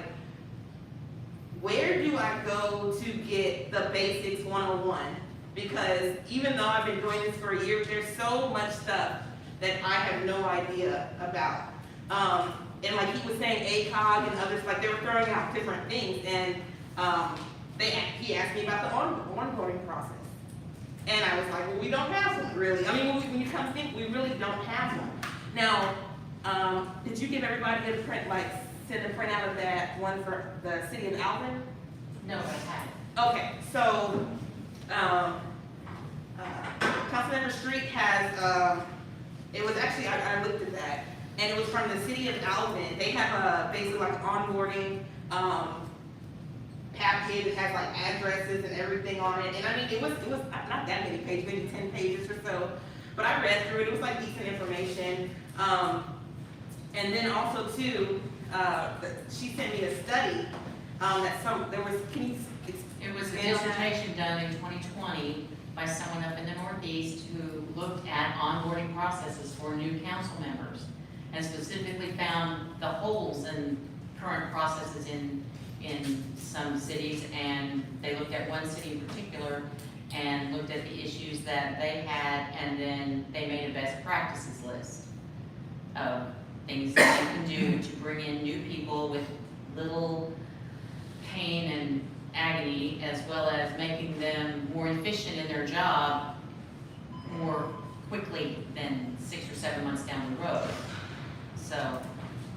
where do I go to get the basics 101? Because even though I've been doing this for a year, there's so much stuff that I have no idea about. And like he was saying, ACOG and others, like they were throwing out different things. And he asked me about the onboarding process. And I was like, well, we don't have one really. I mean, when you come think, we really don't have one. Now, did you give everybody a print, like send a print out of that one for the city of Alvin? No, I haven't. Okay, so, Councilmember Street has, it was actually, I looked at that, and it was from the city of Alvin. They have basically like onboarding, package. It has like addresses and everything on it. And I mean, it was not that many pages, maybe 10 pages or so. But I read through it. It was like decent information. And then also too, she sent me a study it was a dissertation done in 2020 by someone up in the Northeast who looked at onboarding processes for new council members and specifically found the holes in current processes in some cities, and they looked at one city in particular and looked at the issues that they had, and then they made a best practices list of things that they can do to bring in new people with little pain and agony, as well as making them more efficient in their job more quickly than 6 or 7 months down the road. So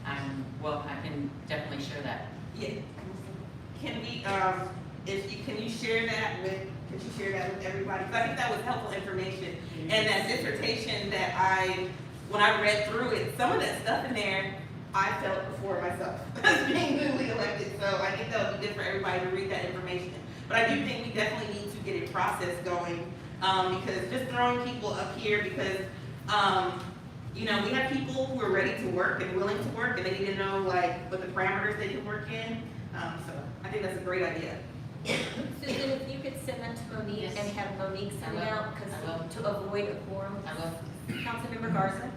I can definitely share that. Yeah. Can we, can you share that with everybody? Because I think that was helpful information. And that dissertation that when I read through it, some of that stuff in there, I felt before myself as being newly elected. So I think that would be good for everybody to read that information. But I do think we definitely need to get a process going, because just throwing people up here because, you know, we have people who are ready to work and willing to work, and they need to know like what the parameters they can work in. So I think that's a great idea. Susan, if you could send that to Monique and have Monique send it out, because to avoid a quorum. I will. Councilmember Garza.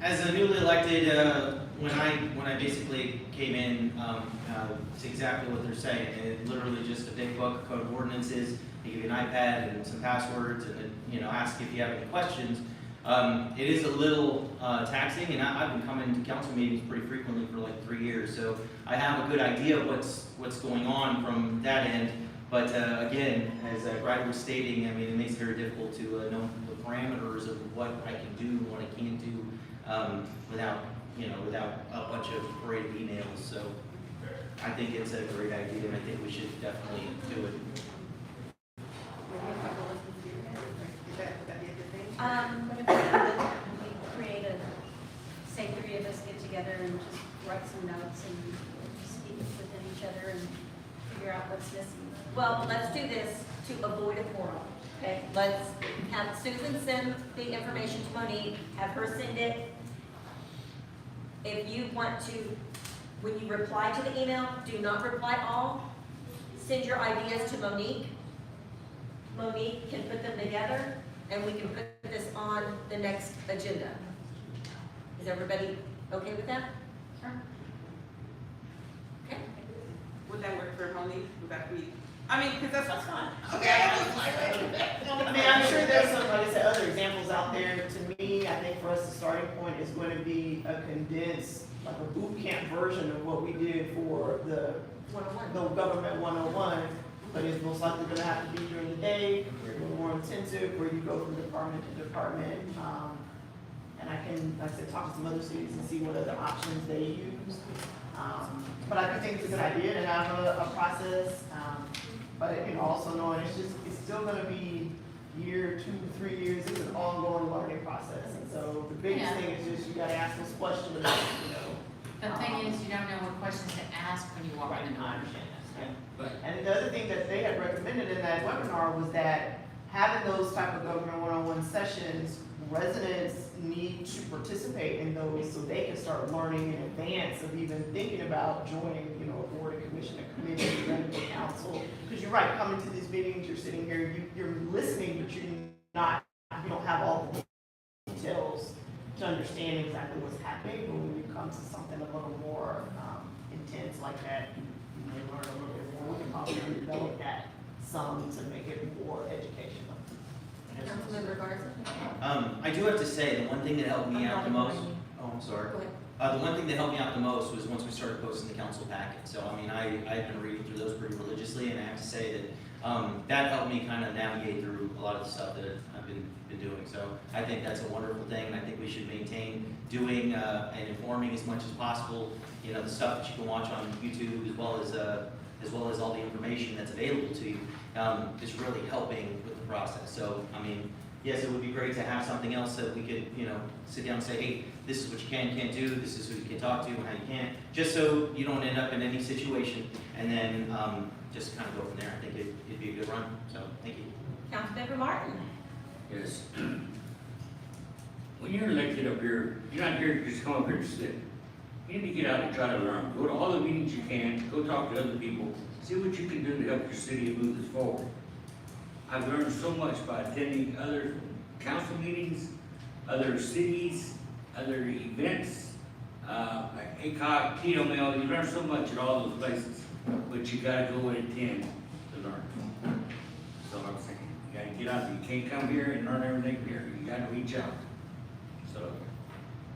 As a newly elected, when I basically came in, it's exactly what they're saying. It's literally just a big book, code of ordinances. They give you an iPad and some passwords, and then, ask if you have any questions. It is a little taxing, and I've been coming to council meetings pretty frequently for like 3 years, so I have a good idea of what's going on from that end. But again, as Brad was stating, I mean, it makes it very difficult to know the parameters of what I can do and what I can't do without a bunch of parade emails. So I think it's a great idea, and I think we should definitely do it. We create say 3 of us get together and just write some notes and speak within each other and figure out what's missing. Well, let's do this to avoid a quorum, okay? Let's have Susan send the information to Monique, have her send it. If you want to, when you reply to the email, do not reply all. send your ideas to Monique. Monique can put them together, and we can put this on the next agenda. Is everybody okay with that? Sure. Okay. Would that work for Monique? Would that be, I mean, because that's fine. Okay. I mean, I'm sure there's some, like I said, other examples out there. To me, I think for us, the starting point is going to be a condensed, like a boot camp version of what we did for the 101. the government 101, but it's most likely going to have to be during the day, a little more intensive, where you go from department to department. And I can, like I said, talk to some other cities and see what other options they use. But I do think it's a good idea to have a process. But you know, also knowing it's still going to be year, 2 to 3 years. It's an ongoing learning process. And so the biggest thing is just you got to ask those questions. You know. The thing is, you don't know what questions to ask when you walk in the door. And the other thing that they had recommended in that webinar was that having those type of government one-on-one sessions, residents need to participate in those so they can start learning in advance of even thinking about joining, you know, a board, a commission, a committee, running the council. Because you're right, coming to these meetings, you're sitting here, you're listening, but you don't have all the details to understand exactly what's happening. But when you come to something a little more intense like that, you may learn a little bit more. We can probably develop that some to make it more educational. Councilmember Garza? I do have to say, the one thing that helped me out the most, oh, I'm sorry. Go ahead. The one thing that helped me out the most was once we started posting the council packet. So, I mean, I've been reading through those pretty religiously, and I have to say that that helped me kind of navigate through a lot of the stuff that I've been doing. So, I think that's a wonderful thing, and I think we should maintain doing and informing as much as possible. You know, the stuff that you can watch on YouTube, as well as all the information that's available to you, is really helping with the process. So, I mean, yes, it would be great to have something else that we could, you know, sit down and say, hey, this is what you can and can't do, this is who you can talk to and how you can't, just so you don't end up in any situation, and then just kind of go from there. I think it'd be a good run, so thank you. Councilmember Martin? Yes. When you're elected up here, you're not here to just come up here and sit. You need to get out and try to learn. Go to all the meetings you can, go talk to other people, see what you can do to help your city and move this forward. I've learned so much by attending other council meetings, other cities, other events, like ACOG, Tito Mail. You learn so much at all those places, but you gotta go and attend to learn. That's all I'm saying. You gotta get out there. You can't come here and learn everything here. You gotta reach out. So.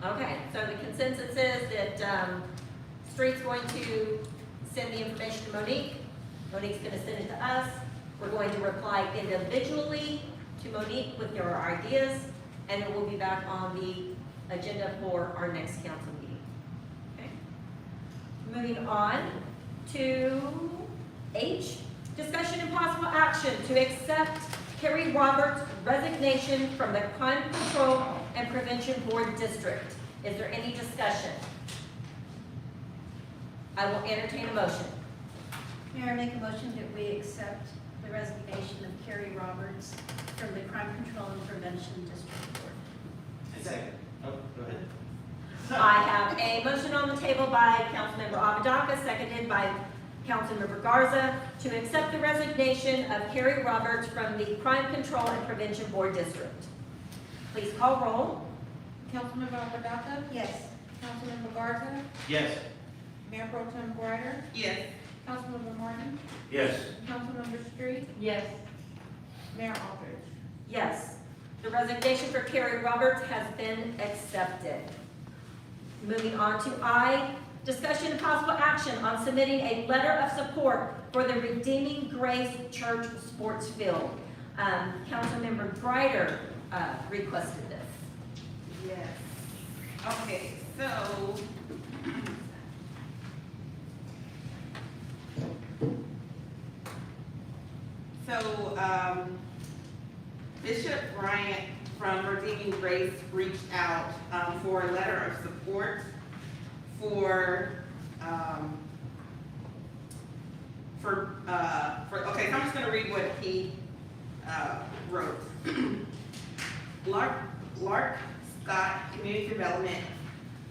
Okay, so the consensus is that Street's going to send the information to Monique. Monique's going to send it to us. We're going to reply individually to Monique with your ideas, and it will be back on the agenda for our next council meeting. Okay. Moving on to H, discussion and possible action to accept Kerry Roberts' resignation from the Crime Control and Prevention Board District. Is there any discussion? I will entertain a motion. Mayor, I make a motion that we accept the resignation of Kerry Roberts from the Crime Control and Prevention District Board. And second. Oh, go ahead. I have a motion on the table by Councilmember Apodaca, seconded by Councilmember Garza, to accept the resignation of Kerry Roberts from the Crime Control and Prevention Board District. Please call roll. Councilmember Apodaca? Yes. Councilmember Garza? Yes. Mayor Pro Tem Guider? Yes. Councilmember Martin? Yes. Councilmember Street? Yes. Mayor Aldridge? Yes. The resignation for Kerry Roberts has been accepted. Moving on to I, discussion and possible action on submitting a letter of support for the Redeeming Grace Church Sports Field. Councilmember Greider requested this. Yes. Okay, so. Bishop Bryant from Redeeming Grace reached out for a letter of support okay, so I'm just gonna read what he wrote. Lark Scott Community Development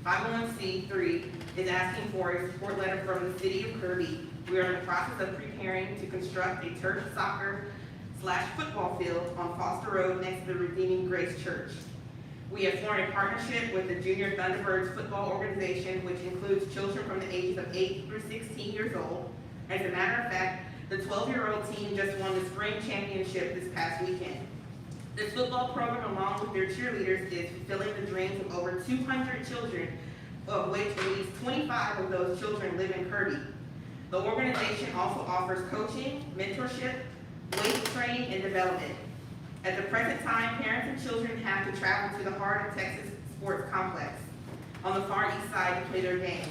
501c3 is asking for a support letter from the City of Kirby We are in the process of preparing to construct a turf soccer/football field on Foster Road next to the Redeeming Grace Church. We have formed a partnership with the Junior Thunderbirds football organization, which includes children from the ages of 8 through 16 years old. As a matter of fact, the 12-year-old team just won the spring championship this past weekend. This football program, along with their cheerleaders, is fulfilling the dreams of over 200 children, of which at least 25 of those children live in Kirby. The organization also offers coaching, mentorship, weight training, and development. At the present time, parents and children have to travel to the heart of Texas Sports Complex on the far east side to play their games.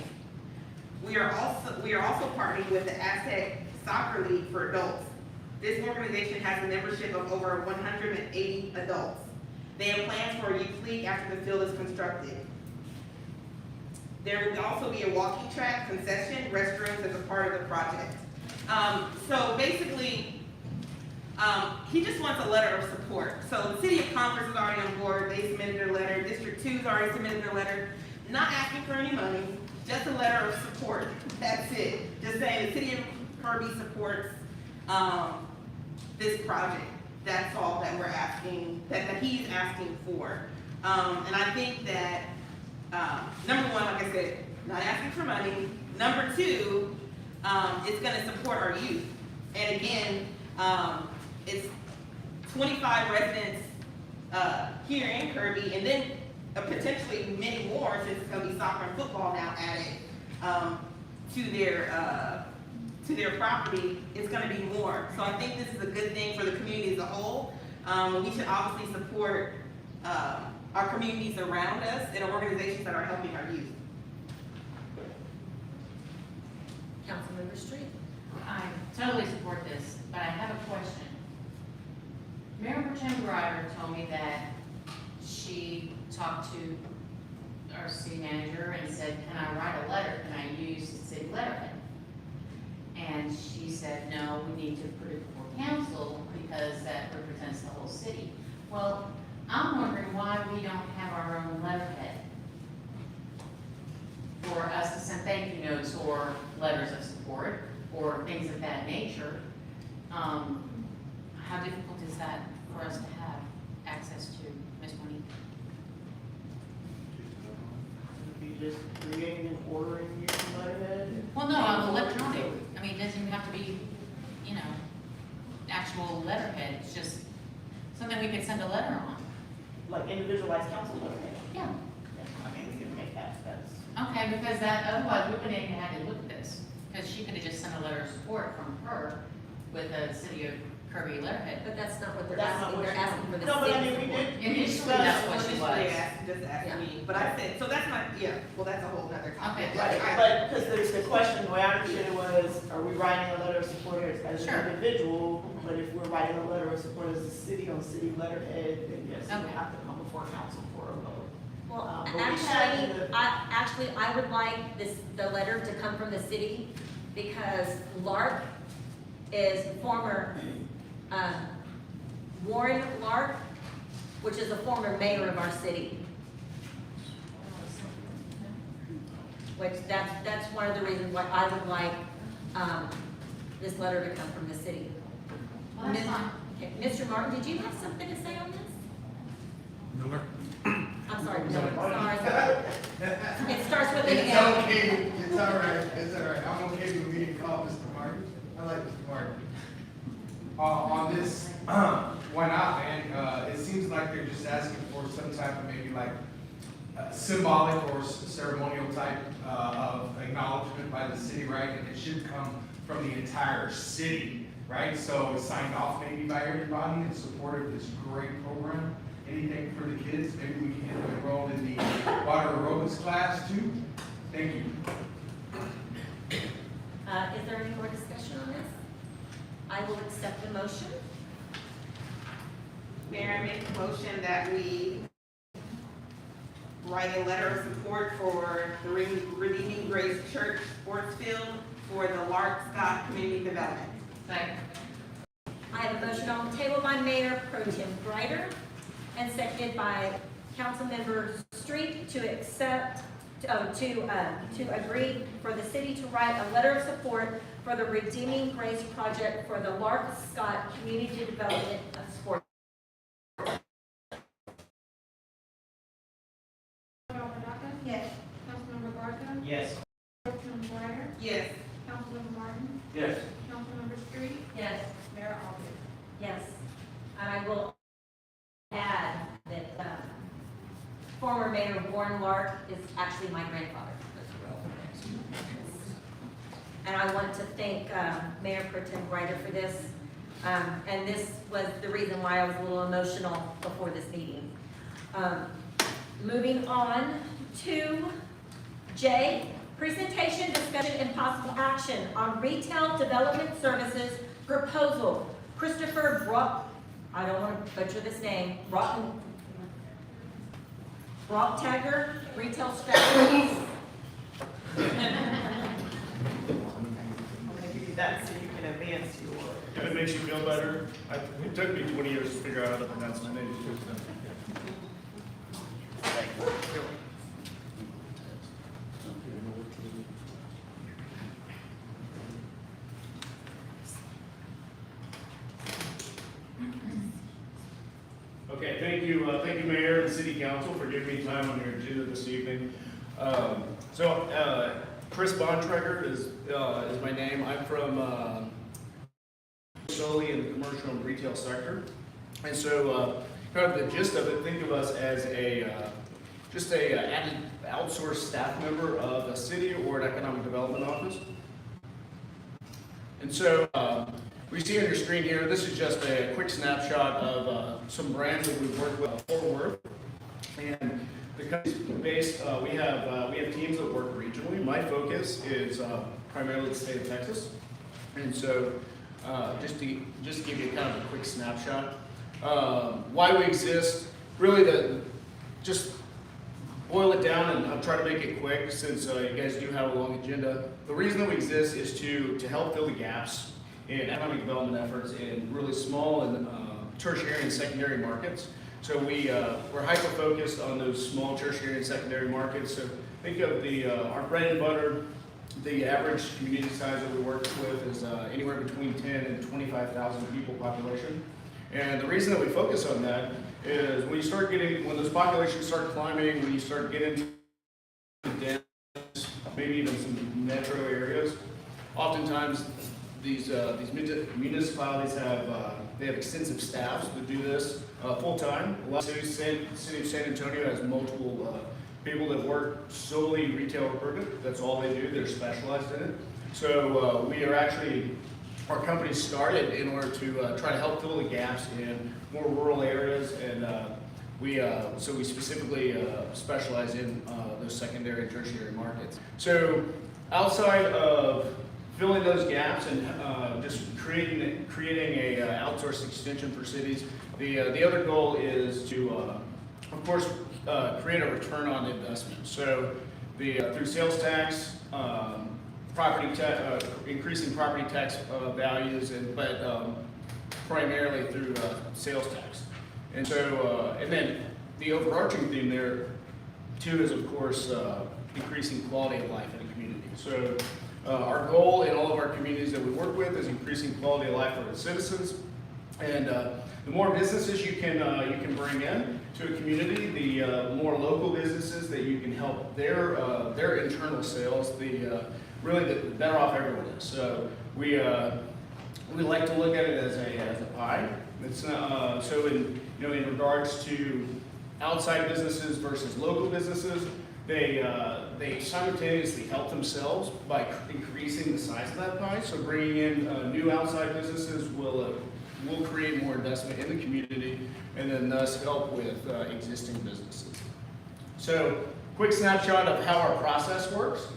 We are also partnering with the Aztec Soccer League for adults. This organization has a membership of over 180 adults. They have plans for a youth league after the field is constructed. There will also be a walking track, concession, restrooms as a part of the project. So basically, he just wants a letter of support. So the City of Congress is already on board. They submitted their letter. District 2's already submitted their letter. Not asking for any money, just a letter of support. That's it. Just saying the City of Kirby supports this project. That's all that we're asking, that he's asking for. And I think that, number one, like I said, not asking for money. Number two, it's gonna support our youth. And again, it's 25 residents here in Kirby, and then potentially many more, since it's gonna be soccer and football now added to their property. It's gonna be more. So I think this is a good thing for the community as a whole. We should obviously support our communities around us and organizations that are helping our youth. Councilmember Street. I totally support this, but I have a question. Mayor Pro Tem Grider told me that she talked to our city manager and said, can I write a letter? Can I use the city letterhead? And she said, no, we need to put it before council because that represents the whole city. Well, I'm wondering why we don't have our own letterhead for us to send thank you notes or letters of support or things of that nature. How difficult is that for us to have access to, Ms. Monique? You just creating and ordering your letterhead? Well, no, on electronic. I mean, it doesn't even have to be, you know, actual letterhead. It's just something we could send a letter on. Like individualized council letterhead? Yeah. I mean, we can make that, Okay, because that, otherwise we wouldn't even have to look at this. Because she could have just sent a letter of support from her with the city of Kirby letterhead. But that's not what they're That's not asking. what They're she asking for the No, but I city mean, we support. did. Initially, that's what she was. Just ask me, but I said, so that's not, well, that's a whole nother topic. Okay. But, because there's the question, the way I understood it was, are we writing a letter of support as Sure. an individual? But if we're writing a letter of support as a city on city letterhead, then yes, we would Okay. have to come before council for a vote. Well, But we had actually, I would like the letter to come from the city because Lark is former, Warren Lark, which is a former mayor of our city. Which that's one of the reasons why I would like, this letter to come from the city. Well, that's fine. Okay, Mr. Martin, did you have something to say on this? Miller? I'm sorry, Miller, sorry. It starts with an It's M. okay, it's all right, it's all right. I'm okay with being called Mr. Martin. I like Mr. Martin. On this, why not, man? It seems like they're just asking for some type of maybe like symbolic or ceremonial type of acknowledgement by the city, right? And it should come from the entire city, right? So it's signed off maybe by everybody in support of this great program. Anything for the kids, maybe we can get them enrolled in the water aerobics class too. Thank you. Is there any more discussion on this? I will accept the motion. Mayor, I make a motion that we write a letter of support for the Redeeming Grace Church Sports Field for the Lark Scott Community Development. Second. I have a motion on the table by Mayor Pro Tem Grider and seconded by Councilmember Street to accept, to agree for the city to write a letter of support for the Redeeming Grace Project for the Lark Scott Community Development of Sport. Yes. Councilmember Barco? Yes. Councilmember Ryder? Yes. Councilmember Martin? Yes. Councilmember Street? Yes. Mayor Albright? Yes. And I will add that former Mayor Warren Lark is actually my grandfather. And I want to thank Mayor Pro Tem Ryder for this. And this was the reason why I was a little emotional before this meeting. Moving on to J, presentation, discussion, and possible action on retail development services proposal. Christopher Brock, I don't want to butcher this name, Brocktagger, Retail Strategies. I'm gonna give you that so you can advance your. If it makes you feel better, it took me 20 years to figure out how to pronounce my name. Okay, thank you, Mayor and City Council for giving me time on your agenda this evening. Chris Bontrager is my name. I'm from solely in the commercial and retail sector, and so kind of the gist of it, think of us as just a added outsourced staff member of a city or an economic development office. And so we see on your screen here, this is just a quick snapshot of some brands that we've worked with Fort Worth. And the company's based, we have teams that work regionally. My focus is primarily the state of Texas. And so just to give you kind of a quick snapshot, why we exist, really just boil it down, and I'll try to make it quick since you guys do have a long agenda. The reason that we exist is to help fill the gaps in economic development efforts in really small and tertiary and secondary markets. So we're hyper-focused on those small tertiary and secondary markets. So think of our bread and butter. The average community size that we work with is anywhere between 10 and 25,000 people population. And the reason that we focus on that is when those populations start climbing, when you start getting to dense, maybe even some metro areas, oftentimes these municipalities have extensive staffs that do this full time. A lot of city of San Antonio has multiple people that work solely retail recruitment. That's all they do. They're specialized in it. So our company started in order to try to help fill the gaps in more rural areas, and we specifically specialize in those secondary and tertiary markets. So outside of filling those gaps and just creating a outsourced extension for cities, the other goal is to, of course, create a return on investment. So through sales tax, increasing property tax values, but primarily through sales tax. And so, and then the overarching theme there too is, of course, increasing quality of life in a community. So our goal in all of our communities that we work with is increasing quality of life for the citizens. And the more businesses you can bring in to a community, the more local businesses that you can help their internal sales, the better off everyone is. So we like to look at it as a pie. It's so in regards to outside businesses versus local businesses, they simultaneously help themselves by increasing the size of that pie. So bringing in new outside businesses will create more investment in the community, and then thus help with existing businesses. So quick snapshot of how our process works.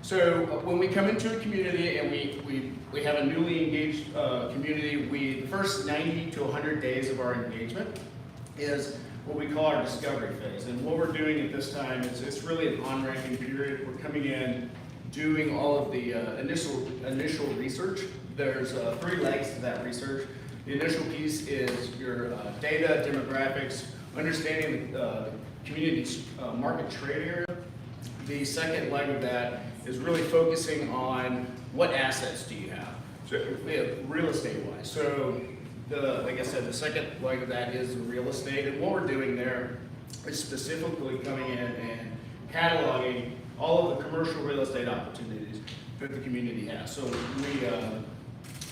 So when we come into a community and we have a newly engaged community, the first 90 to 100 days of our engagement is what we call our discovery phase. And what we're doing at this time is it's really an on-ramping period. We're coming in, doing all of the initial research. There's 3 legs to that research. The initial piece is your data, demographics, understanding the community's market trade area. The second leg of that is really focusing on what assets do you have? So real estate wise. So like I said, the second leg of that is the real estate, and what we're doing there is specifically coming in and cataloging all of the commercial real estate opportunities that the community has. So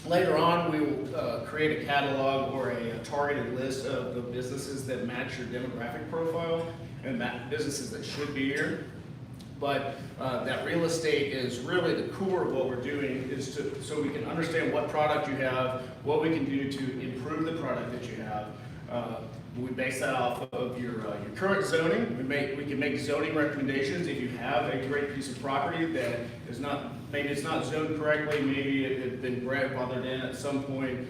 later on, we will create a catalog or a targeted list of the businesses that match your demographic profile and businesses that should be here. But that real estate is really the core of what we're doing, is so we can understand what product you have, what we can do to improve the product that you have. We base that off of your current zoning. We can make zoning recommendations if you have a great piece of property that is not, maybe it's not zoned correctly, maybe it had been grandfathered in at some point.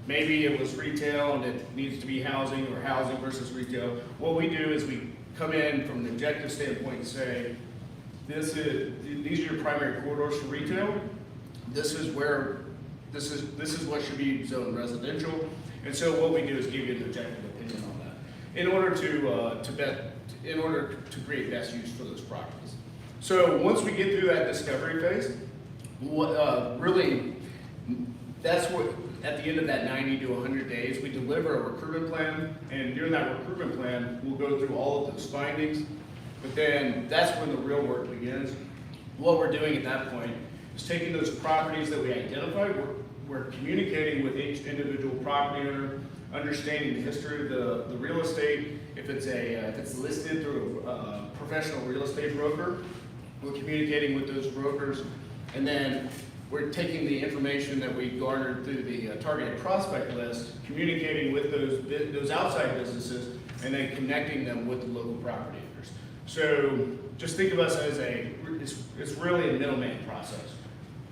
Maybe it was retail and it needs to be housing, or housing versus retail. What we do is we come in from an objective standpoint and say, these are your primary corridors for retail. This is what should be zoned residential. And so what we do is give you an objective opinion on that in order to create best use for those properties. So once we get through that discovery phase, that's what, at the end of that 90 to 100 days, we deliver a recruitment plan, and during that recruitment plan, we'll go through all of those findings, but then that's when the real work begins. What we're doing at that point is taking those properties that we identified, we're communicating with each individual property owner, understanding the history of the real estate. If it's listed through a professional real estate broker, we're communicating with those brokers, and then we're taking the information that we garnered through the targeted prospect list, communicating with those outside businesses, and then connecting them with the local property owners. So just think of us as it's really a middleman process.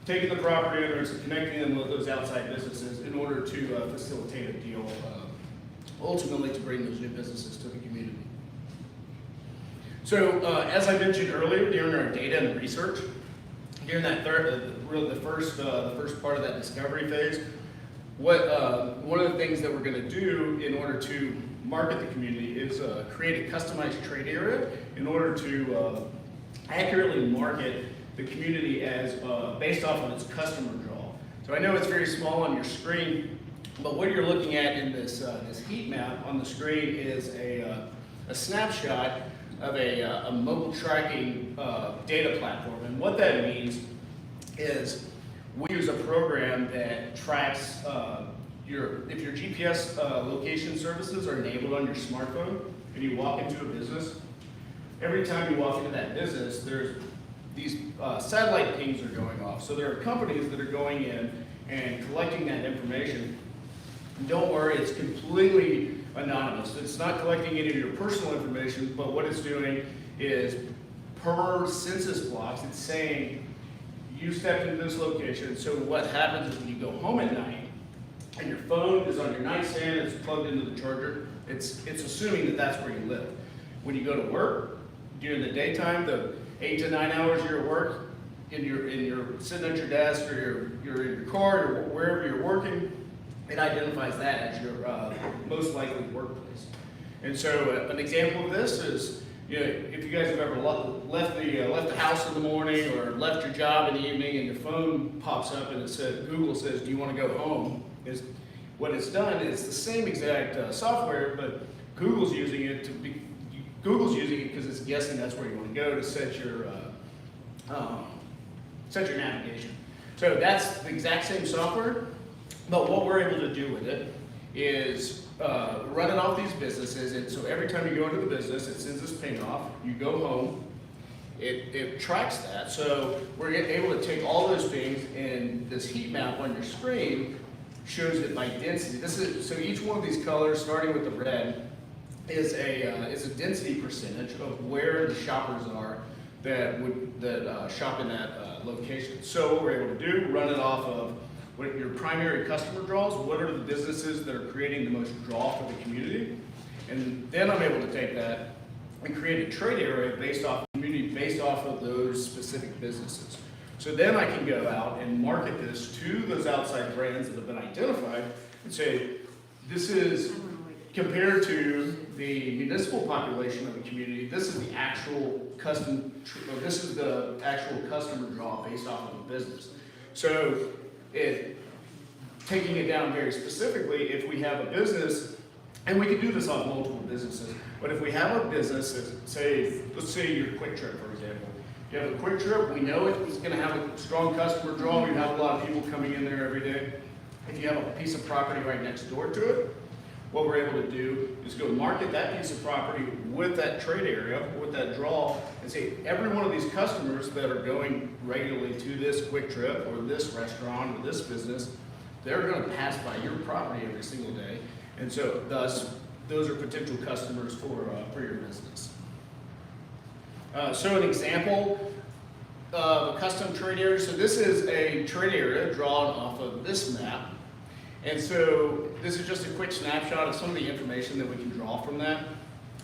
Taking the property owners and connecting them with those outside businesses in order to facilitate a deal, ultimately to bring those new businesses to the community. So as I mentioned earlier, during our data and research, during that the first part of that discovery phase, one of the things that we're going to do in order to market the community is create a customized trade area in order to accurately market the community as based off of its customer draw. So I know it's very small on your screen, but what you're looking at in this heat map on the screen is a snapshot of a mobile tracking data platform. And what that means is we use a program that tracks if your GPS location services are enabled on your smartphone and you walk into a business, every time you walk into that business, there's these satellite pings are going off. So there are companies that are going in and collecting that information. And don't worry, it's completely anonymous. It's not collecting any of your personal information, but what it's doing is per census blocks, it's saying you stepped into this location. So what happens is when you go home at night and your phone is on your nightstand, it's plugged into the charger, it's assuming that that's where you live. When you go to work during the daytime, the 8 to 9 hours you're at work, and you're sitting at your desk, or you're in your car, or wherever you're working, it identifies that as your most likely workplace. And so an example of this is, if you guys have ever left the house in the morning or left your job in the evening, and your phone pops up and Google says, "Do you want to go home?" What it's done is the same exact software, but Google's using it because it's guessing that's where you want to go to set your navigation. So that's the exact same software, but what we're able to do with it is run it off these businesses, and so every time you go into the business, it sends this ping off. You go home, it tracks that. So we're able to take all those pings, and this heat map on your screen shows it by density. So each one of these colors, starting with the red, is a density percentage of where the shoppers are that shop in that location. So what we're able to do, run it off of what your primary customer draws, what are the businesses that are creating the most draw for the community, and then I'm able to take that and create a trade area based off of those specific businesses. So then I can go out and market this to those outside brands that have been identified and say, this is compared to the municipal population of the community, this is the actual customer draw based off of the business. So taking it down very specifically, if we have a business, and we can do this on multiple businesses, but if we have a business, let's say your Quick Trip, for example. You have a Quick Trip, we know it's going to have a strong customer draw, you have a lot of people coming in there every day. If you have a piece of property right next door to it, what we're able to do is go market that piece of property with that trade area, with that draw, and say every one of these customers that are going regularly to this Quick Trip or this restaurant or this business, they're going to pass by your property every single day. And so thus, those are potential customers for your business. So an example of a custom trade area. So this is a trade area drawn off of this map. And so this is just a quick snapshot of some of the information that we can draw from that.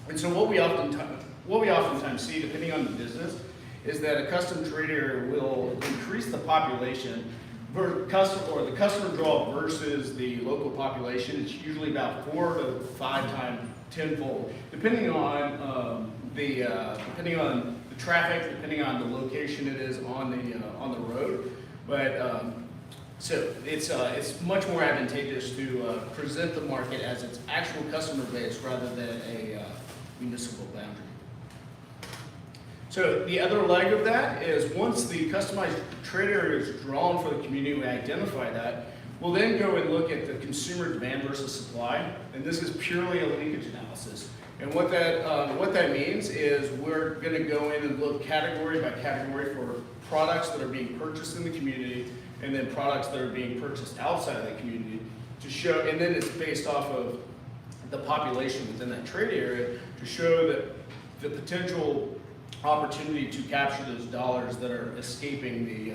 And so what we oftentimes see, depending on the business, is that a custom trade area will increase the population the customer draw versus the local population. It's usually about 4 to 5 times tenfold, depending on the traffic, depending on the location it is on the road. But so it's much more advantageous to present the market as its actual customer base rather than a municipal boundary. So the other leg of that is once the customized trade area is drawn for the community, we identify that, we'll then go and look at the consumer demand versus supply, and this is purely a linkage analysis. And what that means is we're going to go in and look category by category for products that are being purchased in the community and then products that are being purchased outside of the community to show, and then it's based off of the population within that trade area to show that the potential opportunity to capture those dollars that are escaping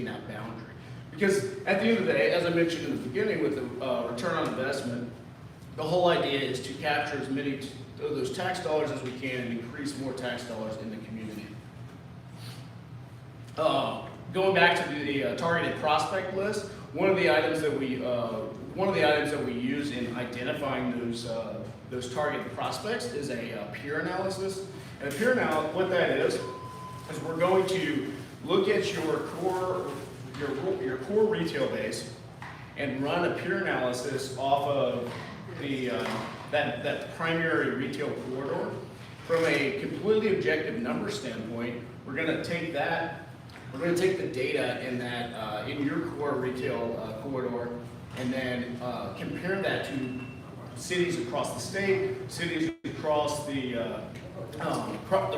that boundary. Because at the end of the day, as I mentioned in the beginning with the return on investment, the whole idea is to capture as many of those tax dollars as we can and increase more tax dollars in the community. Going back to the targeted prospect list, one of the items that we use in identifying those targeted prospects is a peer analysis. And a peer analysis, what that is we're going to look at your core retail base and run a peer analysis off of that primary retail corridor. From a completely objective number standpoint, we're going to take the data in that in your core retail corridor, and then compare that to cities across the state, cities across the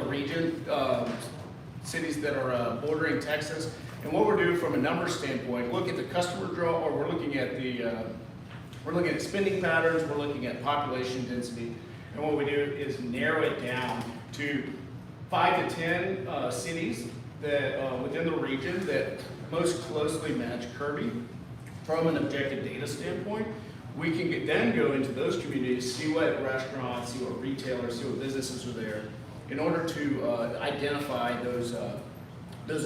region, cities that are bordering Texas. And what we're doing from a number standpoint, look at the customer draw, or we're looking at spending patterns, we're looking at population density, and what we do is narrow it down to 5 to 10 cities that within the region that most closely match Kirby from an objective data standpoint. We can then go into those communities, see what restaurants, see what retailers, see what businesses are there, in order to identify those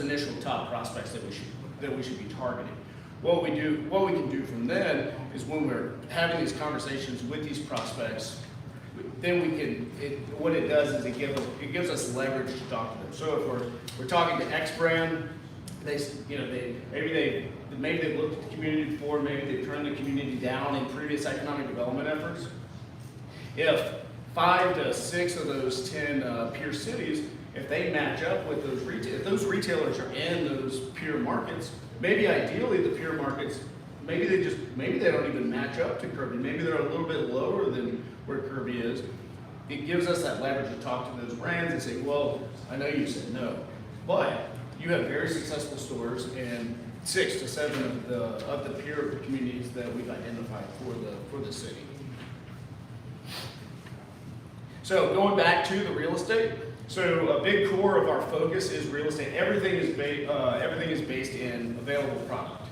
initial top prospects that we should be targeting. What we can do from then is when we're having these conversations with these prospects, then what it does is it gives us leverage to talk to them. So if we're talking to X brand, maybe they've looked at the community before, maybe they've turned the community down in previous economic development efforts. If 5 to 6 of those 10 peer cities, if they match up with if those retailers are in those peer markets, maybe ideally the peer markets, maybe they don't even match up to Kirby. Maybe they're a little bit lower than where Kirby is. It gives us that leverage to talk to those brands and say, well, I know you said no, but you have very successful stores in 6 to 7 of the peer communities that we've identified for the city. So going back to the real estate, so a big core of our focus is real estate. Everything is based in available product.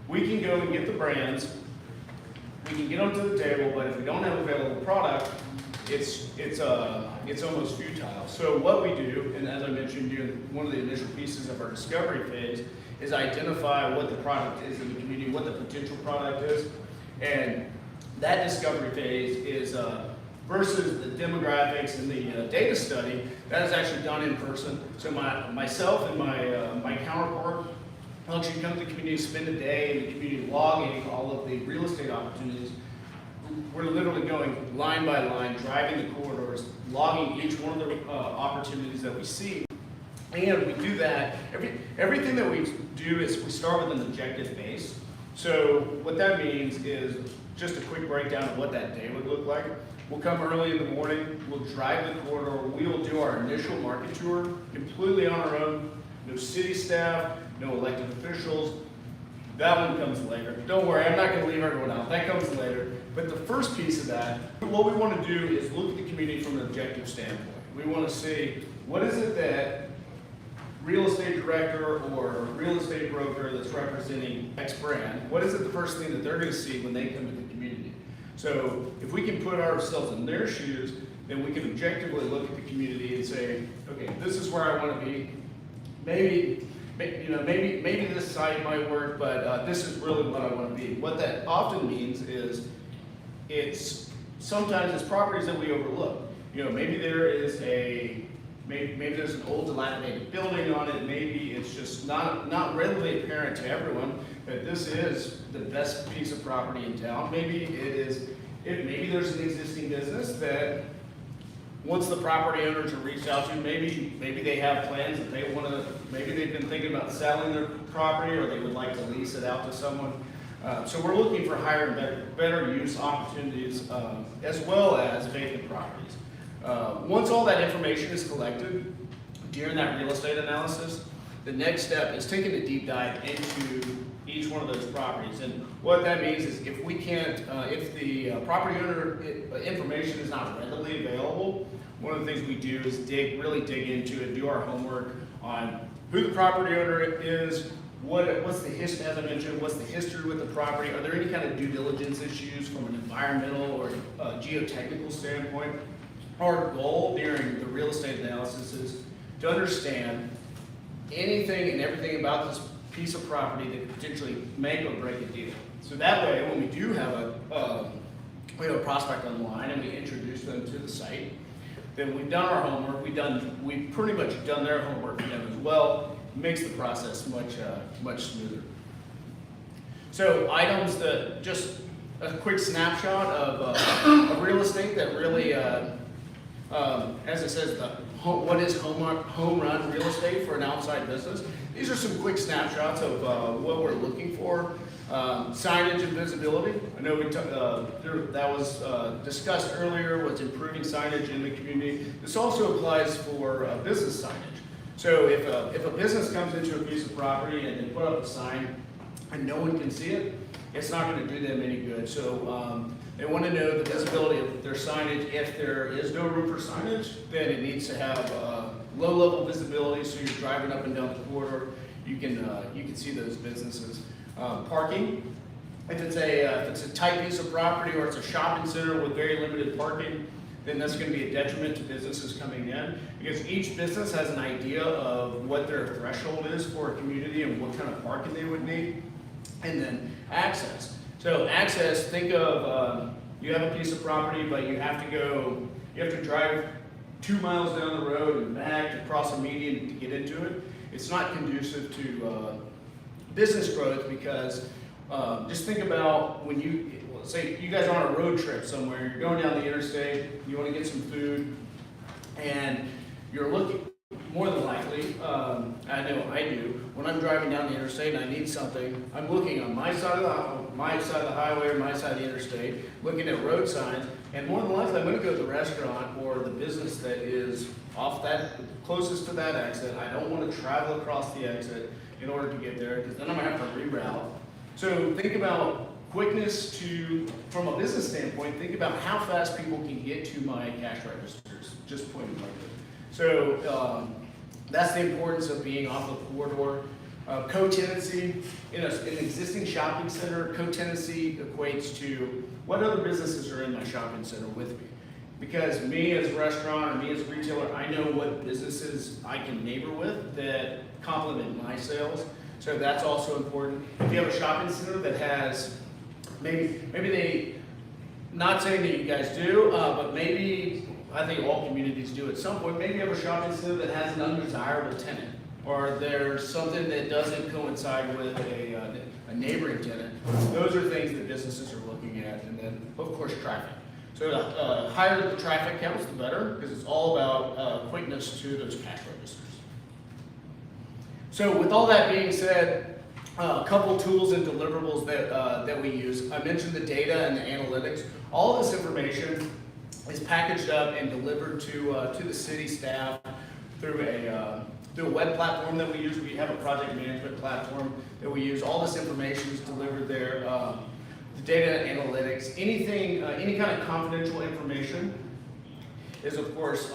We can go and get the brands, we can get them to the table, but if we don't have available product, it's almost futile. So what we do, and as I mentioned, one of the initial pieces of our discovery phase is identify what the product is in the community, what the potential product is, and that discovery phase is versus the demographics and the data study that is actually done in person. So myself and my counterpart I'll actually come to the community, spend a day in the community logging all of the real estate opportunities. We're literally going line by line, driving the corridors, logging each one of the opportunities that we see. And we do that, everything that we do is we start with an objective base. So what that means is just a quick breakdown of what that day would look like. We'll come early in the morning, we'll drive the corridor, we will do our initial market tour completely on our own, no city staff, no elected officials. That one comes later. Don't worry, I'm not gonna leave everyone out, that comes later. But the first piece of that, what we wanna do is look at the community from an objective standpoint. We wanna see, what is it that real estate director or real estate broker that's representing X brand, what is it the first thing that they're gonna see when they come to the community? So if we can put ourselves in their shoes, then we can objectively look at the community and say, okay, this is where I wanna be. Maybe this site might work, but this is really what I wanna be. What that often means is, sometimes it's properties that we overlook. Maybe there is maybe there's an old dilapidated building on it, maybe it's just not readily apparent to everyone that this is the best piece of property in town. Maybe maybe there's an existing business that once the property owners are reached out to, maybe they have plans that they want to, maybe they've been thinking about selling their property or they would like to lease it out to someone. So we're looking for higher and better use opportunities as well as vacant properties. Once all that information is collected during that real estate analysis, the next step is taking a deep dive into each one of those properties. And what that means is if we can't, if the property owner information is not readily available, one of the things we do is really dig into it, do our homework on who the property owner is, what's the history, as I mentioned, what's the history with the property, are there any kind of due diligence issues from an environmental or geotechnical standpoint. Our goal during the real estate analysis is to understand anything and everything about this piece of property that could potentially make or break a deal. So that way, when we do have a prospect online and we introduce them to the site, then we've done our homework, we've pretty much done their homework for them as well. It makes the process much smoother. So items that, just a quick snapshot of real estate that really, as it says, what is home run real estate for an outside business? These are some quick snapshots of what we're looking for. Signage and visibility. I know that was discussed earlier, was improving signage in the community. This also applies for business signage. So if a business comes into a piece of property and they put up a sign and no one can see it, it's not going to do them any good. So they want to know the visibility of their signage. If there is no room for signage, then it needs to have low-level visibility, so you're driving up and down the corridor, you can see those businesses. Parking. If it's a tight piece of property or it's a shopping center with very limited parking, then that's going to be a detriment to businesses coming in, because each business has an idea of what their threshold is for a community and what kind of parking they would need. And then access. So access, think of you have a piece of property, but you have to drive 2 miles down the road and back to cross a median to get into it. It's not conducive to business growth, because just think about when say you guys are on a road trip somewhere, you're going down the interstate, you want to get some food, and you're looking, more than likely, I know I do, when I'm driving down the interstate and I need something, I'm looking on my side of the highway or my side of the interstate, looking at road signs, and more than likely I'm going to go to the restaurant or the business that is off that, closest to that exit. I don't want to travel across the exit in order to get there, because then I'm going to have to reroute. So think about quickness from a business standpoint, think about how fast people can get to my cash registers, just point blank. So that's the importance of being off the corridor. Co-tenancy, in an existing shopping center, co-tenancy equates to what other businesses are in my shopping center with me. Because me as a restaurant or me as a retailer, I know what businesses I can neighbor with that complement my sales. So that's also important. If you have a shopping center that has, maybe they, not saying that you guys do, but maybe, I think all communities do at some point, maybe you have a shopping center that has an undesirable tenant. or there's something that doesn't coincide with a neighboring tenant, those are things that businesses are looking at. And then, of course, traffic. So the higher the traffic counts, the better, because it's all about quickness to those cash registers. So with all that being said, a couple tools and deliverables that we use. I mentioned the data and the analytics. All this information is packaged up and delivered to the city staff through a web platform that we use. We have a project management platform that we use. All this information is delivered there. The data analytics, anything, any kind of confidential information is, of course,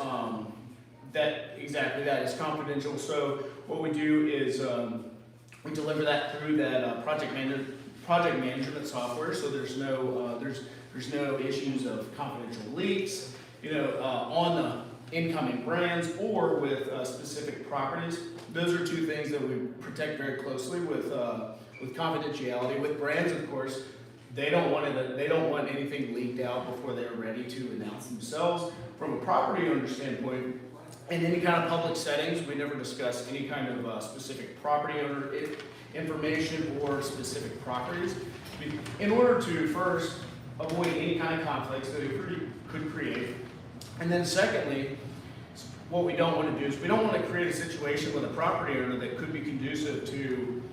that is confidential. So what we do is we deliver that through that project management software. So there's no issues of confidential leaks, on the incoming brands or with specific properties. Those are two things that we protect very closely with confidentiality. With brands, of course, they don't want anything leaked out before they're ready to announce themselves. From a property owner standpoint, in any kind of public settings, we never discuss any kind of specific property owner information or specific properties, in order to first avoid any kind of conflicts that it could create. And then secondly, what we don't want to do is we don't want to create a situation with a property owner that could be conducive to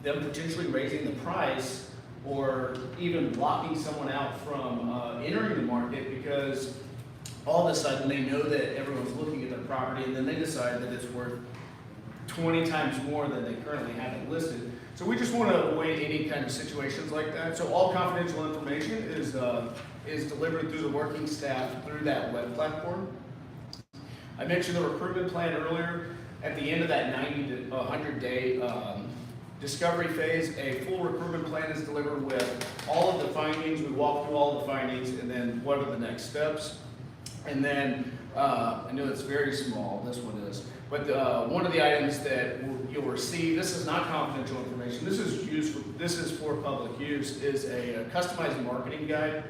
them potentially raising the price or even blocking someone out from entering the market, because all of a sudden they know that everyone's looking at their property and then they decide that it's worth 20 times more than they currently have it listed. So we just want to avoid any kind of situations like that. So all confidential information is delivered through the working staff through that web platform. I mentioned the recruitment plan earlier. At the end of that 90 to 100 day discovery phase, a full recruitment plan is delivered with all of the findings. We walk through all the findings and then what are the next steps. And then, I know it's very small, this one is, but one of the items that you'll receive, this is not confidential information, this is for public use, is a customized marketing guide.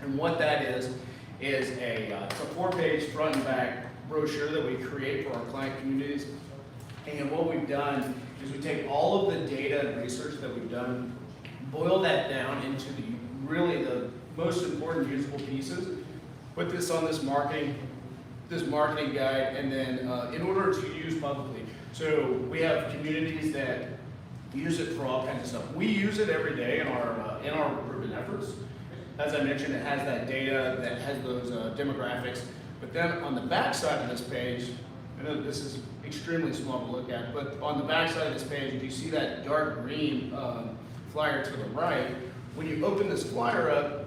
And what that is it's a 4-page front and back brochure that we create for our client communities. And what we've done is we take all of the data and research that we've done, boil that down into the most important usable pieces, put this on this marketing guide, and then in order to use publicly. So we have communities that use it for all kinds of stuff. We use it every day in our recruitment efforts. As I mentioned, it has that data, that has those demographics. But then on the back side of this page, I know this is extremely small to look at, but on the back side of this page, if you see that dark green flyer to the right, when you open this flyer up,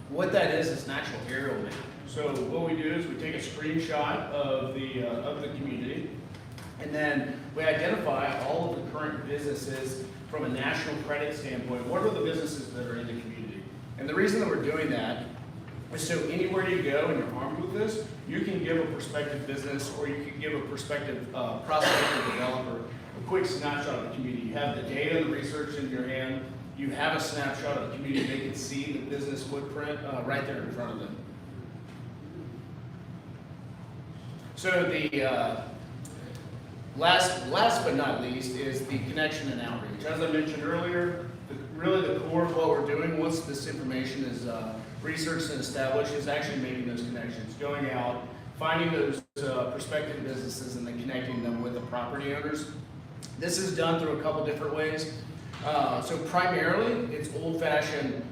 what that is an actual aerial map. So what we do is we take a screenshot of the community, and then we identify all of the current businesses from a national credit standpoint. What are the businesses that are in the community? And the reason that we're doing that is so anywhere you go and you're armed with this, you can give a prospective business or you can give a prospective prospective developer a quick snapshot of the community. You have the data and the research in your hand. You have a snapshot of the community. They can see the business footprint right there in front of them. So the last but not least is the connection and outreach. As I mentioned earlier, really the core of what we're doing once this information is researched and established is actually making those connections, going out, finding those prospective businesses and then connecting them with the property owners. This is done through a couple different ways. So primarily, it's old-fashioned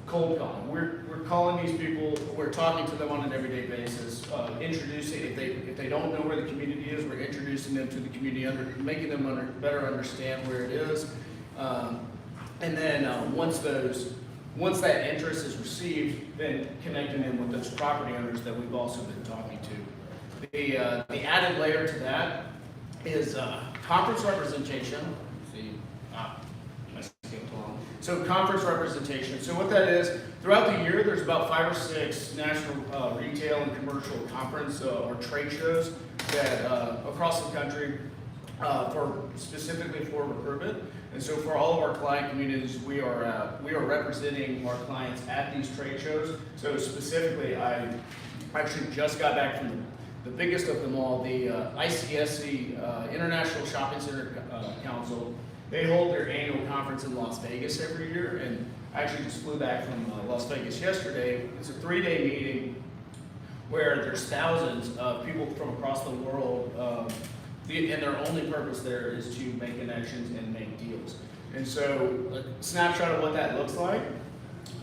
cold calling. We're calling these people, we're talking to them on an everyday basis, introducing, if they don't know where the community is, we're introducing them to the community, making them better understand where it is. And then once that interest is received, then connecting them with those property owners that we've also been talking to. The added layer to that is conference representation. So conference representation. So what that is, throughout the year, there's about 5 or 6 national retail and commercial conference or trade shows that across the country specifically for recruitment. And so for all of our client communities, we are representing our clients at these trade shows. So specifically, I actually just got back from the biggest of them all, the ICSC, International Shopping Center Council. They hold their annual conference in Las Vegas every year, and I actually just flew back from Las Vegas yesterday. It's a 3-day meeting where there's thousands of people from across the world, and their only purpose there is to make connections and make deals. And so, a snapshot of what that looks like.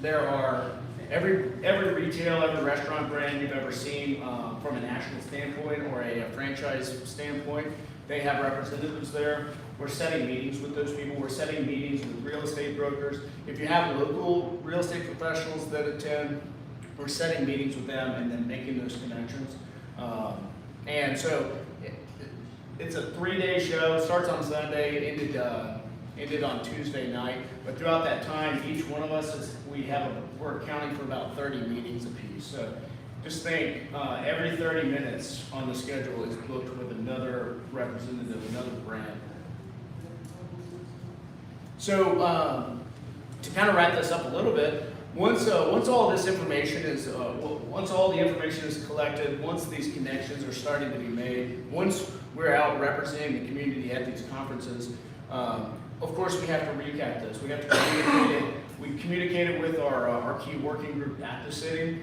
There are every retail, every restaurant brand you've ever seen from a national standpoint or a franchise standpoint. They have representatives there. We're setting meetings with those people. We're setting meetings with real estate brokers. If you have local real estate professionals that attend, we're setting meetings with them and then making those connections. And so it's a 3-day show, starts on Sunday, ended on Tuesday night. But throughout that time, each one of us we're accounting for about 30 meetings apiece. So just think, every 30 minutes on the schedule is booked with another representative, another brand. So to kind of wrap this up a little bit, once all this information is, once all the information is collected, once these connections are starting to be made, once we're out representing the community at these conferences, of course we have to recap this. We have to communicate it. We communicate it with our key working group at the city.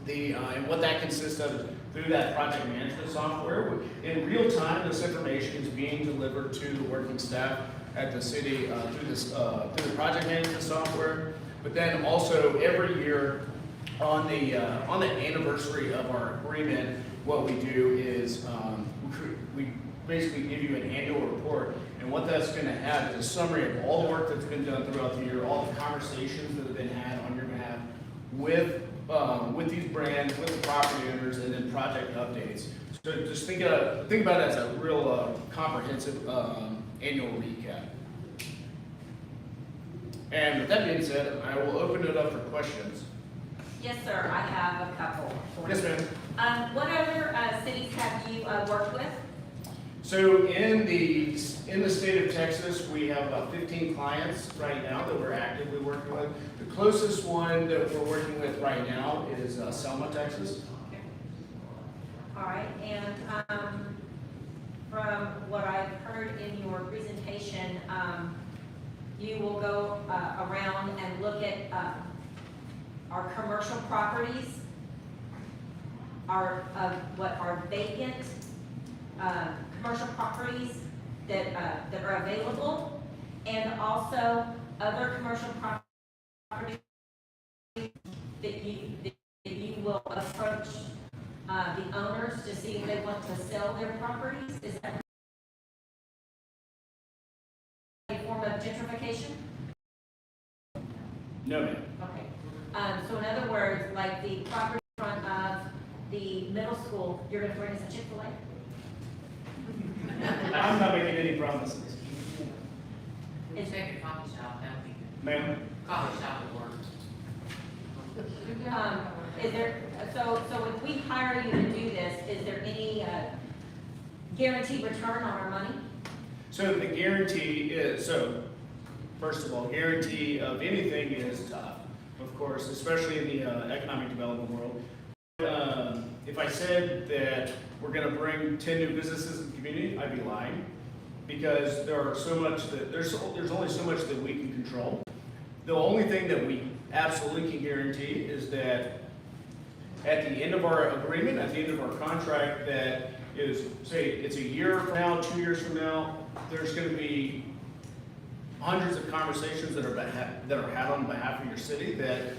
And what that consists of through that project management software. In real time, this information is being delivered to the working staff at the city through the project management software. But then also every year on the anniversary of our agreement, what we do is we basically give you an annual report. And what that's going to have is a summary of all the work that's been done throughout the year, all the conversations that have been had on your behalf with these brands, with the property owners, and then project updates. So just think about it as a real comprehensive annual recap. And with that being said, I will open it up for questions. Yes, sir, I have a couple. Yes, ma'am. What other cities have you worked with? So in the state of Texas, we have about 15 clients right now that we're actively working with. The closest one that we're working with right now is Selma, Texas. All right, and from what I've heard in your presentation, you will go around and look at our commercial properties, what are vacant commercial properties that are available, and also other commercial properties that you will approach the owners to see if they want to sell their properties. Is that a form of gentrification? No, ma'am. Okay. So in other words, like the property in front of the middle school, you're going to bring us a Chick-fil-A? I'm not making any promises. It's like a coffee shop, that would be good. Ma'am? Coffee shop would work. Is there, so if we hire you to do this, is there any guaranteed return on our money? So the guarantee is, first of all, guarantee of anything is tough, of course, especially in the economic development world. If I said that we're going to bring 10 new businesses in the community, I'd be lying, because there's only so much that we can control. The only thing that we absolutely can guarantee is that at the end of our agreement, at the end of our contract, that is, say, it's a year from now, 2 years from now, there's going to be hundreds of conversations that are had on behalf of your city that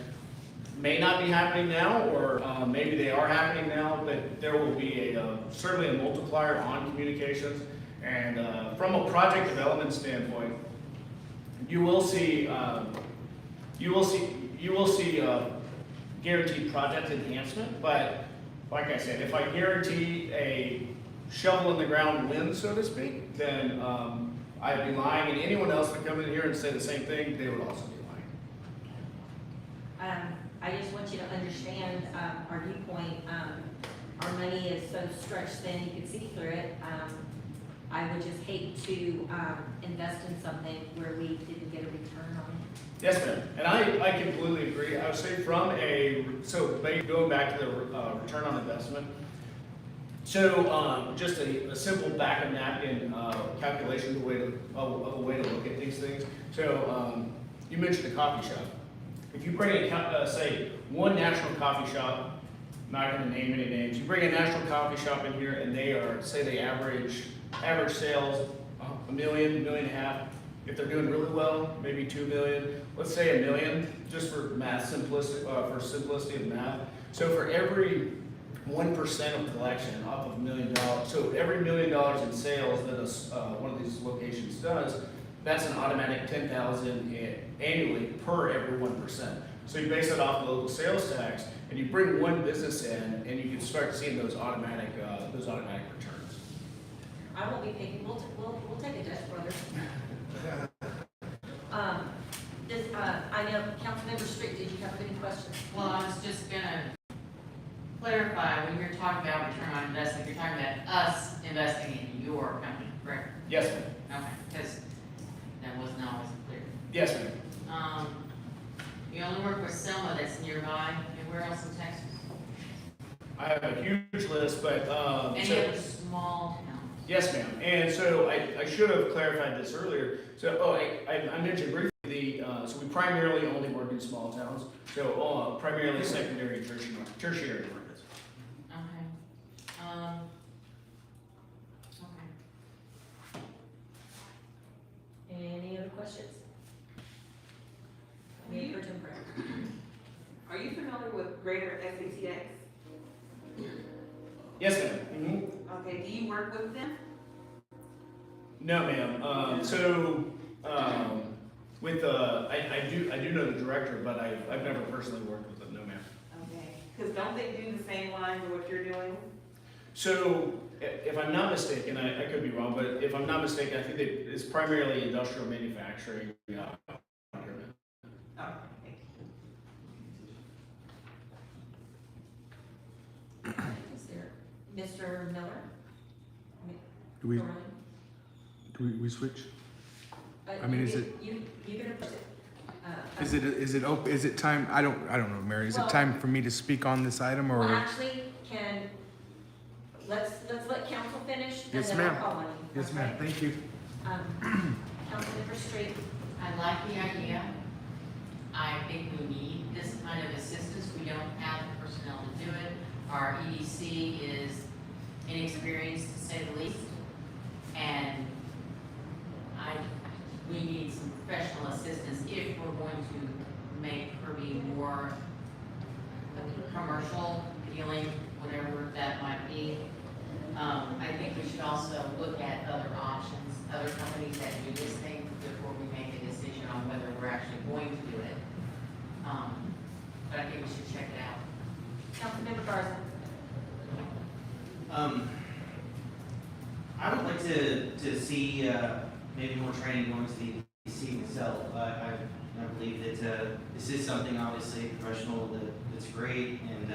may not be happening now, or maybe they are happening now, but there will be certainly a multiplier on communications. And from a project development standpoint, you will see guaranteed project enhancement. But like I said, if I guarantee a shovel in the ground win, so to speak, then I'd be lying, and anyone else would come in here and say the same thing, they would also be lying. I just want you to understand our viewpoint. Our money is so stretched thin, you can see through it. I would just hate to invest in something where we didn't get a return on it. Yes, ma'am. And I completely agree. I would say going back to the return on investment, So, just a simple back of napkin calculation of a way to look at these things. So, you mentioned a coffee shop. If you bring say one national coffee shop, not going to name any names. You bring a national coffee shop in here, and they average sales $1 million, $1.5 million. If they're doing really well, maybe $2 million. Let's say $1 million, just for simplicity of math. So for every 1% of collection off of $1 million, so every $1 million in sales that one of these locations does, that's an automatic $10,000 annually per every 1%. So you base it off the local sales tax, and you bring one business in, and you can start seeing those automatic returns. I won't be picking, we'll take a Dutch Brothers. I know Councilmember Street, did you have any questions? Well, I was just gonna clarify, when you're talking about return on investment, you're talking about us investing in your company, correct? Yes, ma'am. Okay, because that wasn't always clear. Yes, ma'am. You only work with Selma that's nearby, and where else in Texas? I have a huge list, but Any other small towns? Yes, ma'am. And so I should have clarified this earlier. So I mentioned briefly so we primarily only work in small towns. So primarily secondary, tertiary markets. Okay. Okay. Any other questions? Are you familiar with Greater SATX? Yes, ma'am. Mm-hmm. Okay, do you work with them? No, ma'am. I do know the director, but I've never personally worked with them. No, ma'am. Okay, because don't they do the same lines of what you're doing? So if I'm not mistaken, I could be wrong, but if I'm not mistaken, I think it's primarily industrial manufacturing. Oh, Is there, Mr. Miller? Do we switch? I mean, is it? You can approach it. Is it time? I don't know, Mary. Is it time for me to speak on this item, or? Well, actually, let's let council finish, and Yes, then ma'am. I'll call on you. Yes, ma'am. Thank you. Councilmember Street. I like the idea. I think we need this kind of assistance. We don't have the personnel to do it. Our EDC is inexperienced, to say the least. And we need some professional assistance if we're going to make Kirby more commercial, dealing, whatever that might be. I think we should also look at other options, other companies that do this thing before we make a decision on whether we're actually going to do it. But I think we should check it out. Councilmember Garza. I would like to see maybe more training going to the EDC itself. I believe that this is something obviously professional that's great, and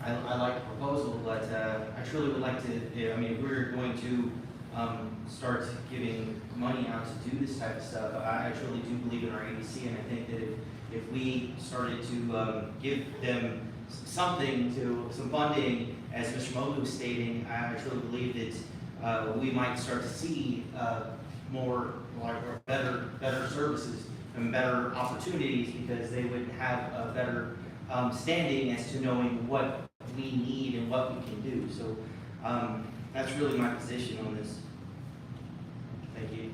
I like the proposal, but I truly would like to, I mean, if we're going to start giving money out to do this type of stuff, I truly do believe in our EDC, and I think that if we started to give them some funding, as Mr. Mobley was stating, I truly believe that we might start to see more, better services and better opportunities, because they would have a better standing as to knowing what we need and what we can do. So that's really my position on this. Thank you.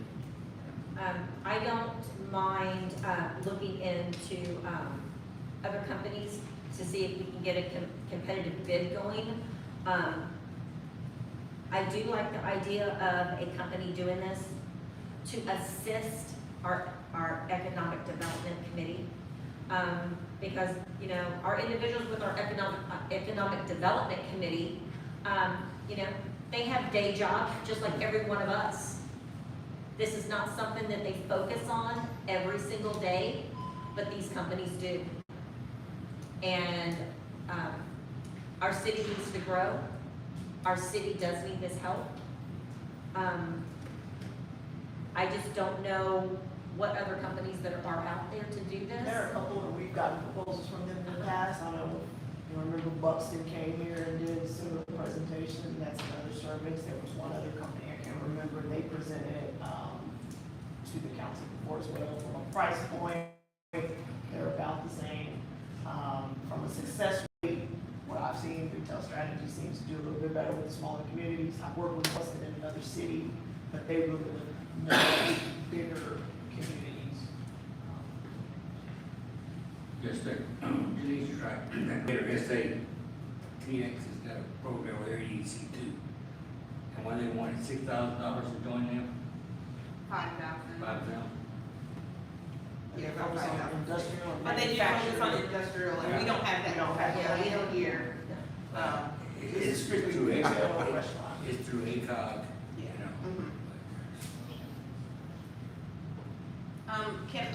I don't mind looking into other companies to see if we can get a competitive bid going. I do like the idea of a company doing this to assist our economic development committee. Because, you know, our individuals with our economic development committee, you know, they have day jobs just like every one of us. This is not something that they focus on every single day, but these companies do. And our city needs to grow. Our city does need this help. I just don't know what other companies that are out there to do this. There are a couple that we've gotten proposals from them in the past. I don't know if you remember Buxton came here and did a similar presentation that Service, there was one other company, I can't remember, they presented, to the council before as well, from a price point, they're about the same. From a success rate, what I've seen, retail strategy seems to do a little bit better with smaller communities. I've worked with Boston in another city, but they were with more bigger communities. Yes, sir. Denise is right. That better SA, TX has got a program with their EDC too. And when they wanted $6,000 to join them, 5,000. 5,000. Yeah, Focus on industrial and But they do focus on manufacturing. industrial, and we don't have that. We don't have that. Yeah, we don't here. It's through retail ACOG. restaurant. It's through ACOG, you know. Kim,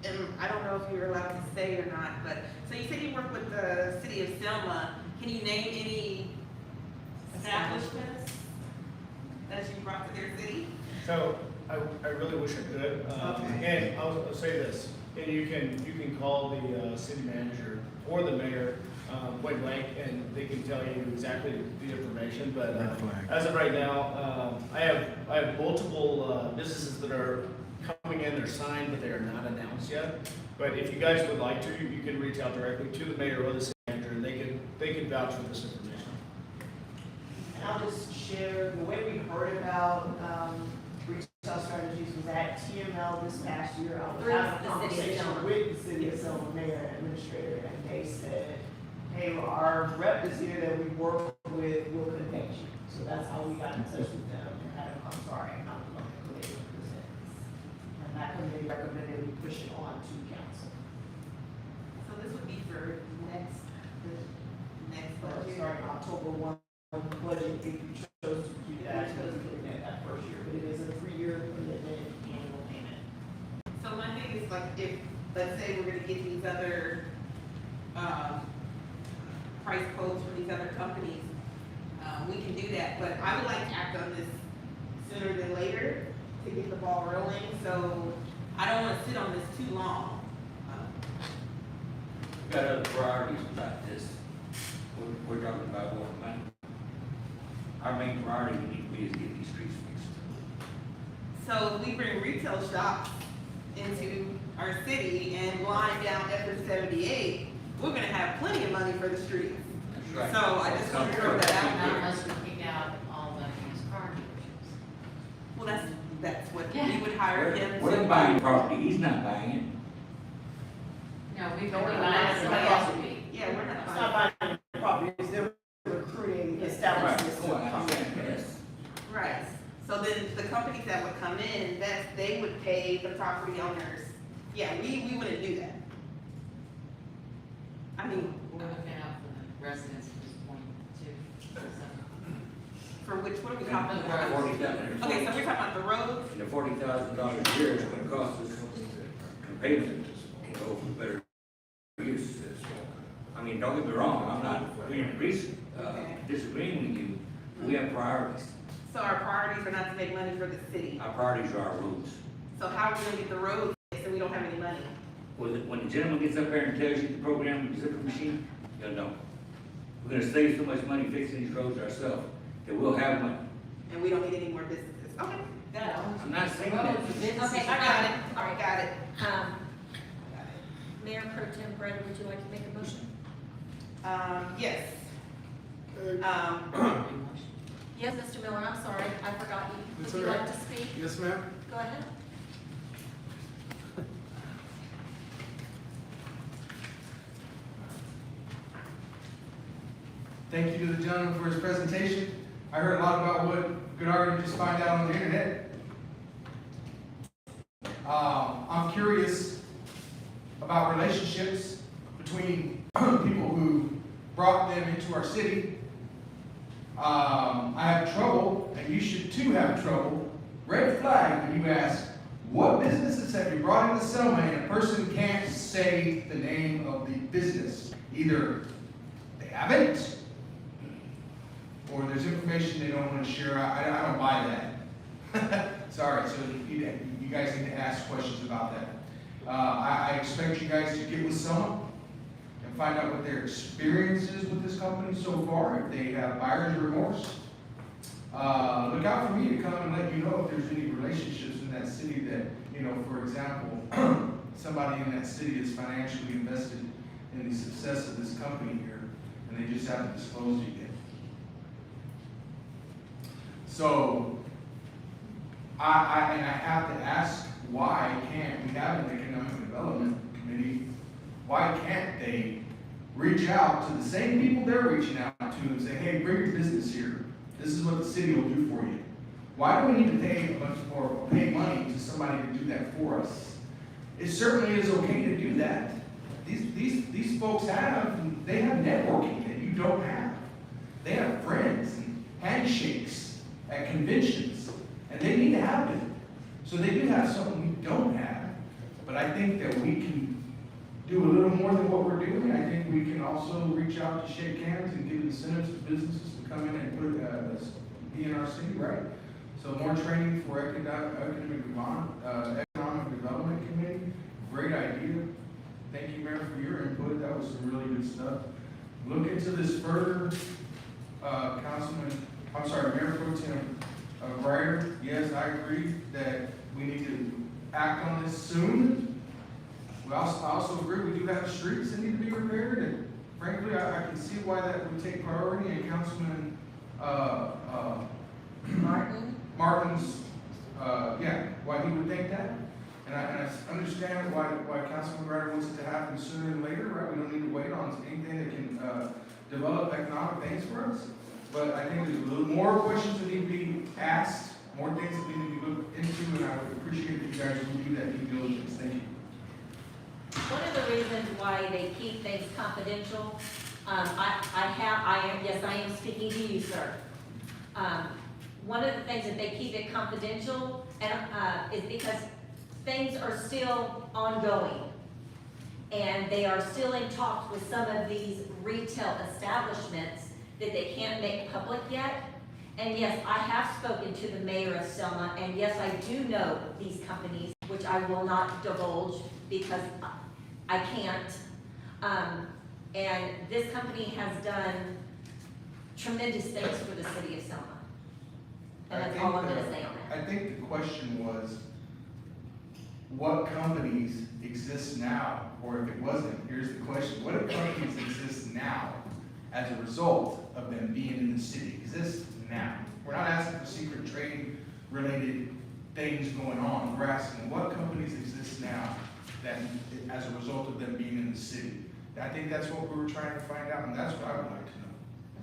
and I don't know if you're allowed to say or not, but, so you said you work with the city of Selma. Can you name any establishments that you brought to their city? So, I really wish I could, and I'll say this, and you can call the city manager or the mayor, point blank, and they can tell you exactly the information, but as of right now, I have multiple businesses that are coming in, they're signed, but they are not announced yet. But if you guys would like to, you can reach out directly to the mayor or the city manager, and they can vouch for this information. And I'll just share, the way we heard about, retail strategies was at TML this past year. I was Through having a the city of conversation Selma. with the city of Selma mayor and administrator, and they said, hey, our rep is here that we work with, will connect you. So that's how we got in touch with them, and had them come to our economic committee represent. And that committee recommended we push it on to council. So this would be for the next budget? Starting October 1, budget, if you chose to do that, that first year, but it is a 3-year commitment, annual payment. So my thing is like, if, let's say we're gonna get these other, price quotes from these other companies, we can do that, but I would like to act on this sooner than later to get the ball rolling, so I don't wanna sit on this too long. We've got other priorities about this. We're talking about more money. Our main priority we need to be is get these streets fixed. So if we bring retail shops into our city and line down Effort 78, we're gonna have plenty of money for the streets. That's right. So I just want to throw that out Not there. unless we kick out all the used car dealerships. Well, that's what, we would hire him We're to. buying property, he's not buying it. No, we've No, we're been not. buying somebody else would be. Yeah, we're not It's buying. not buying properties, they're recruiting establishments. Right. Oh, I understand, yes. Right, so then the companies that would come in, they would pay the property owners. Yeah, we wouldn't do that. I mean, I'm looking out for the residents at this point too. for which, what are we talking about? 40,000. Okay, so we're talking about the roads? And the $40,000 a year is gonna cost us to pay them, you know, for better use. I mean, don't get me wrong, I'm not disagreeing with you. We have priorities. So our priorities are not to make money for the city. Our priorities are our roads. So how are we gonna get the roads fixed and we don't have any money? When the gentleman gets up there and tells you the program is a machine, you'll know. We're gonna save so much money fixing these roads ourselves, that we'll have money. And we don't need any more businesses. Okay, got it. I'm not saying that. Okay, I got it. I got it. Mayor Pro Tem Brett, would you like to make a motion? Yes. Yes, Mr. Miller, I'm sorry, I forgot you. That's Would you all like right. to speak? Yes, ma'am. Go ahead. Thank you to the gentleman for his presentation. I heard a lot about what good art you just find out on the internet. I'm curious about relationships between people who brought them into our city. I have trouble, and you should too have trouble, red flag when you ask, what businesses have you brought into Selma, and a person can't say the name of the business. Either they haven't, or there's information they don't want to share. I don't buy that. Sorry, so you guys need to ask questions about that. I expect you guys to get with Selma and find out what their experience is with this company so far, if they have buyer's remorse. know if there's any relationships in that city that, you know, for example, somebody in that city is financially invested in the success of this company here, and they just haven't disclosed it yet. So, I have to ask, why can't we have an economic development committee? Why can't they reach out to the same people they're reaching out to and say, hey, bring your business here. This is what the city will do for you. Why do we need to pay a bunch or pay money to somebody to do that for us? It certainly is okay to do that. These folks they have networking that you don't have. They have friends and handshakes at conventions, and they need to have it. So they do have something we don't have. But I think that we can do a little more than what we're doing. I think we can also reach out to shake hands and give incentives to businesses to come in and be in our city, right? So more training for economic development committee. Great idea. Thank you, Mayor, for your input. That was some really good stuff. Look into this further, Mayor Pro Tem Breyer. Yes, I agree that we need to act on this soon. I also agree we do have streets that need to be repaired, and frankly, I can see why that would take priority, and Councilman Martin's, why he would think that. And I understand why Councilman Ryder wants it to happen sooner than later, right? We don't need to wait on anything that can develop economic things for us. But I think there's a little more questions that need to be asked, more things that need to be looked into, and I would appreciate if you guys would do that due diligence. Thank you. One of the reasons why they keep things confidential, I am speaking to you, sir. One of the things that they keep it confidential is because things are still ongoing. And they are still in talks with some of these retail establishments that they can't make public yet. And yes, I have spoken to the mayor of Selma, and yes, I do know these companies, which I will not divulge because I can't. And this company has done tremendous things for the city of Selma. And that's all I'm going to say on that. I think the question was, what companies exist now? Or if it wasn't, here's the question. What companies exist now as a result of them being in the city? Exist now. We're not asking for secret trading related things going on. We're asking what companies exist now that as a result of them being in the city. I think that's what we were trying to find out, and that's what I would like to know.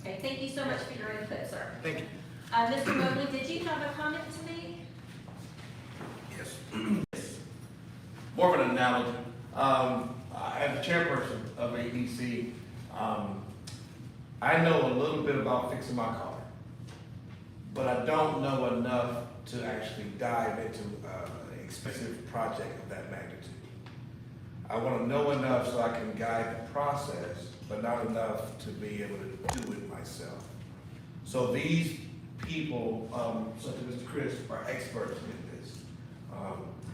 Okay, thank you so much for your input, sir. Thank you. Mr. Mobley, did you have a comment to make? Yes. More of an analogy. As a chairperson of ABC, I know a little bit about fixing my car, but I don't know enough to actually dive into an expensive project of that magnitude. I want to know enough so I can guide the process, but not enough to be able to do it myself. So these people, such as Mr. Chris, are experts in this.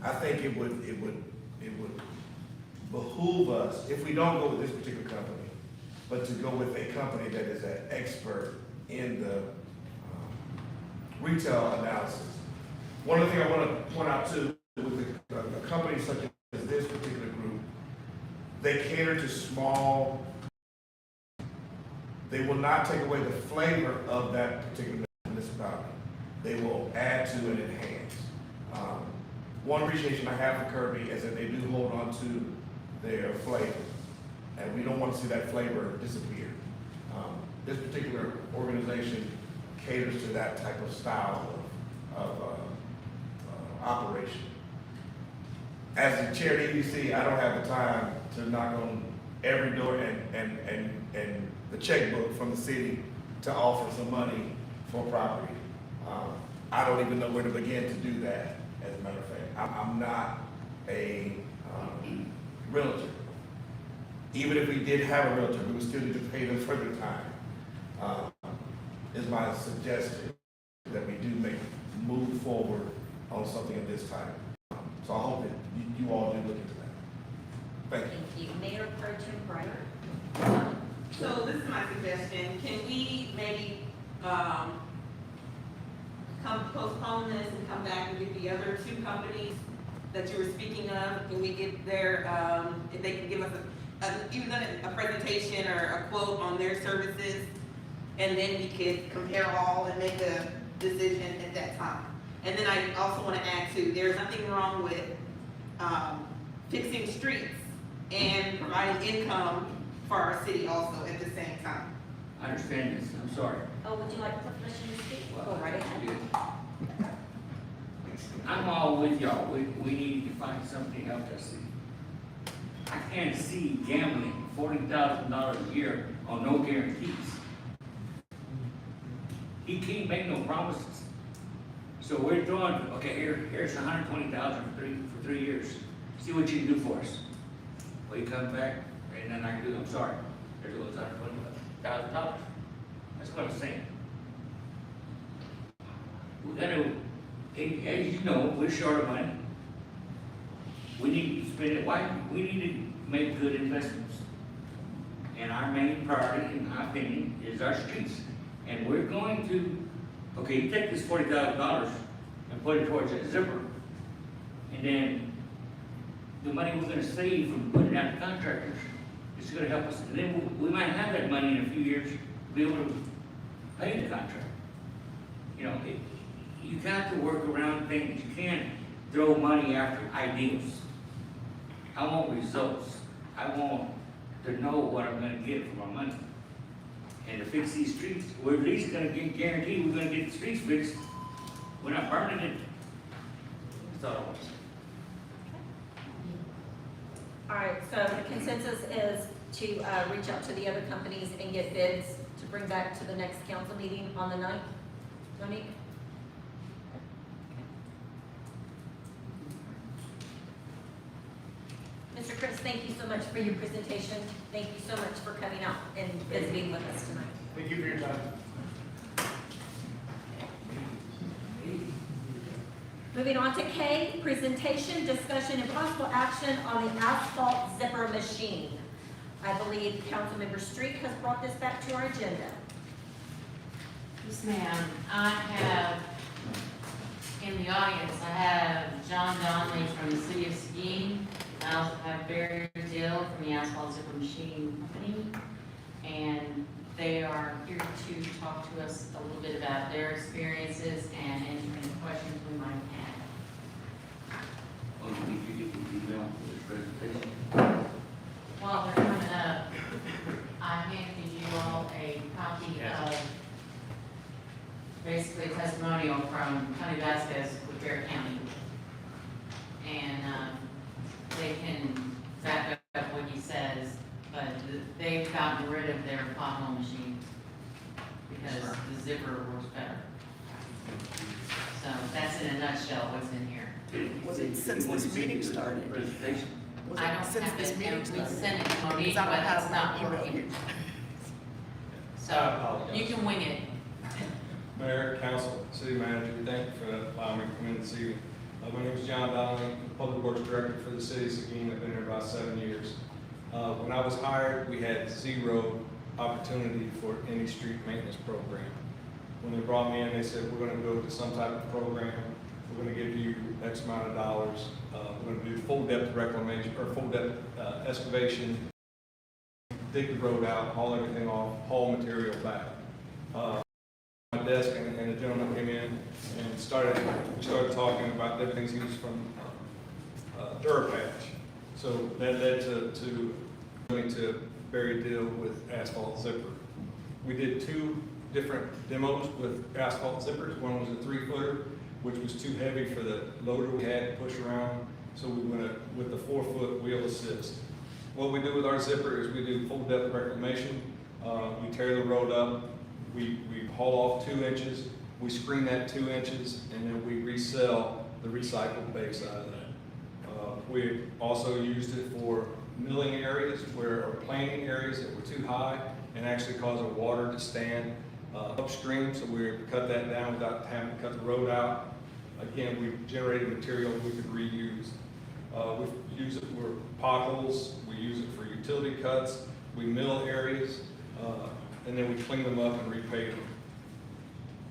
I think it would behoove us, if we don't go with this particular company, but to go with a company that is an expert in the retail analysis. One of the things I want to point out too, with a company such as this particular group, they cater to small. They will not take away the flavor of that particular municipality. They will add to and enhance. One appreciation I have for Kirby is that they do hold on to their flavor, and we don't want to see that flavor disappear. This particular organization caters to that type of style of operation. As the chair of EDC, I don't have the time to knock on every door and the checkbook from the city to offer some money for property. I don't even know where to begin to do that, as a matter of fact. I'm not a realtor. Even if we did have a realtor, we would still need to pay them for their time. Is my suggestion that we do move forward on something of this type. So I hope that you all do look into that. Thank you. Thank you. Mayor Pro Tem Breyer. So this is my suggestion. Can we maybe postpone this and come back and get the other two companies that you were speaking of? Can we get their, if they can give us even a presentation or a quote on their services? And then we could compare all and make a decision at that time. And then I also want to add too, there's nothing wrong with fixing streets and providing income for our city also at the same time. I understand this, I'm sorry. Oh, would you like permission to speak? Go right ahead. I'm all with y'all, we need to find something to help us. I can't see gambling $40,000 a year on no guarantees. He can't make no promises. So we're doing, okay, here's $120,000 for 3 years. See what you can do for us. Well, you come back, and then I can do, I'm sorry, there's $120,000. That's what I'm saying. We gotta, as you know, we're short of money. We need to spend it wisely. We need to make good investments. And our main priority, in my opinion, is our streets. And we're going to, okay, you take this $40,000 and put it towards that zipper, and then the money we're gonna save from putting out the contractors is gonna help us. And then we might have that money in a few years to be able to pay the contract. You know, you got to work around things. You can't throw money after ideals. I want results. I want to know what I'm gonna get for my money. And to fix these streets, we're at least gonna get guaranteed we're gonna get the streets fixed. We're not burning it. That's all I want to say. All right, so the consensus is to reach out to the other companies and get bids to bring back to the next council meeting on the 9th. Monique? Mr. Chris, thank you so much for your presentation. Thank you so much for coming out and visiting with us tonight. Thank you for your time. Moving on to K, presentation, discussion, and possible action on the asphalt zipper machine. I believe Councilmember Street has brought this back to our agenda. Yes, ma'am. I have, in the audience, I have John Donnelly from the city of Seguin. I also have Barry Dill from the Asphalt Zipper Machine Company. And they are here to talk to us a little bit about their experiences and answer any questions we might have. Well, did you get the email for this presentation? While they're coming up, I handed you all a copy of basically a testimonial from Tony Vasquez with Bear County. And they can back up what he says, but they've gotten rid of their pothole machine because the zipper works better. So that's in a nutshell what's in here. Was it since this meeting started? I don't have it, and we sent it to Monique, but it's not working. So you can wing it. Mayor, council, city manager, thank you for allowing me to come in and see you. My name is John Donnelly, Public Works Director for the city of Seguin. I've been here about 7 years. When I was hired, we had zero opportunity for any street maintenance program. When they brought me in, they said, we're going to go to some type of program. We're going to give you X amount of dollars. We're going to do full depth reclamation or full depth excavation, dig the road out, haul everything off, haul material back. My desk and a gentleman came in and we started talking about different things. He was from Durapatch. So that led to Barry Dill with Asphalt Zipper. We did 2 different demos with Asphalt Zippers. One was a 3-footer, which was too heavy for the loader we had to push around. So we went with the 4-foot wheel assist. What we do with our zipper is we do full depth reclamation. We tear the road up. We haul off 2 inches, we screen that 2 inches, and then we resell the recycled base out of that. We also used it for milling areas or planing areas that were too high and actually caused the water to stand upstream, so we cut that down without having to cut the road out. Again, we generated material we could reuse. We use it for potholes, we use it for utility cuts, we mill areas, and then we clean them up and repave them.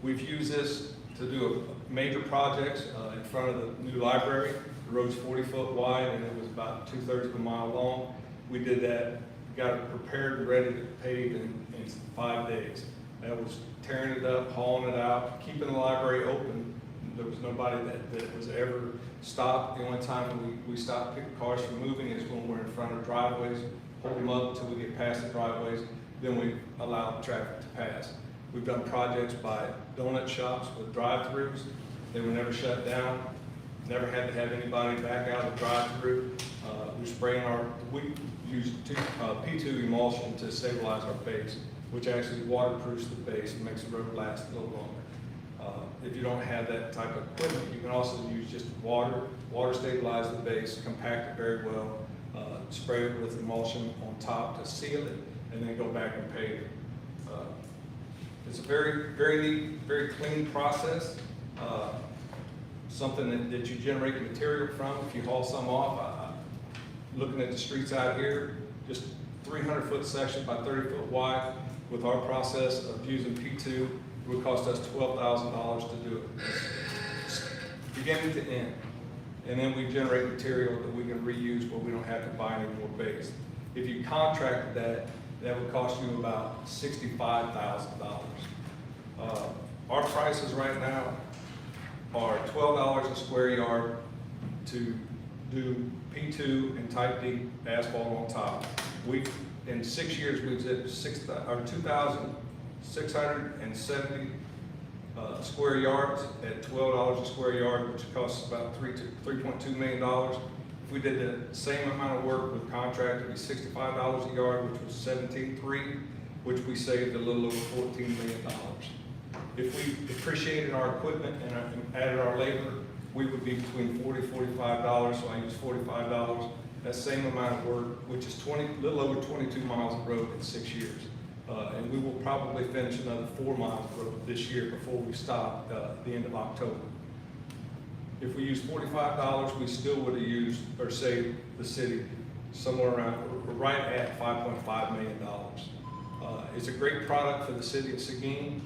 We've used this to do major projects in front of the new library. The road's 40 foot wide and it was about 2/3 of a mile long. We did that, got it prepared and ready to pave in 5 days. That was tearing it up, hauling it out, keeping the library open. There was nobody that was ever stopped. The only time we stop cars from moving is when we're in front of driveways, hold them up until we get past the driveways, then we allow traffic to pass. We've done projects by donut shops with drive-throughs. They were never shut down, never had to have anybody back out of the drive-through. We use P2 emulsion to stabilize our base, which actually waterproofs the base and makes the road last a little longer. If you don't have that type of equipment, you can also use just water stabilize the base, compact it very well, spray it with emulsion on top to seal it, and then go back and pave it. It's a very, very neat, very clean process. Something that you generate material from. If you haul some off, looking at the streets out here, just 300-foot section by 30-foot wide. With our process of using P2, it would cost us $12,000 to do it, beginning to end. And then we generate material that we can reuse where we don't have to buy any more base. If you contracted that would cost you about $65,000. Our prices right now are $12 a square yard to do P2 and type D asphalt on top. In 6 years, we've did 2,670 square yards at $12 a square yard, which costs about $3.2 million. If we did the same amount of work with contract, it'd be $65 a yard, which was $17.3, which we saved a little over $14 million. If we depreciated our equipment and added our labor, we would be between $40 and $45, so I use $45. That same amount of work, which is a little over 22 miles of road in 6 years. And we will probably finish another 4 miles of road this year before we stop at the end of October. If we use $45, we still would have used or saved the city somewhere around, right at $5.5 million. It's a great product for the city of Seguin.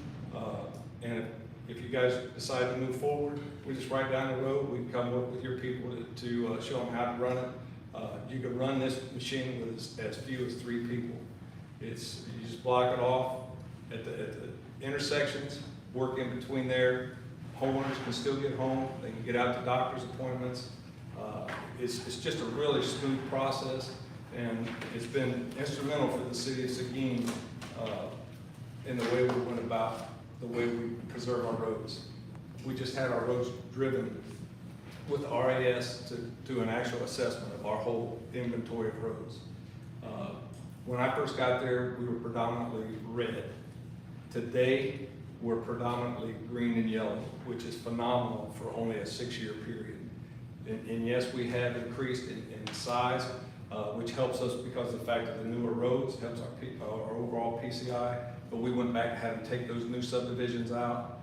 And if you guys decide to move forward, we just ride down the road, we come work with your people to show them how to run it. You can run this machine with as few as 3 people. You just block it off at the intersections, work in between there. Homeowners can still get home, they can get out to doctor's appointments. It's just a really smooth process, and it's been instrumental for the city of Seguin in the way we went about the way we preserve our roads. We just had our roads driven with RAS to do an actual assessment of our whole inventory of roads. When I first got there, we were predominantly red. Today, we're predominantly green and yellow, which is phenomenal for only a 6-year period. And yes, we have increased in size, which helps us because of the fact that the newer roads helps our overall PCI. But we went back and had to take those new subdivisions out,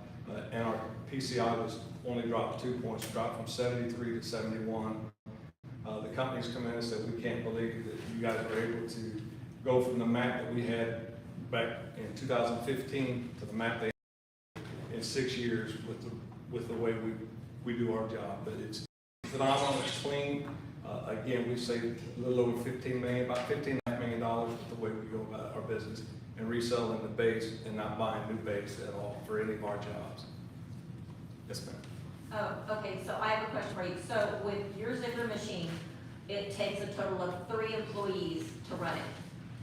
and our PCI was only dropped 2 points, dropped from 73 to 71. The companies come in and said, we can't believe that you guys were able to go from the map that we had back in 2015 to the map they had in 6 years with the way we do our job. But it's phenomenal, it's clean. Again, we saved a little over $15 million, about $15.5 million with the way we go about our business and reselling the base and not buying new base at all for any of our jobs. Yes, ma'am. Oh, okay, so I have a question for you. So with your zipper machine, it takes a total of 3 employees to run it.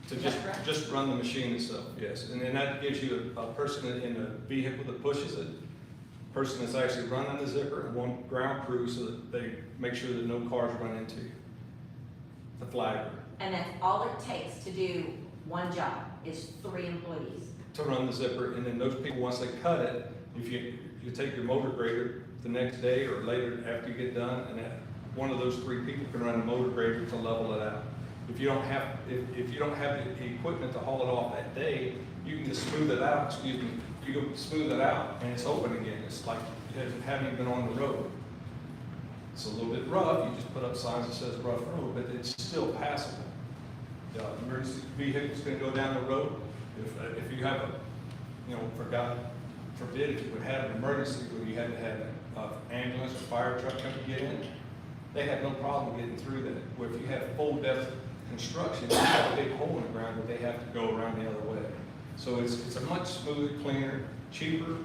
To just run the machine itself, yes. And then that gives you a person in a vehicle that pushes it, a person that's actually running the zipper, and 1 ground crew so that they make sure that no cars run into you. The flagger. And that's all it takes to do one job is 3 employees. To run the zipper, and then those people, once they cut it, if you take your motor grader the next day or later after you get done, and one of those 3 people can run a motor grader to level it out. If you don't have the equipment to haul it off that day, you can just smooth it out. Excuse me. You go smooth it out, and it's open again. It's like you haven't been on the road. It's a little bit rough. You just put up signs that says rough road, but it's still passable. The emergency vehicles can go down the road. If you have for God forbid, if you would have an emergency where you had to have an ambulance or fire truck come to get in, they have no problem getting through that. Where if you have full depth construction, you have a big hole in the ground where they have to go around the other way. So it's a much smoother, cleaner, cheaper,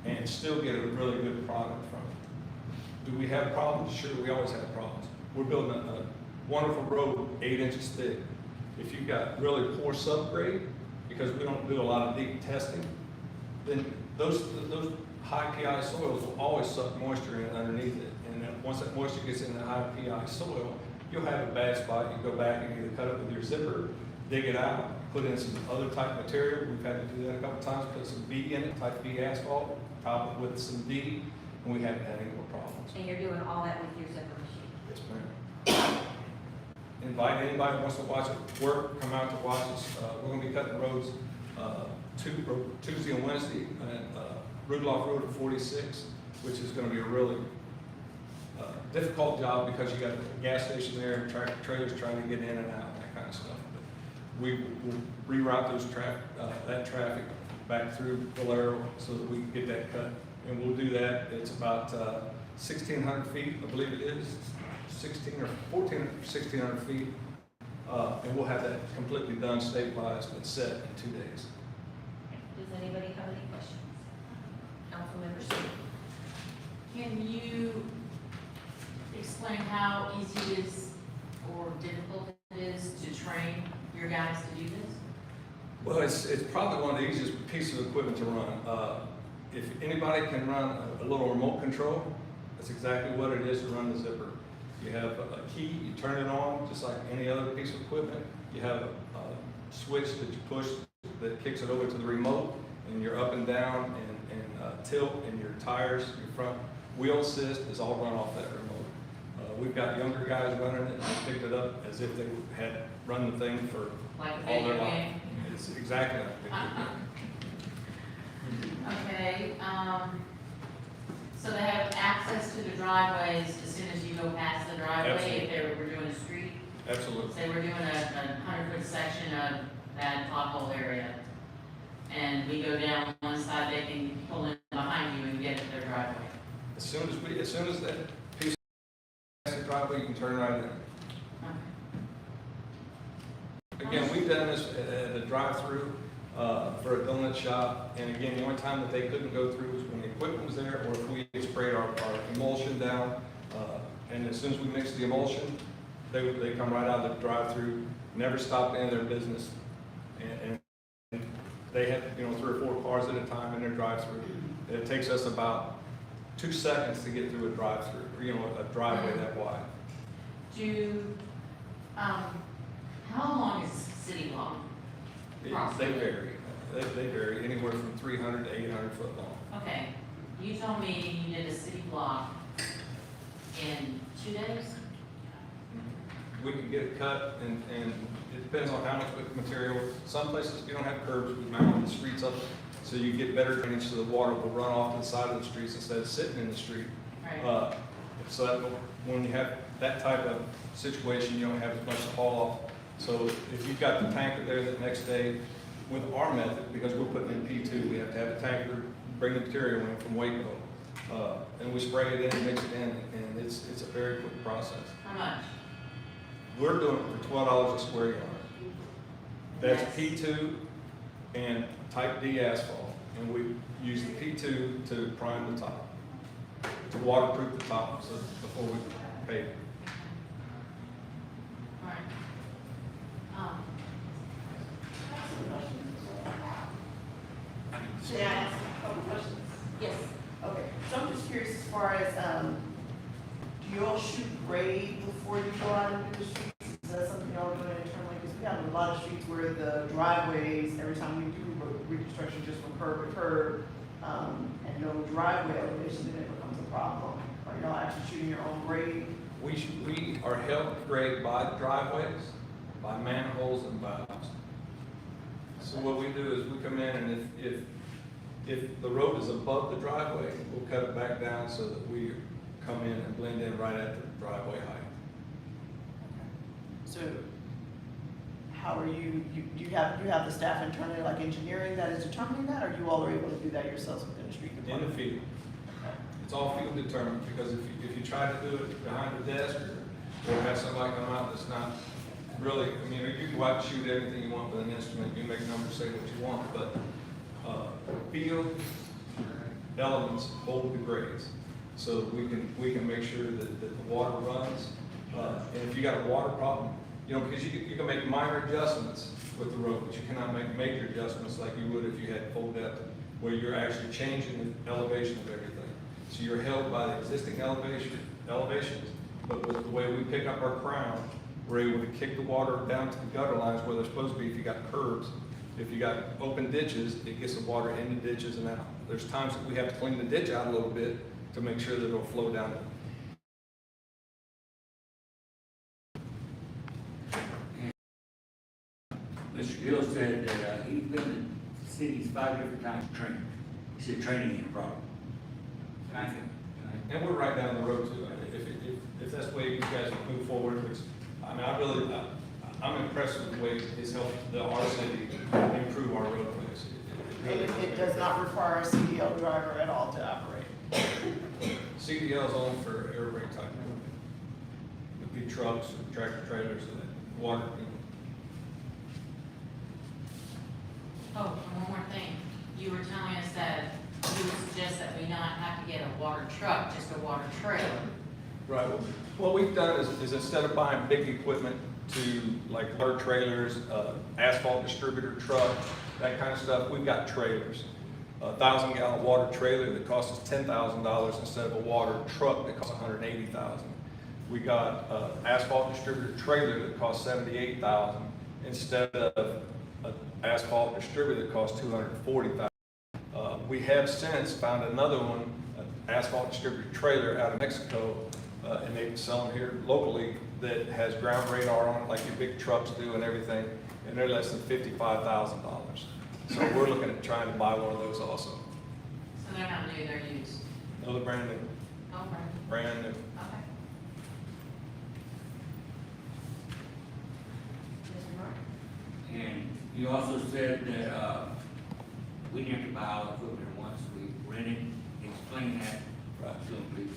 and still get a really good product from it. Do we have problems? Sure, we always have problems. We're building a wonderful road 8 inches thick. If you've got really poor subgrade, because we don't do a lot of deep testing, then those high PI soils will always suck moisture in underneath it. And then once that moisture gets in the high PI soil, you'll have a bad spot. You go back and either cut it with your zipper, dig it out, put in some other type material. We've had to do that a couple times, put some B in it, type B asphalt, top it with some D, and we haven't had any more problems. And you're doing all that with your zipper machine? Yes, ma'am. Invite anybody who wants to watch it work, come out to watch us. We're going to be cutting roads Tuesday and Wednesday at Rudolph Road at 46, which is going to be a really difficult job because you got a gas station there and tractor trailers trying to get in and out, that kind of stuff. But we will reroute those that traffic back through Valero so that we can get that cut. And we'll do that. It's about 1,600 feet, I believe it is, 1,600 feet. And we'll have that completely done, stabilized, and set in 2 days. Does anybody have any questions? Councilmember Sue. Can you explain how easy it is or difficult it is to train your guys to do this? Well, it's probably one of the easiest pieces of equipment to run. If anybody can run a little remote control, that's exactly what it is to run the zipper. You have a key, you turn it on just like any other piece of equipment. You have a switch that you push that kicks it over to the remote, and you're up and down and tilt, and your tires, your front wheel assist is all run off that remote. We've got younger guys running it, and they picked it up as if they had run the thing for Like a all their video life. game? It's exactly like a video game. Okay, so they have access to the driveways as soon as you go past the driveway, Absolutely. if we're doing a street? Absolutely. Say we're doing a 100-foot section of that pothole area, and we go down one side, they can pull in behind you and get to their driveway. As soon as that piece of the driveway, you can turn right in. Again, we've done this at a drive-through for a donut shop, and again, the only time that they couldn't go through was when the equipment was there, or if we had sprayed our emulsion down, and as soon as we mixed the emulsion, they come right out of the drive-through, never stopped any of their business, and they had 3 or 4 cars at a time in their drive-through. It takes us about 2 seconds to get through a drive-through, a driveway that wide. How long is city block? They vary. They vary anywhere from 300 to 800 foot long. Okay, you told me you did a city block in 2 days? We can get it cut, and it depends on how much material. Some places you don't have curbs, we mount the streets up so you get better drainage, so the water will run off to the side of the streets instead of sitting in the street. Right. So that when you have that type of situation, you don't have as much to haul off. So if you've got the tanker there the next day, with our method, because we're putting in P2, we have to have a tanker bring the material in from Waco, and we spray it in, mix it in, and it's a very quick process. How much? We're doing it for $12 a square yard. That's P2 and type D asphalt, and we use the P2 to prime the top, to waterproof the top, so before we pave it. All right. Should I ask a couple questions? Yes. Okay, so I'm just curious as far as, do you all shoot grade before you go out into the streets? Is that something y'all doing internally? Because we have a lot of streets where the driveways, every time we do reconstruction just from curb to curb, and no driveway elevation, then it becomes a problem. Are y'all actually shooting your own grade? We are helped grade by driveways, by manholes, and valves. So what we do is we come in, and if the road is above the driveway, we'll cut it back down so that we come in and blend in right at the driveway height. So how are you you have the staff internally, like engineering, that is determining that, or you all are able to do that yourselves within the street In department? the field. It's all field determined, because if you try to do it behind the desk or have somebody come out that's not really, I mean, you can go out and shoot everything you want with an instrument, you make numbers say what you want, but field elements hold the grades. So we can make sure that the water runs. And if you got a water problem, you know, because you can make minor adjustments with the road, but you cannot make major adjustments like you would if you had full depth, where you're actually changing the elevation of everything. So you're held by the existing elevations, but with the way we pick up our crown, we're able to kick the water down to the gutter lines where they're supposed to be if you got curbs. If you got open ditches, it gets the water in the ditches and out. There's times that we have to clean the ditch out a little bit to make sure that it'll flow down. Mr. Gill said that he's been in cities 5 different times training. He said training ain't a problem. And we're right down the road too. If that's the way you guys move forward, which, I mean, I'm impressed with the way it's helped our city improve our roadways. It does not require a CDL driver at all to operate. CDL's on for air brake type. It'd be trucks, tractor trailers, and water. Oh, and one more thing. You were telling us that you would suggest that we not have to get a water truck, just a water trailer. Right. What we've done is instead of buying big equipment to like water trailers, asphalt distributor truck, that kind of stuff, we've got trailers. A 1,000-gallon water trailer that costs us $10,000 instead of a water truck that costs $180,000. We got an asphalt distributor trailer that costs $78,000 instead of an asphalt distributor that costs $240,000. We have since found another one, an asphalt distributor trailer out of Mexico, and they sell them here locally, that has ground radar on it like your big trucks do and everything, and they're less than $55,000. So we're looking at trying to buy one of those also. So they're not new, they're used. No, they're brand new. Oh, right. Brand new. Okay. And you also said that we need to buy all equipment once we rent it. Explain that. Right. to them, please.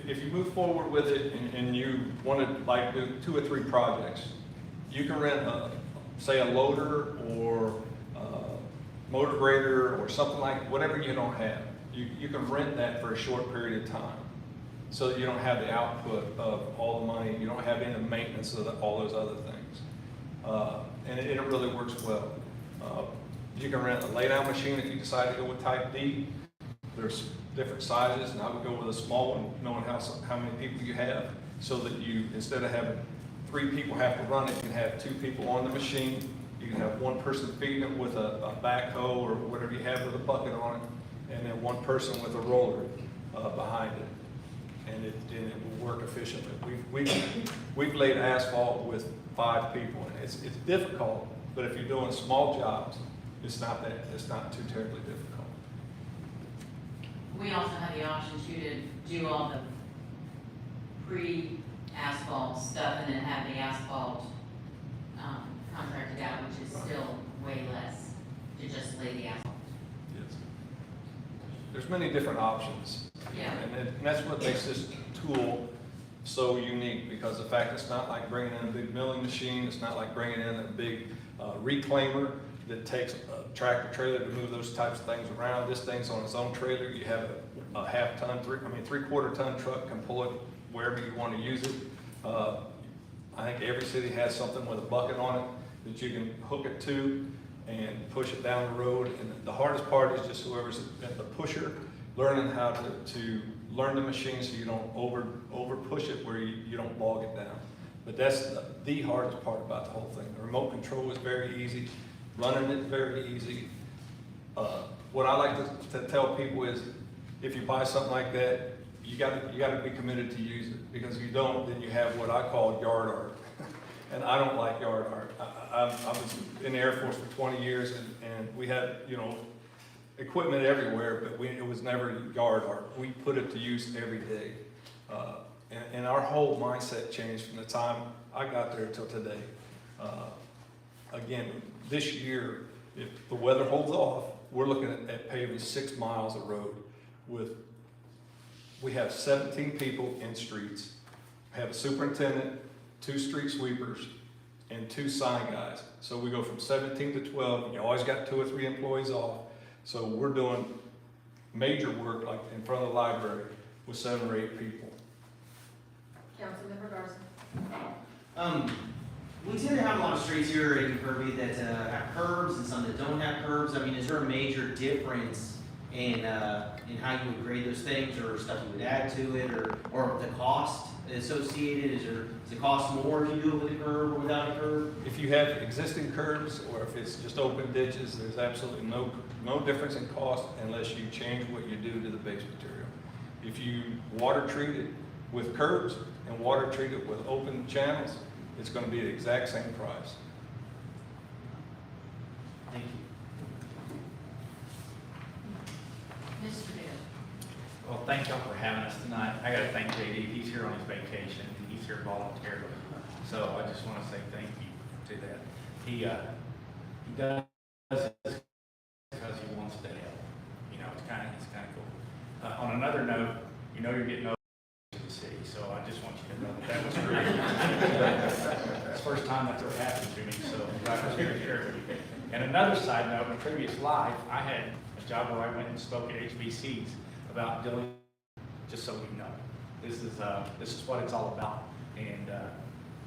If you move forward with it and you want to like do 2 or 3 projects, you can rent say a loader or motor grader or something like whatever you don't have. You can rent that for a short period of time, so that you don't have the output of all the money. You don't have any maintenance of all those other things, and it really works well. You can rent a lay-down machine if you decide to go with Type D. There's different sizes, and I would go with a small one, knowing how many people you have, so that you, instead of having 3 people have to run it, you can have 2 people on the machine. You can have 1 person feeding it with a backhoe or whatever you have with a bucket on it, and then 1 person with a roller behind it, and it will work efficiently. We've laid asphalt with 5 people, and it's difficult, but if you're doing small jobs, it's not too terribly difficult. We also have the option to do all the pre-asphalt stuff and then have the asphalt contracted out, which is still way less to just lay the asphalt. Yes. There's many different options. Yeah. And that's what makes this tool so unique, because the fact it's not like bringing in a big milling machine, it's not like bringing in a big reclaimer that takes a tractor trailer to move those types of things around. This thing's on its own trailer. You have a half-ton, 3/4-ton truck can pull it wherever you want to use it. I think every city has something with a bucket on it that you can hook it to and push it down the road. And the hardest part is just whoever's at the pusher, learning how to learn the machine so you don't over push it where you don't bog it down. But that's the hardest part about the whole thing. The remote control is very easy. Running it very easy. What I like to tell people is, if you buy something like that, you got to be committed to use it, because if you don't, then you have what I call yard art, and I don't like yard art. I was in the Air Force for 20 years, and we had equipment everywhere, but it was never yard art. We put it to use every day, and our whole mindset changed from the time I got there till today. again, this year, if the weather holds off, we're looking at paving 6 miles of road we have 17 people in streets, have a superintendent, 2 street sweepers, and 2 sign guys. So we go from 17 to 12, you always got 2 or 3 employees off. So we're doing major work like in front of the library with 7 or 8 people. Councilmember Garza. We tend to have a lot of streets here in Kirby that have curbs and some that don't have curbs. I mean, is there a major difference in how you would grade those things, or stuff you would add to it, or the cost associated? Is it cost more if you do it with a curb or without a curb? If you have existing curbs or if it's just open ditches, there's absolutely no difference in cost unless you change what you do to the base material. If you water treat it with curbs and water treat it with open channels, it's going to be the exact same price. Thank you. Mr. Dale. Well, thank y'all for having us tonight. I gotta thank JD, he's here on his vacation, and he's here voluntarily. So I just wanna say thank you to that. He does this because he wants to help. You know, it's kinda cool. On another note, you know you're getting over to the city, so I just want you to know that was great. It's the first time that's ever happened to me, so I was here to share it with you. And another side note, in a previous life, I had a job where I went and spoke at HBCs about dealing, just so you know. This is what it's all about. And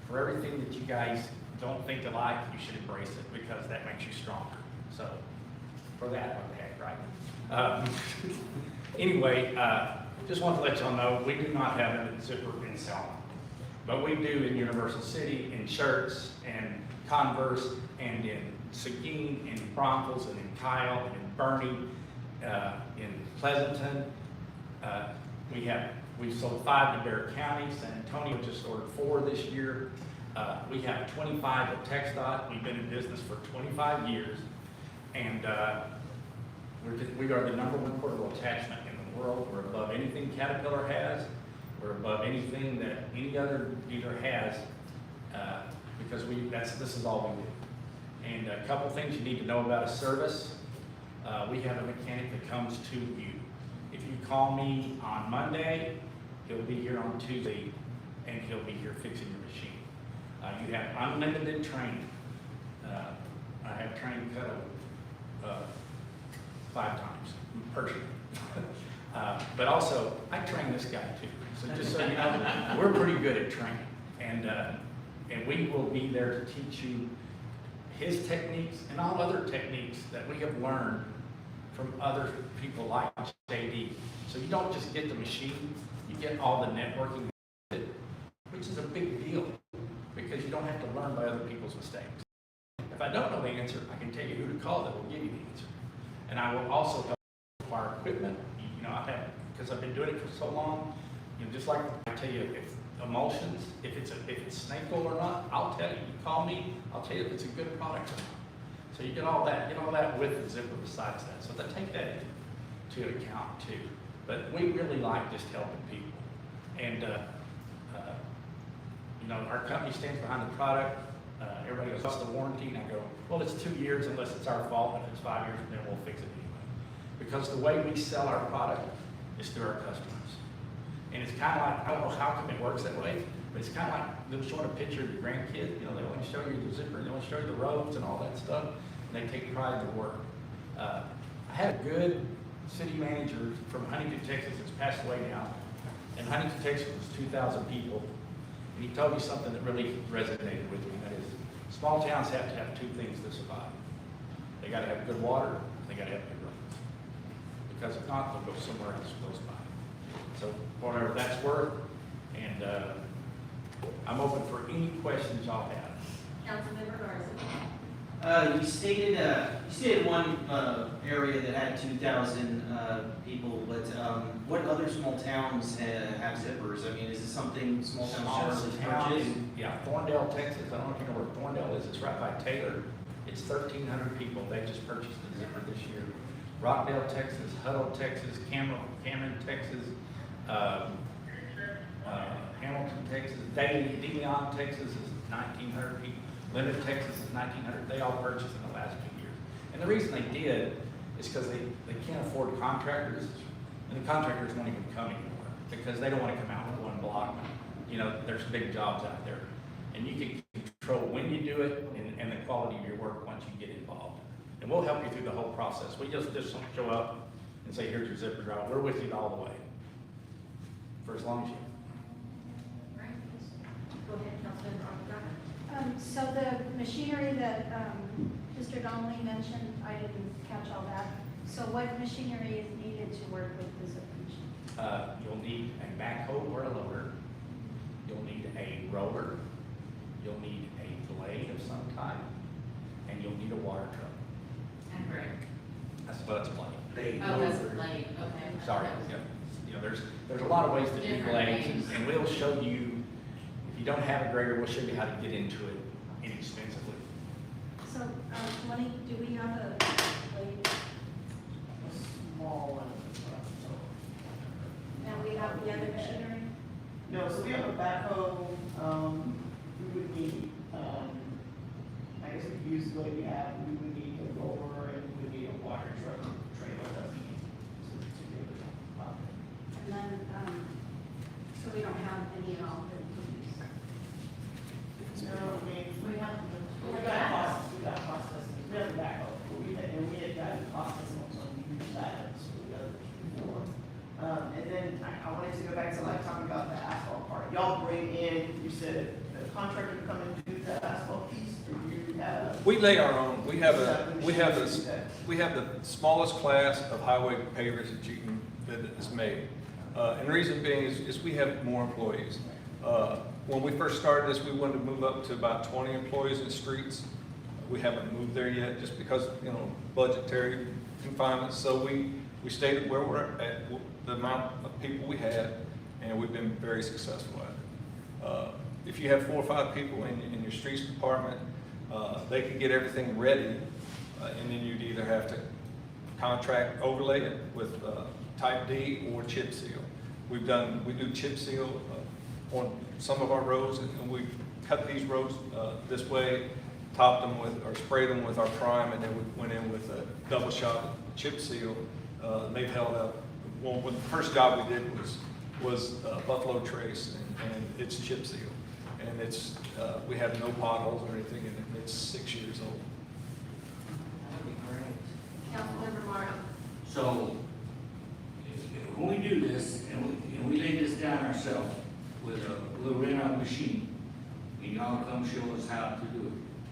for everything that you guys don't think alike, you should embrace it because that makes you stronger. So for that, what the heck, right? Anyway, just want to let y'all know, we do not have a zipper in Selma, but we do in Universal City, in Shirts, and Converse, and in Seguin, in Broncos, and in Kyle, and in Bernie, in Pleasanton. We've sold 5 to Bear County. San Antonio just ordered 4 this year. We have 25 at TxDOT. We've been in business for 25 years, and we are the #1 portable attachment in the world. We're above anything Caterpillar has. We're above anything that any other dealer has, because this is all we do. And a couple things you need to know about a service. We have a mechanic that comes to you. If you call me on Monday, he'll be here on Tuesday, and he'll be here fixing your machine. You have unlimited training. I have trained cut 5 times, personally. But also, I train this guy too. So just so you know, we're pretty good at training. And we will be there to teach you his techniques and all other techniques that we have learned from other people like JD. So you don't just get the machine, you get all the networking, which is a big deal because you don't have to learn by other people's mistakes. If I don't know the answer, I can tell you who to call that will give you the answer. And I will also help acquire equipment. You know, because I've been doing it for so long, you know, just like I tell you, if emulsions, if it's snake oil or not, I'll tell you. You call me, I'll tell you if it's a good product or not. So you get all that with the zipper besides that. So take that into account too. But we really like just helping people. And you know, our company stands behind the product. Everybody goes, what's the warranty? And I go, well, it's 2 years unless it's our fault. If it's 5 years, then we'll fix it anyway. Because the way we sell our product is through our customers. And it's kind of like, I don't know how come it works that way, but it's kind of like them showing a picture of your grandkid. You know, they want to show you the zipper, they want to show you the roads and all that stuff, and they take pride in their work. I had a good city manager from Huntington, Texas, that's passed away now. And Huntington, Texas was 2,000 people. And he told me something that really resonated with me, and that is, small towns have to have 2 things to survive. They got to have good water, they got to have good roads. Because if not, they'll go somewhere else close by. So whatever that's worth, and I'm open for any questions y'all have. Councilmember Garza. You stated one area that had 2,000 people, but what other small towns have zippers? I mean, is it something small towns generally purchase? Yeah, Thorndale, Texas. I don't know if you know where Thorndale is. It's right by Taylor. It's 1,300 people. They just purchased a zipper this year. Rockdale, Texas, Huddle, Texas, Cameron, Texas, Hamilton, Texas, De Leon, Texas is 1,900 people. Linden, Texas is 1900. They all purchased in the last 2 years. And the reason they did is because they can't afford contractors, and the contractors won't even come anymore because they don't want to come out with one block. You know, there's big jobs out there. And you can control when you do it and the quality of your work once you get involved. And we'll help you through the whole process. We just don't show up and say, here's your zipper drive. We're with you all the way for as long as you. Go ahead, Councilmember Arpaio. So the machinery that Mr. Donnelly mentioned, I didn't catch all that. So what machinery is needed to work with the zipper machine? You'll need a backhoe or a loader. You'll need a roller. You'll need a blade of some type. And you'll need a water truck. And brake. That's a blade. Oh, that's a blade, okay. Sorry, yeah. You know, there's a lot of ways to do Different blades, ways. and we'll show you, if you don't have a grader, we'll show you how to get into it inexpensively. So, Money, do we have a blade? Small one. And we have the other machinery? No, so we have a backhoe, we would need, I guess if you use what we have, we would need a roller and we would need a water truck trailer that we need to be able to operate. And then, so we don't have any at all that we use? No, I mean, we got processes, we have a backhoe, but we had gotten processes on huge items, so we got before. And then I wanted to go back to like talking about the asphalt part. Y'all bring in, you said the contractor to come and do the asphalt piece, or you have? We lay our own. We have the smallest class of highway pavers that is made. And the reason being is we have more employees. When we first started this, we wanted to move up to about 20 employees in the streets. We haven't moved there yet just because, you know, budgetary confinements. So we stayed where we're at, the amount of people we had, and we've been very successful at it. If you have 4 or 5 people in your streets department, they can get everything ready, and then you'd either have to contract overlay it with type D or chip seal. We do chip seal on some of our roads, and we cut these roads this way, topped them with, or sprayed them with our prime, and then we went in with a double shot chip seal. They've held up. Well, the first job we did was Buffalo Trace, and it's chip seal. And it's, we have no potholes or anything in it. It's 6 years old. That would be great. Councilmember Martin. So, when we do this, and we lay this down ourselves, we'll rent out a machine, and y'all come show us how to do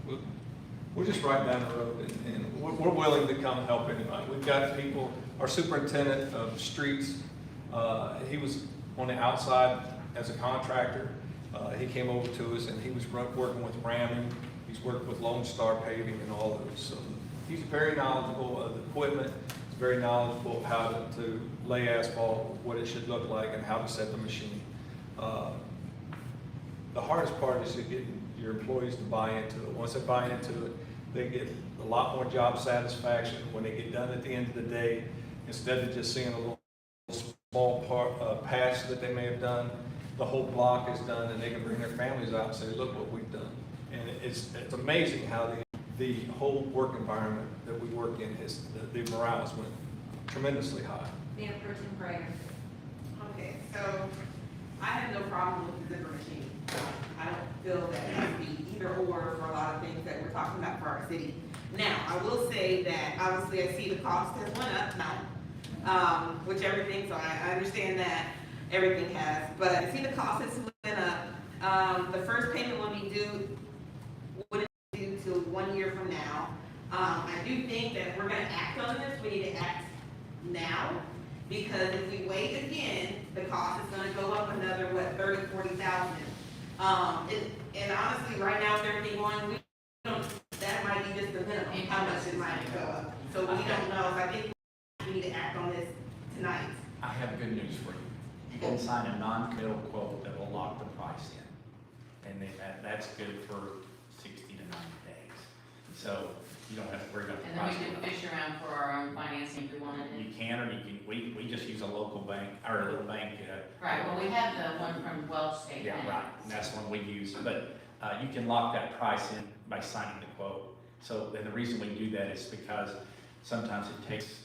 it. We're just right down the road, and we're willing to come help anybody. We've got people, our superintendent of streets, he was on the outside as a contractor. He came over to us, and he was working with ramming. He's worked with Lone Star Paving and all those. So he's very knowledgeable of the equipment. He's very knowledgeable of how to lay asphalt, what it should look like, and how to set the machine. The hardest part is to get your employees to buy into it. Once they buy into it, they get a lot more job satisfaction when they get done at the end of the day. Instead of just seeing a little small patch that they may have done, the whole block is done, and they can bring their families out and say, look what we've done. And it's amazing how the whole work environment that we work in, the morale has went tremendously high. Mayor Pro Tem Prayer. Okay, so I have no problem with the zipper machine. I don't feel that it has to be either or for a lot of things that we're talking about for our city. Now, I will say that obviously I see the cost has went up now, which everything, so I understand that everything has, but I see the cost has went up. The first payment will be due, wouldn't be due till 1 year from now. I do think that if we're gonna act on this, we need to act now, because if we wait again, the cost is gonna go up another, what, 30, 40,000. And honestly, right now, with everything going, we don't, that might be just the minimum, how much it might go up. So we don't know, so I think we need to act on this tonight. I have good news for you. You can sign a non-committal quote that will lock the price in. And then that's good for 60 to 90 days. So you don't have to worry about the price. And then we can fish around for our own financing if we wanted it. You can, or you can, we just use a local bank, or a little bank. Right, well, we have the one from Welch State Yeah, Bank. right, and that's one we use, but you can lock that price in by signing the quote. So, and the reason we do that is because sometimes it takes,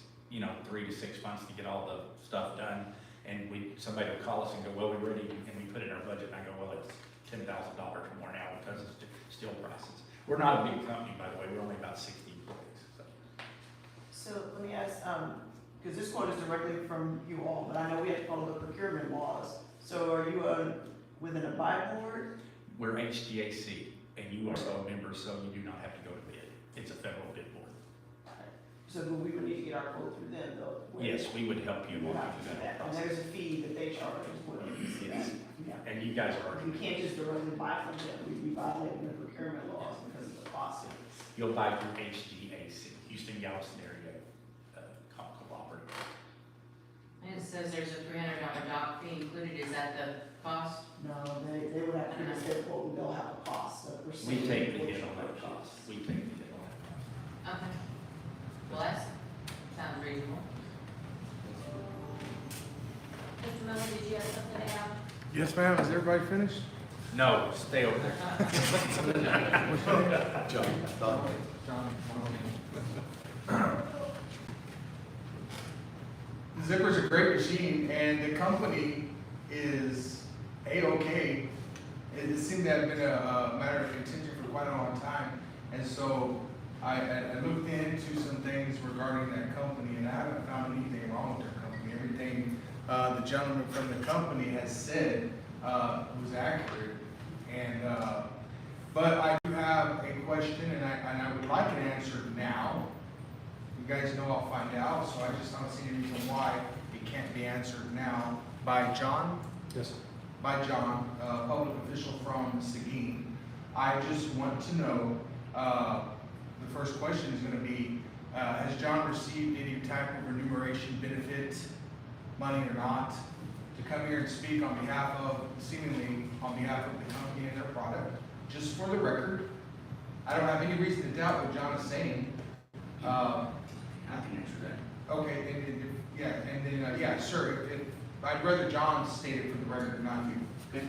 3 to 6 months to get all the stuff done. And somebody will call us and go, well, we're ready, and we put it in our budget, and I go, well, it's $10,000 or more now because of steel prices. We're not a big company, by the way, we're only about 60 employees, so. So let me ask, because this quote is directly from you all, but I know we have to follow the procurement laws. So are you within a buy board? We're HGAC, and you are a member, so you do not have to go to bid. It's a federal bid board. So we would need to get our quote through them though? Yes, we would help you We along have to through do that that, and process. there's a fee that they charge as well. Yes. Yeah. And you guys are, We can't just directly buy from them, we'd be violating the procurement laws because of the cost. you'll buy through HGAC, Houston Galveston Area Cooperative. And it says there's a $300 dock fee included, is that the cost? No, they would have to give us their quote, and they'll have a cost, a percentage. We take the of hit on what that it cost. costs. We take the hit on that cost. Okay. Well, that sounds reasonable. Mr. Miller, did you have something to add? Yes, ma'am. Is everybody finished? No, stay over there. The Zipper's a great machine, and the company is A-okay. It seemed to have been a matter of contention for quite a long time, and so I looked into some things regarding that company, and I haven't found anything wrong with their company. Everything the gentleman from the company has said was accurate, and but I do have a question, and I would like an answer now. You guys know I'll find out, so I just don't see any reason why it can't be answered now. By John? Yes, sir. By John, a public official from Seguin. I just want to know, the first question is gonna be, has John received any type of remuneration benefit, money or not, to come here and speak on behalf of, seemingly on behalf of the company and their product? Just for the record, I don't have any reason to doubt what John is saying. I can answer that. Okay, yeah, sir, I'd rather John state it for the record, not you. Okay.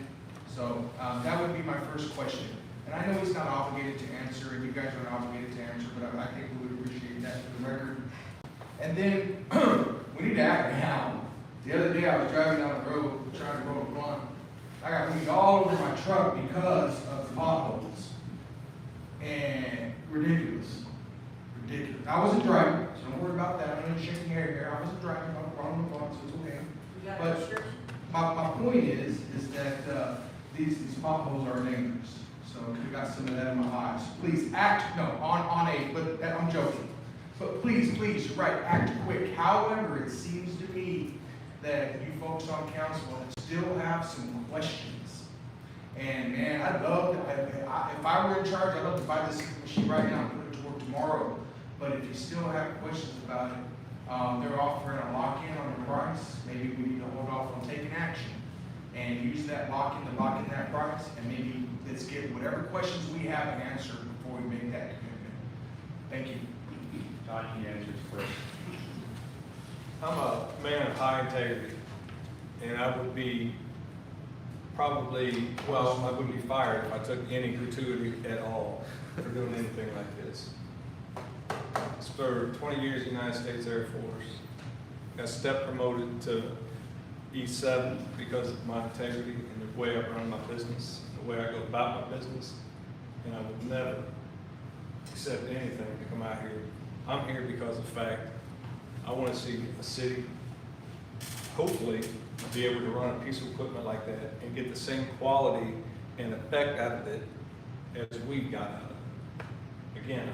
So, that would be my first question. And I know he's not obligated to answer, and you guys aren't obligated to answer, but I think we would appreciate that for the record. And then, we need to act now. The other day, I was driving down the road, trying to roll a blunt. I got weeds all over my truck because of the potholes. And ridiculous. Ridiculous. I wasn't driving, so don't worry about that. I'm not shaking your hair here. I wasn't driving, I was on the phone, so it's okay. But my point is that these potholes are dangerous. So I got some of that in my eyes. Please act, no, but I'm joking. But please, you're right, act quick. However, it seems to me that you folks on council still have some questions. And man, I'd love to, if I were in charge, I'd love to buy this machine right now and put it to work tomorrow. But if you still have questions about it, they're offering a lock-in on the price. Maybe we need to hold off on taking action and use that lock-in to lock in that price. And maybe let's get whatever questions we have an answer before we make that commitment. Thank you. Todd, you answer first. I'm a man of high integrity, and I would be probably, well, I wouldn't be fired if I took any gratuity at all for doing anything like this. For 20 years, United States Air Force. Got step promoted to E7 because of my integrity and the way I run my business, the way I go about my business. And I would never accept anything to come out here. I'm here because of the fact I want to see a city, hopefully, be able to run a piece of equipment like that and get the same quality and effect out of it as we've got out of it. Again,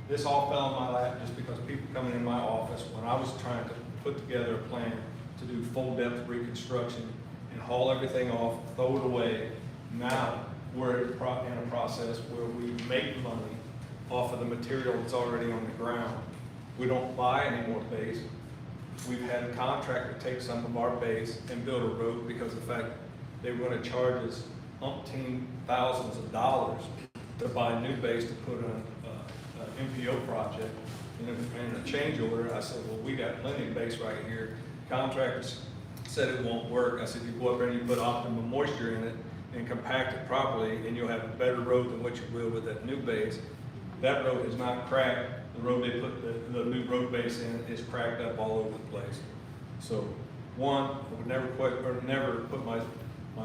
this all fell in my lap just because people coming in my office when I was trying to put together a plan to do full depth reconstruction and haul everything off, throw it away. Now we're in a process where we make money off of the material that's already on the ground. We don't buy any more base. We've had a contractor take some of our base and build a road because of the fact they were going to charge us umpteen thousands of dollars to buy new base to put on an MPO project. And a change order, I said, well, we got plenty of base right here. Contractors said it won't work. I said, you go up there and you put optimum moisture in it, and compact it properly, and you'll have a better road than what you will with that new base. That road is not cracked. The road they put the new road base in is cracked up all over the place. So, one, I would never put my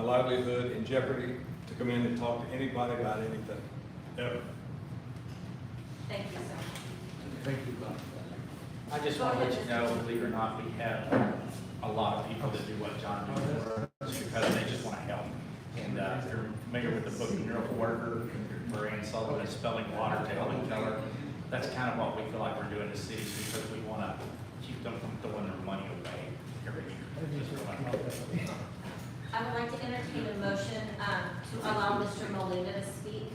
livelihood in jeopardy to come in and talk to anybody about anything, ever. Thank you, sir. Thank you. I just want to let you know, believe it or not, we have a lot of people that do what John does because they just want to help. And if you're familiar with the book Miracle Worker, Marianne Sullivan is spelling water to Helen Keller. That's kind of what we feel like we're doing to cities because we want to keep them from throwing their money away every year. I would like to entertain a motion to allow Mr. Molina to speak.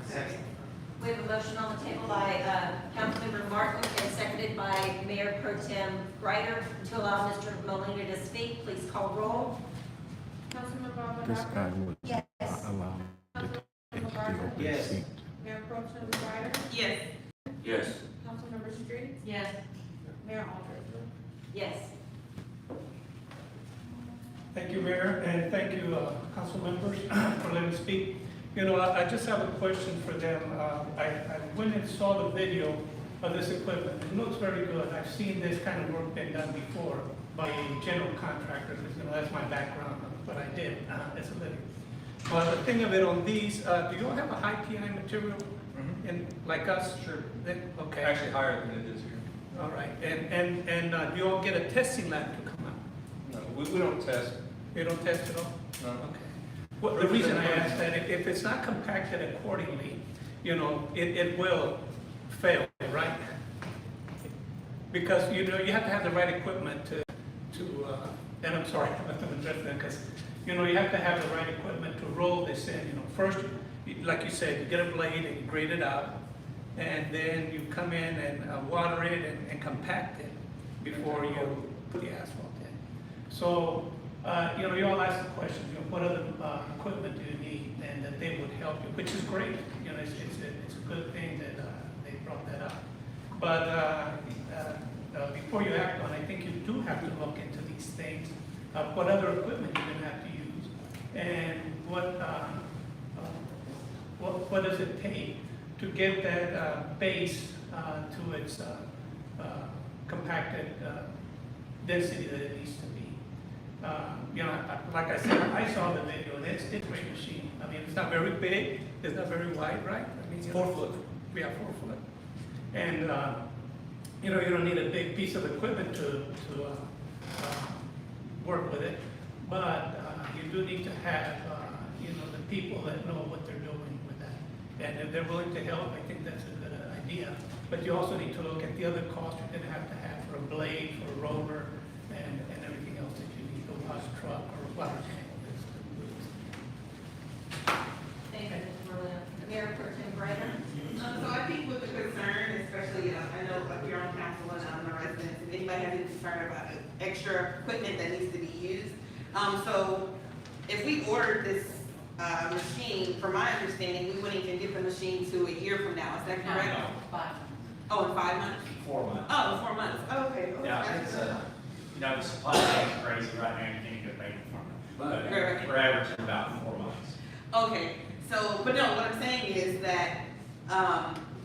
Second. We have a motion on the table by Councilmember Martin and seconded by Mayor Pro Tem Ryder to allow Mr. Molina to speak. Please call roll. Councilmember This guy Barbara. would Yes. allow to take the open Yes. seat. Mayor Pro Tem Ryder. Yes. Yes. Councilmember Street. Yes. Mayor Aldridge. Yes. Thank you, Mayor, and thank you, council members, for letting me speak. You know, I just have a question for them. I went and saw the video of this equipment. It looks very good. I've seen this kind of work been done before by general contractors. You know, that's my background, what I did as a living. But the thing of it on these, do you all have a high PI material in, like us? Sure. Okay. Actually higher than it is here. All right, and do you all get a testing lab to come out? No, we don't test. You don't test it all? No. Okay. Well, the reason I ask that, if it's not compacted accordingly, you know, it will fail, right? Because, you know, you have to have the right equipment to and I'm sorry, I'm not address that, because, you know, you have to have the right equipment to roll this in, you know. First, like you said, you get a blade and you grade it out, and then you come in and water it and compact it before you put the asphalt in. So, you know, you all ask the question, you know, what other equipment do you need, and that they would help you, which is great. You know, it's a good thing that they brought that up. But before you act on it, I think you do have to look into these things, what other equipment you're gonna have to use, and what does it take to get that base to its compacted density that it needs to be. You know, like I said, I saw the video, and it's a great machine. I mean, it's not very big, it's not very wide, right? I mean, It's 4 foot. We have 4 foot. And, you know, you don't need a big piece of equipment to work with it, but you do need to have, you know, the people that know what they're doing with that. And if they're willing to help, I think that's a good idea. But you also need to look at the other costs you're gonna have for a blade, for a roller, and everything else that you need, a wash truck or a water tank. Thank you, Mr. Molina. Mayor Pro Tem Ryder. So I think with the concern, especially, I know like you're on council and I'm a resident, if anybody has any concern about extra equipment that needs to be used. So if we ordered this machine, from my understanding, we wouldn't even get the machine to a year from now, is that correct? No, 5. Oh, in 5 months? 4 months. Oh, 4 months, okay. Yeah, it's, you know, the supply chain is crazy right now, you can't get payment from it. But Right. we're averaging about 4 months. Okay, so, but no, what I'm saying is that,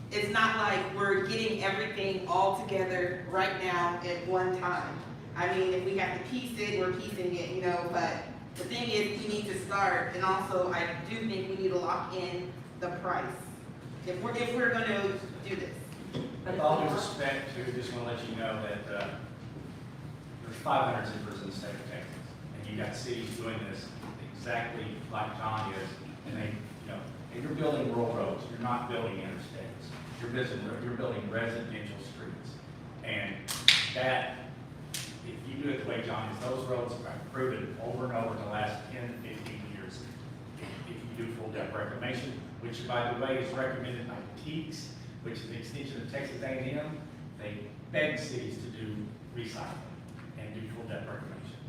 it's not like we're getting everything all together right now at one time. I mean, if we have to piece it, we're piecing it, you know, but the thing is, we need to start, and also, I do think we need to lock in the price. If we're gonna do this. With all due respect to, just want to let you know that there's 500 zippers in the state of Texas, and you got cities doing this exactly like John is, and they, you know, if you're building rural roads, you're not building interstates. You're building residential streets, and that, if you do it the way John is, those roads have proven over and over in the last 10 to 15 years. If you do full depth reclamation, which by the way is recommended by TEEX, which is the extension of Texas A&M, they beg cities to do recycling and do full depth reclamation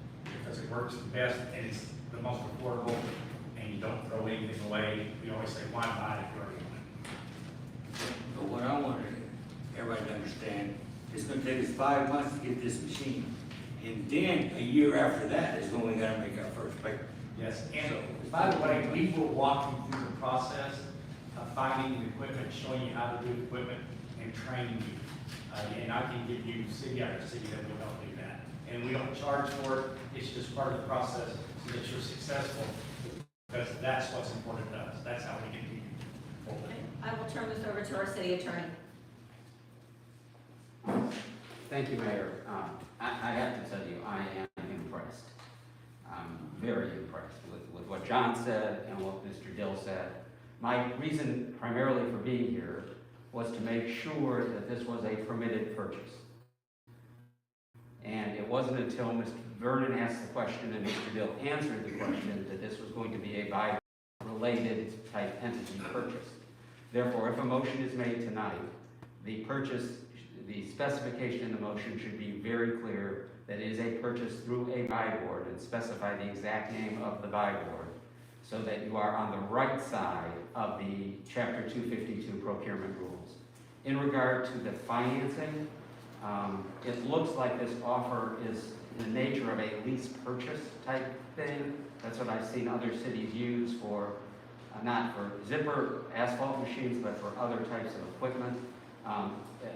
because it works the best and it's the most affordable, and you don't throw anything away. We always say, why buy it if you already own it? But what I want everybody to understand, it's gonna take us 5 months to get this machine. And then a year after that is when we gotta make our first payment. Yes, and by the way, we will walk you through the process of finding the equipment, showing you how to do the equipment, and training you. And I can give you city after city that will help do that. And we don't charge for it, it's just part of the process so that you're successful, because that's what's important to us. That's how we continue forward. I will turn this over to our city attorney. Thank you, Mayor. I have to tell you, I am impressed. I'm very impressed with what John said and what Mr. Dill said. My reason primarily for being here was to make sure that this was a permitted purchase. And it wasn't until Mr. Vernon asked the question and Mr. Dill answered the question that this was going to be a by-related type entity purchase. Therefore, if a motion is made tonight, the specification in the motion should be very clear that it is a purchase through a buy board and specify the exact name of the buy board so that you are on the right side of the Chapter 252 procurement rules. In regard to the financing, it looks like this offer is in the nature of a lease purchase type thing. That's what I've seen other cities use for, not for zipper asphalt machines, but for other types of equipment.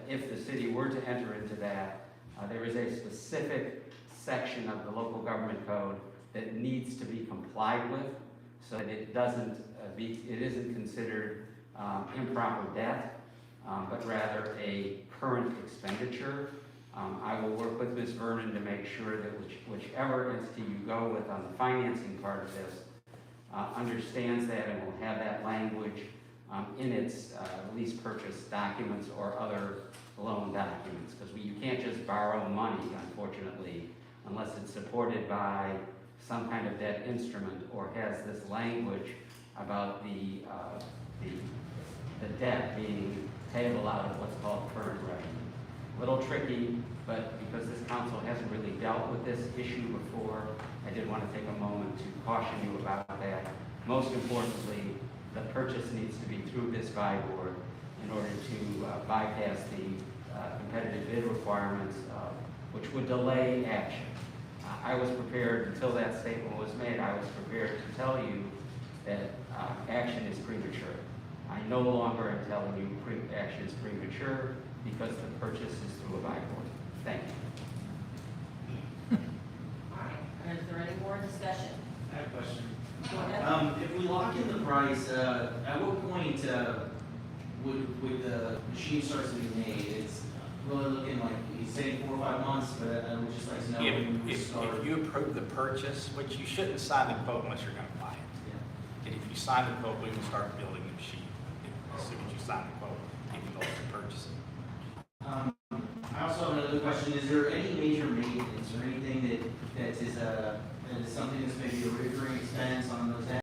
If the city were to enter into that, there is a specific section of the local government code that needs to be complied with so that it isn't considered improper debt, but rather a current expenditure. I will work with Ms. Vernon to make sure that whichever entity you go with on the financing part of this understands that and will have that language in its lease purchase documents or other loan documents, because you can't just borrow money, unfortunately, unless it's supported by some kind of debt instrument or has this language about the debt being payable out of what's called current revenue. A little tricky, but because this council hasn't really dealt with this issue before, I did want to take a moment to caution you about that. Most importantly, the purchase needs to be through this buy board in order to bypass the competitive bid requirements, which would delay action. I was prepared, until that statement was made, I was prepared to tell you that action is premature. I no longer am telling you action is premature because the purchase is through a buy board. Thank you. All right, is there any more discussion? I have a question. Go ahead. If we lock in the price, at what point would the machine starts to be made? It's really looking like he's saying 4 or 5 months, but I would just like to know when we start. If you approve the purchase, which you shouldn't sign the quote unless you're going to buy it. Yeah. And if you sign the quote, we will start building the machine. As soon as you sign the quote, you can go to purchase it. I also have another question. Is there any major maintenance or anything that is something that's maybe a recurring expense on those ends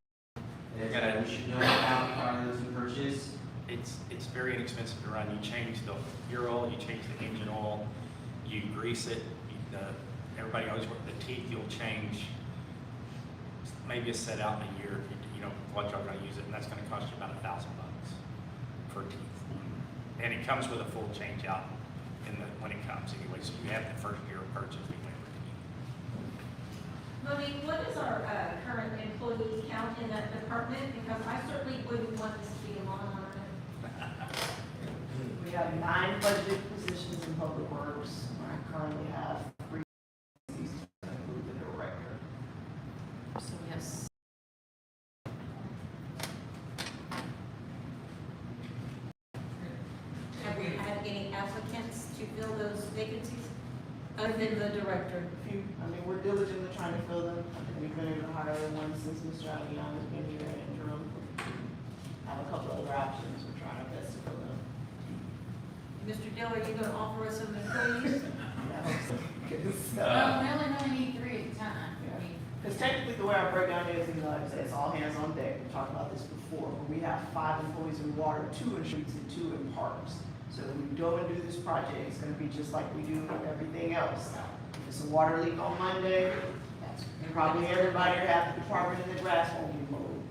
that we should know about prior to the purchase? It's very inexpensive to run. You change the gear oil, you change the engine oil, you grease it. Everybody always works the teeth. You'll change maybe a set out in a year. You know what you're going to use it, and that's going to cost you about $1,000 for teeth. And it comes with a full change out when it comes anyway. So you have the first year of purchase. Monique, what is our current employee count in that department? Because I certainly wouldn't want this to be a monoline. We have 9 budget positions in public works. I currently have 3 vacancies to include the director. So yes. Have we had any applicants to fill those vacancies other than the director? We're diligently trying to fill them. I think we've been able to hire one since Mr. Allian has been here in interim. Have a couple other options. We're trying our best to fill them. Mr. Dill, are you going to offer us some employees? We only need 3 at a time. Because technically the way our breakdown is, like I said, it's all hands on deck. We talked about this before, but we have 5 employees in water, 2 in streets, and 2 in parks. So when we go and do this project, it's going to be just like we do everything else. If it's a water leak on Monday, probably everybody or half the department in the grass won't be mowed.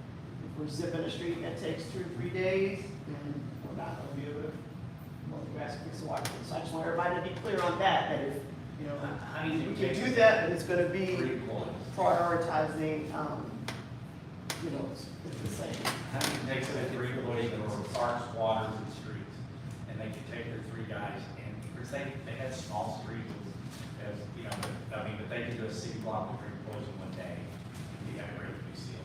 If we're zipping a street that takes 2 or 3 days, then we're not going to be able to mow the grass and fix the water. So I just want everybody to be clear on that if You know, How do you we take can do that, but it's gonna three be employees? prioritizing, you know, it's the same. How do you take the three employees that were parks, waters, and streets, and they could take their three guys, and, because they had small streets, as, you know, but they could do a city block with three employees in one day, and be have a great big seal.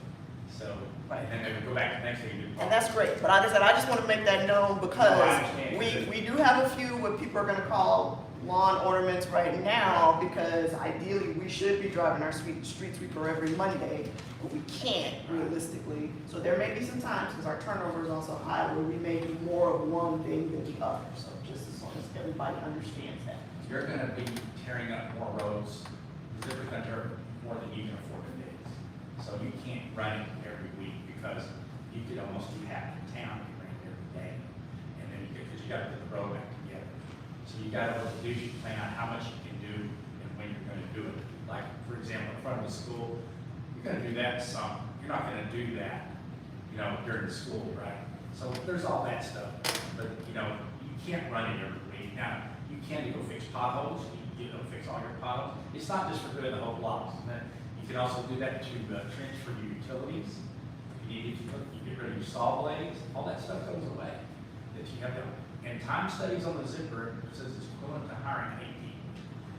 So, and then they would go back the next day and do. And that's great, but like I said, I just wanna make that known because No, I understand. we do have a few what people are gonna call lawn ornaments right now, because ideally we should be driving our street sweeper every Monday, but we can't realistically. So there may be some times, because our turnover is also high, where we may do more of one thing than the other, so just as long as everybody understands that. You're gonna be tearing up more roads, zipper's gonna tear more than you can afford to do. So you can't run it every week, because you could almost do half the town if you ran it every day. And then because you gotta get the road back together. So you gotta look at the duty plan on how much you can do and when you're gonna do it. Like, for example, in front of the school, you're gonna do that some, you're not gonna do that, you know, during the school, right? So there's all that stuff, but, you know, you can't run it every week. Now, you can go fix potholes, you know, fix all your potholes. It's not just for doing the whole blocks. And then you can also do that to trench for your utilities. If you get rid of your saw blades, all that stuff goes away. That you have to, and time studies on the zipper says it's equivalent to hiring 8 people.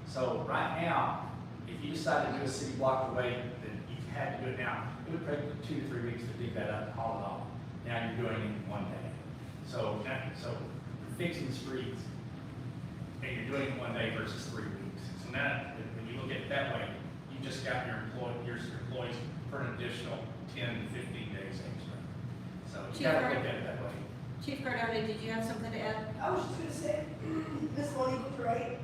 So right now, if you decide to do a city block away, then you had to do it now. It would take 2 to 3 weeks to dig that up and haul it off. Now you're doing it in one day. So you're fixing streets, and you're doing it one day versus 3 weeks. So now, when you look at it that way, you just got your employees for an additional 10 to 15 days extra. So you gotta look at it that way. Chief Cardone, did you have something to add? I was just gonna say, Ms. Monique was right.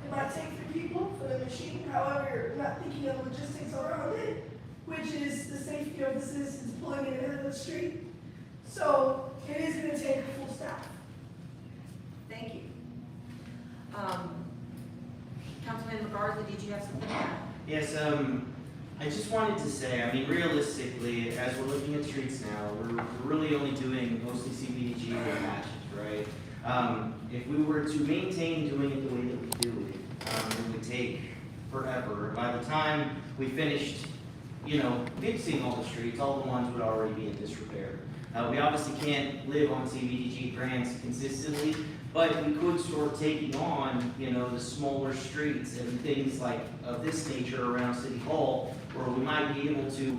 It might take 3 people for the machine, however, not thinking of logistics around it, which is the safety of the citizens pulling in and out of the street. So it is gonna take a full staff. Thank you. Councilman McGarza, did you have something to add? Yes, I just wanted to say, I mean, realistically, as we're looking at streets now, we're really only doing mostly CBDG and patches, right? If we were to maintain doing it the way that we do it, it would take forever. By the time we finished, you know, fixing all the streets, all the ones would already be in disrepair. We obviously can't live on CBDG grants consistently, but we could start taking on, you know, the smaller streets and things like of this nature around City Hall, where we might be able to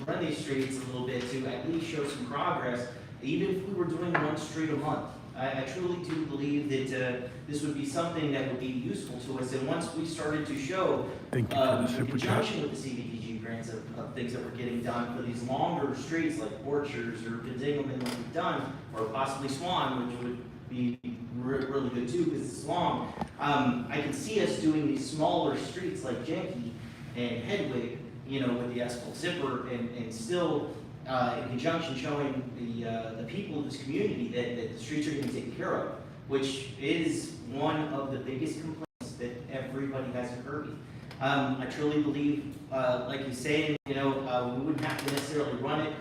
run these streets a little bit to at least show some progress, even if we were doing 1 street a month. I truly do believe that this would be something that would be useful to us, and once we started to show, in conjunction with the CDBG grants of things that we're getting done for these longer streets like Orchards or Pendingleman like we've done, or possibly Swan, which would be really good too because it's long. I can see us doing these smaller streets like Jenke and Hedwig, you know, with the Asphalt zipper, and still in conjunction showing the people of this community that the streets are getting taken care of, which is one of the biggest complaints that everybody has in Kirby. I truly believe, like you're saying, you know, we wouldn't have to necessarily run it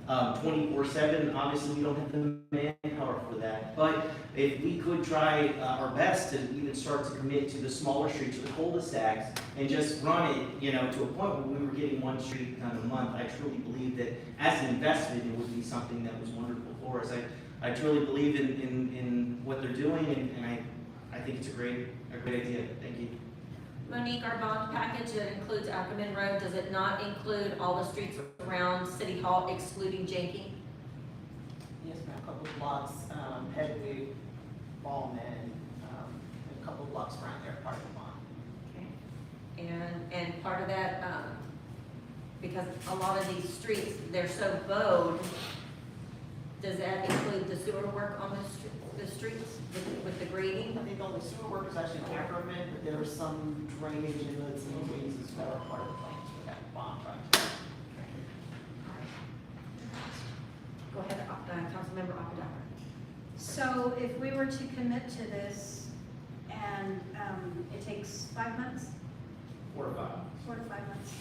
24/7. Obviously, we don't have the manpower for that. But if we could try our best to even start to commit to the smaller streets, to the cul-de-sacs, and just run it, you know, to a point where we were getting 1 street kind of a month, I truly believe that as an investment, it would be something that was wonderful for us. I truly believe in what they're doing, and I think it's a great idea. Thank you. Monique, our bond package that includes Ackerman Road, does it not include all the streets around City Hall excluding Jenke? Yes, ma'am, a couple of blocks, Hedwig, Ballman, and a couple of blocks around there, part of the bond. Okay. And part of that, because a lot of these streets, they're so bowed, does that include the sewer work on the streets with the grading? I think only sewer work is actually in Ackerman, but there are some drainage inlets and ways as well, part of the plans for that bond project. Go ahead, Councilmember Apadar. So if we were to commit to this and it takes 5 months? 4 to 5 months. 4 to 5 months.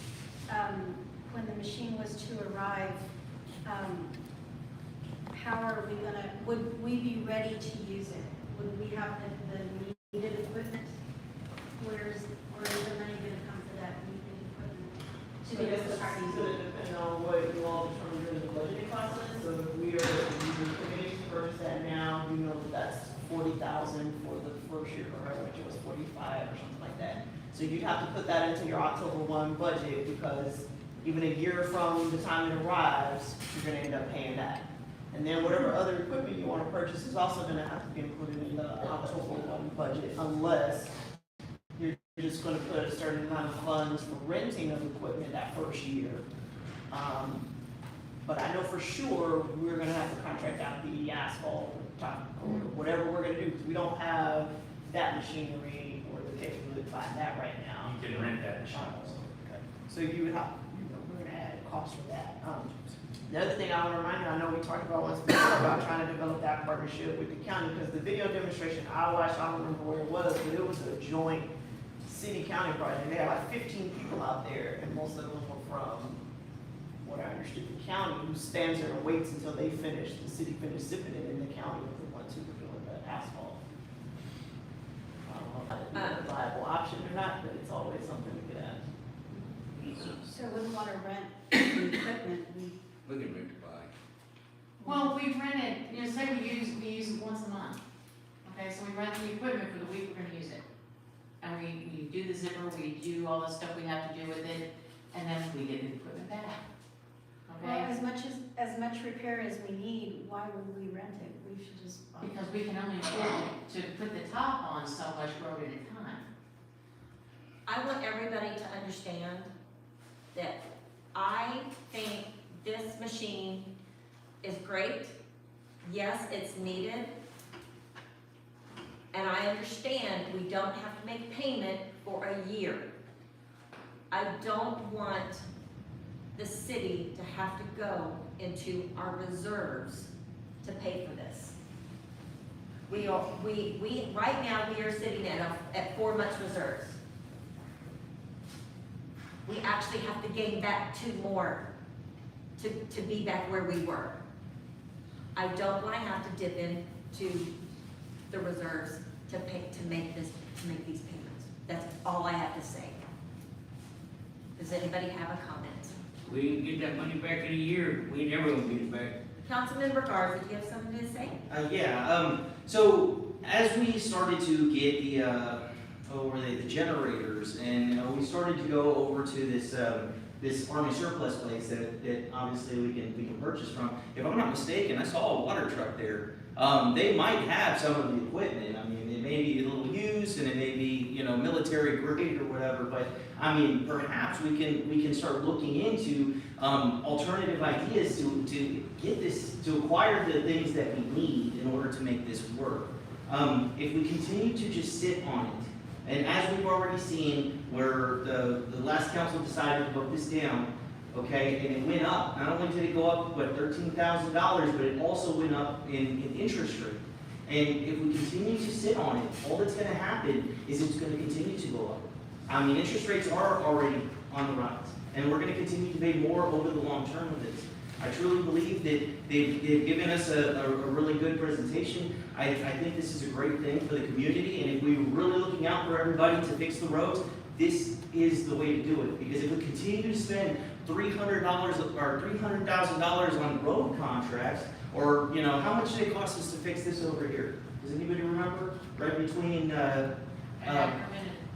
When the machine was to arrive, how are we gonna, would we be ready to use it? Would we have the needed equipment? where is the money gonna come for that equipment? To So be I guess able to start that's using? gonna depend on what you all determine during the budgeting process. So if we are committing to purchase that now, you know that that's 40,000 for the first year, or which it was 45 or something like that. So you'd have to put that into your October 1 budget, because even a year from the time it arrives, you're gonna end up paying that. And then whatever other equipment you wanna purchase is also gonna have to be included in the October 1 budget, unless you're just gonna put a certain amount of funds for renting of equipment that first year. But I know for sure, we're gonna have to contract out the asphalt, or whatever we're gonna do, because we don't have that machinery or the capability to buy that right now. You can rent that machine also. Okay. So you would have, we're gonna add a cost for that. The other thing I want to remind you, I know we talked about once before about trying to develop that partnership with the county, because the video demonstration I watched, I don't remember where it was, but it was a joint city-county project. They had like 15 people out there, and most of them were from, what I understood, the county, who stands there and waits until they finish, the city finished sipping it, and the county was the ones who were doing the asphalt. I don't know if that's a viable option or not, but it's always something to get at. So we want to rent the equipment, We can rent it by. Well, we rent it, you know, say we use it once a month. Okay, so we rent the equipment for the week we're gonna use it. And we do the zipper, we do all the stuff we have to do with it, and then we get the equipment back. well, Okay? as much repair as we need, why would we rent it? We should just. Because we can only afford to put the top on so much road at a time. I want everybody to understand that I think this machine is great. Yes, it's needed. And I understand we don't have to make payment for a year. I don't want the city to have to go into our reserves to pay for this. Right now, we are sitting at 4 months reserves. We actually have to gain back 2 more to be back where we were. I don't want to have to dip into the reserves to make these payments. That's all I have to say. Does anybody have a comment? We didn't get that money back in a year, we never gonna get it back. Councilmember Garza, do you have something to say? So as we started to get the generators, and we started to go over to this Army surplus place that obviously we can purchase from. If I'm not mistaken, I saw a water truck there. They might have some of the equipment. I mean, it may be a little used, and it may be, military grade or whatever. But I mean, perhaps we can start looking into alternative ideas to get this, to acquire the things that we need in order to make this work. If we continue to just sit on it, and as we've already seen, where the last council decided to vote this down, okay, and it went up. Not only did it go up, $13,000, but it also went up in interest rate. And if we continue to sit on it, all that's going to happen is it's going to continue to go up. I mean, interest rates are already on the rise, and we're going to continue to pay more over the long term of this. I truly believe that they've given us a really good presentation. I think this is a great thing for the community, and if we're really looking out for everybody to fix the roads, this is the way to do it. Because if we continue to spend $300 or $300,000 on road contracts, or how much did it cost us to fix this over here? Does anybody remember? Right between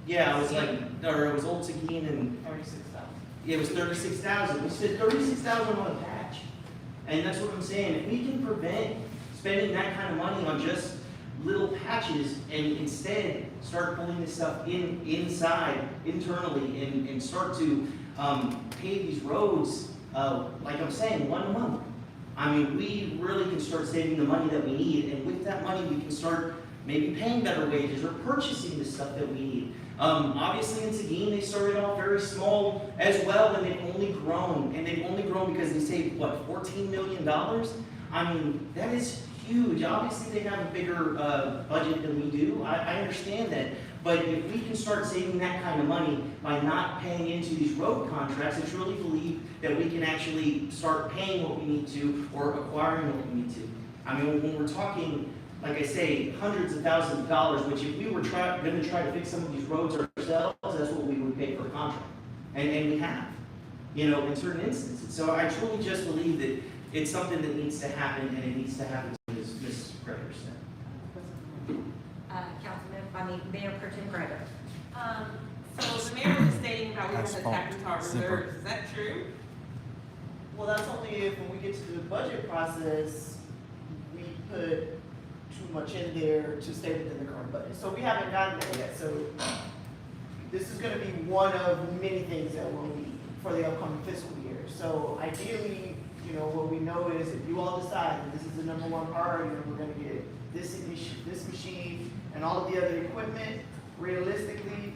yeah, it was it was Old Seguin and 36,000. Yeah, it was 36,000. We spent 36,000 on a patch, and that's what I'm saying. If we can prevent spending that kind of money on just little patches, and instead start pulling this stuff inside internally, and start to pave these roads, like I'm saying, 1 month. I mean, we really can start saving the money that we need, and with that money, we can start maybe paying better wages or purchasing the stuff that we need. Obviously in Seguin, they started off very small as well, and they've only grown. And they've only grown because they saved, what, $14 million? I mean, that is huge. Obviously, they have a bigger budget than we do. I understand that. But if we can start saving that kind of money by not paying into these road contracts, I truly believe that we can actually start paying what we need to, or acquiring what we need to. I mean, when we're talking like I say, hundreds of thousands of dollars, which if we were gonna try to fix some of these roads ourselves, that's what we would pay for a contract. And we have, you know, in certain instances. So I truly just believe that it's something that needs to happen, and it needs to happen, as Ms. Greger said. Mayor Pro Tem Greger. So the mayor was stating about we have to Asphalt. tap into our Zipper. reserves, is that true? Well, that's only if, when we get to the budget process, we put too much in there to stay within the current budget. So we haven't gotten there yet, so this is gonna be one of many things that we'll need for the upcoming fiscal year. So ideally, you know, what we know is if you all decide that this is the number one priority, and we're gonna get this machine and all of the other equipment, realistically,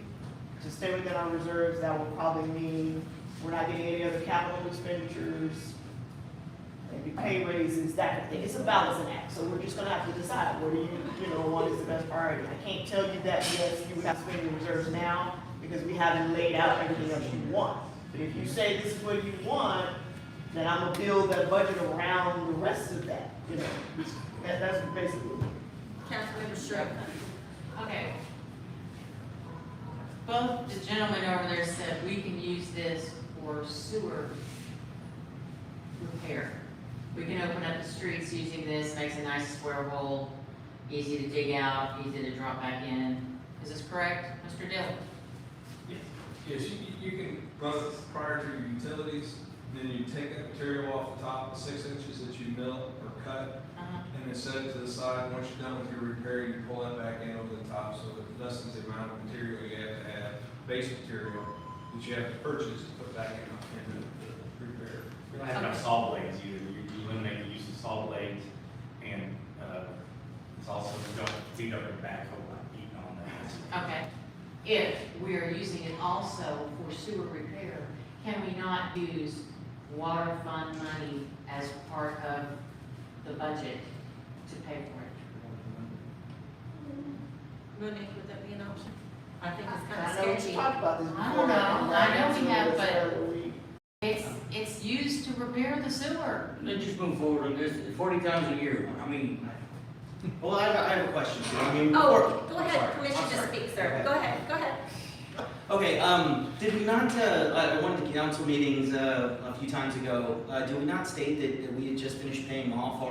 to stay within our reserves, that will probably mean we're not getting any other capital expenditures, maybe pay raises, that kind of thing. It's a balancing act, so we're just gonna have to decide what do you know, what is the best priority. I can't tell you that, yes, you would have to spend your reserves now, because we haven't laid out everything else you want. But if you say this is what you want, then I'm gonna build that budget around the rest of that, you know. That's basically. Councilmember Shreve. Okay. Both the gentlemen over there said we can use this for sewer repair. We can open up the streets using this, makes a nice square hole, easy to dig out, easy to drop back in. Is this correct, Mr. Dill? Yes, you can run it prior to your utilities, then you take that material off the top, the 6 inches that you mill or cut, and then set it to the side. Once you're done with your repair, you pull that back in over the top, so that lessens the amount of material you have to have, base material, that you have to purchase to put back in the repair. We don't have enough saw blades either. You eliminate the use of saw blades, and it's also, you don't feed up your backhoe like beating on that. Okay. If we are using it also for sewer repair, can we not use water fund money as part of the budget to pay for it? Monique, would that be an option? I think it's I kind know of we sketchy. talked about this before. I don't know, I know we have, but we. it's used to repair the sewer. Let's just move forward on this, 40 times a year, I mean, Well, I have a question too. I mean, Oh, go I'm ahead, sorry. permission I'm to sorry. speak, sir. Go ahead. Okay, did we not, at one of the council meetings, a few times ago, did we not state that we had just finished paying off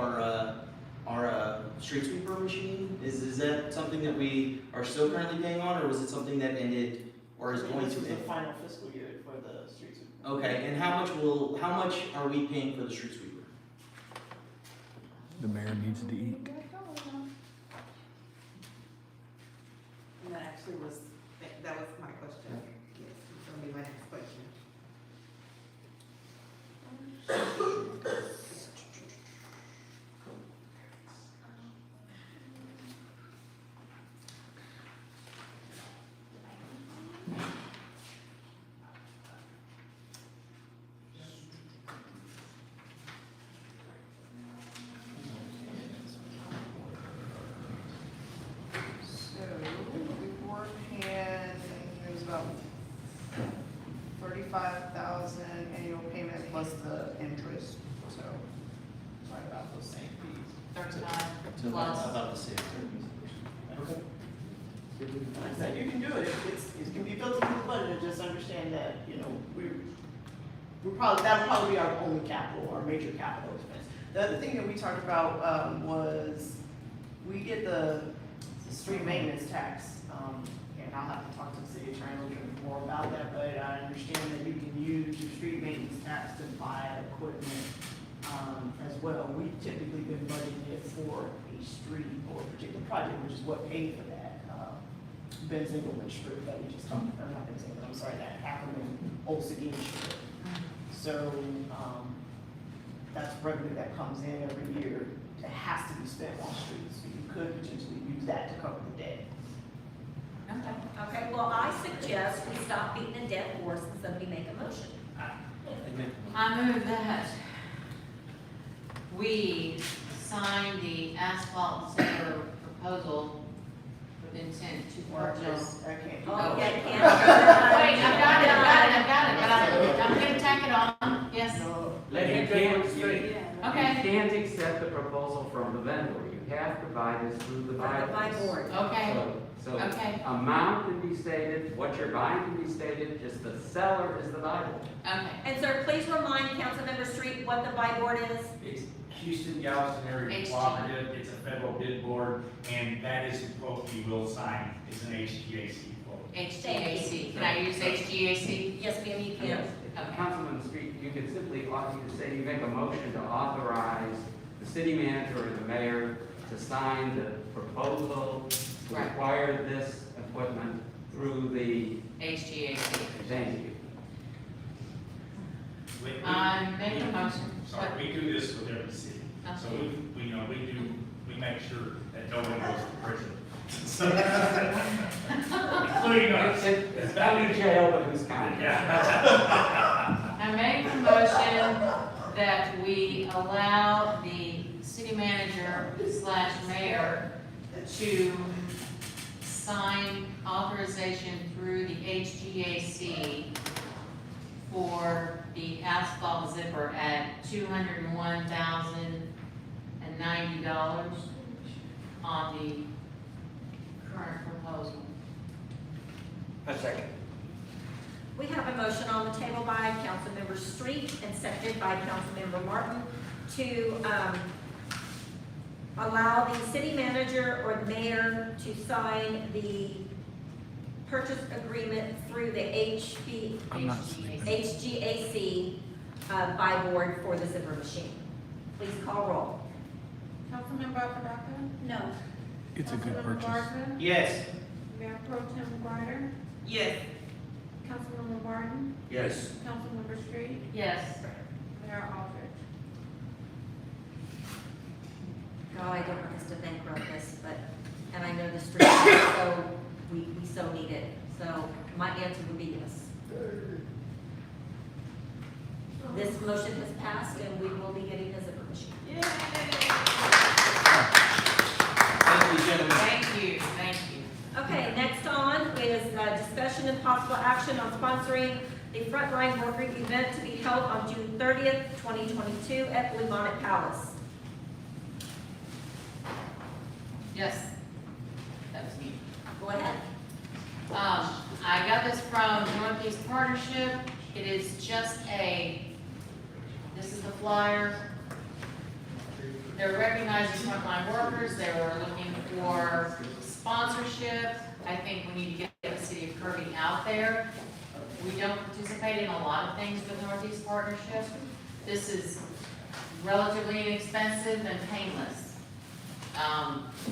our street sweeper machine? Is that something that we are still currently paying on, or was it something that ended, or is going This to was the end? final fiscal year for the street sweeper. Okay, and how much are we paying for the street sweeper? The mayor needs to eat. And that actually was, that was my question. Yes, it's gonna be my next question. So, beforehand, it was about 35,000 annual payment plus the interest, so it's right about those same fees. 35 So plus. about the same. Okay. Like I said, you can do it, it can be built into the budget, just understand that, you know, that'll probably be our only capital, our major capital expense. The other thing that we talked about, was, we get the street maintenance tax, and I'll have to talk to the city attorney a little bit more about that, but I understand that you can use your street maintenance tax to buy equipment, as well. We've typically been budgeting it for a street or a particular project, which is what paid for that, Ben Zingelman Street that we just talked about, not Ben Zingelman, I'm sorry, that Ackerman Old Seguin Street. So, that's revenue that comes in every year that has to be spent on streets. So you could potentially use that to cover the debt. Okay, well, I suggest we stop beating a dead horse and somebody make a motion. I move that we sign the asphalt sewer proposal with intent to purchase. I can't. Oh, yeah, you can't. Wait, I've got it, but I'm gonna tack it on, yes. You can't Okay. accept the proposal from the vendor. You have to buy this through the buy. By board. Okay, So Okay. amount can be stated, what you're buying can be stated, just the seller is the buyer. okay. And sir, please remind Councilmember Street what the buy board is. It's Houston Galveston Area HG. Cooperative, it's a federal bid board, and that is the quote we will sign, is an HGAC quote. HGAC, can I use HGAC? Yes, ma'am, you can. Yes, Okay. Councilman Street, you can simply, you say you make a motion to authorize the city manager or the mayor to sign the proposal to Right. acquire this equipment through the, HGAC. thank you. I make a motion. Sorry, we do this with every city, so we make sure that no one goes to prison. Including us. It's not in jail, but who's counting? I make a motion that we allow the city manager / mayor to sign authorization through the HGAC for the asphalt zipper at $201,090 on the current proposal. A second. We have a motion on the table by Councilmember Street and seconded by Councilmember Martin to allow the city manager or the mayor to sign the purchase agreement through the HGAC buy board for the zipper machine. Please call roll. Councilmember Apodaca? No. It's a good Councilmember purchase. Barker? Yes. Mayor Pro Tem Greider? Yes. Councilmember Martin? Yes. Councilmember Street? Yes. Mayor Aldridge? God, I don't want us to bankrupt this, but, and I know the street, so we so need it. So my answer would be yes. This motion has passed and we will be getting a zipper machine. Thank you, gentlemen. Thank you, thank you. Okay, next on is discussion and possible action on sponsoring the Frontline worker event to be held on June 30th, 2022 at Blue Bonnet Palace. Yes. That was me. Go ahead. I got this from Northeast Partnership. It is just this is the flyer. They're recognizing frontline workers. They were looking for sponsorship. I think we need to get the city of Kirby out there. We don't participate in a lot of things with Northeast Partnership. This is relatively inexpensive and painless.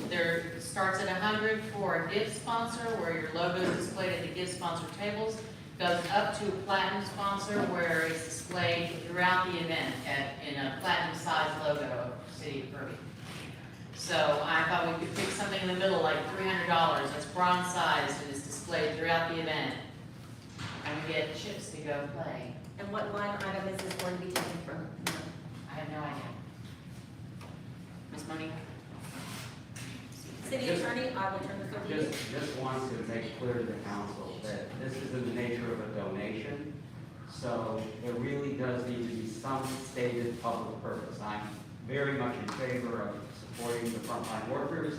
There starts at $100 for a gift sponsor, where your logo is displayed at the gift sponsor tables. Goes up to a platinum sponsor, where it's displayed throughout the event in a platinum size logo of City of Kirby. So I thought we could pick something in the middle, like $300. That's bronze size and is displayed throughout the event. And we get chips to go play. And what line item is this going to be taken from? I have no idea. Ms. Monique? City Attorney, I will turn this over to you. Just want to make clear to the council that this is in the nature of a donation, so there really does need to be some stated public purpose. I'm very much in favor of supporting the frontline workers,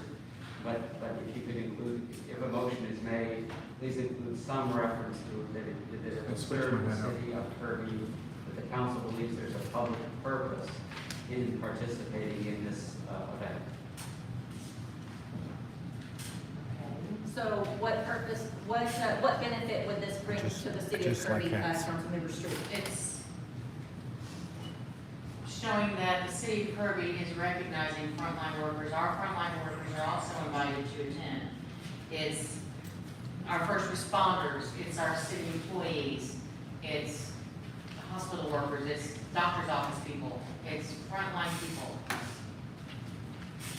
but if you could include, if a motion is made, please include some reference to it, that it will serve the city of Kirby, that the council believes there's a public purpose in participating in this event. So what purpose, what benefit would this bring to the city of Just like Kirby, that. Councilmember Street? It's showing that the city of Kirby is recognizing frontline workers. Our frontline workers are also invited to attend. It's our first responders, it's our city employees, it's hospital workers, it's doctor's office people, it's frontline people.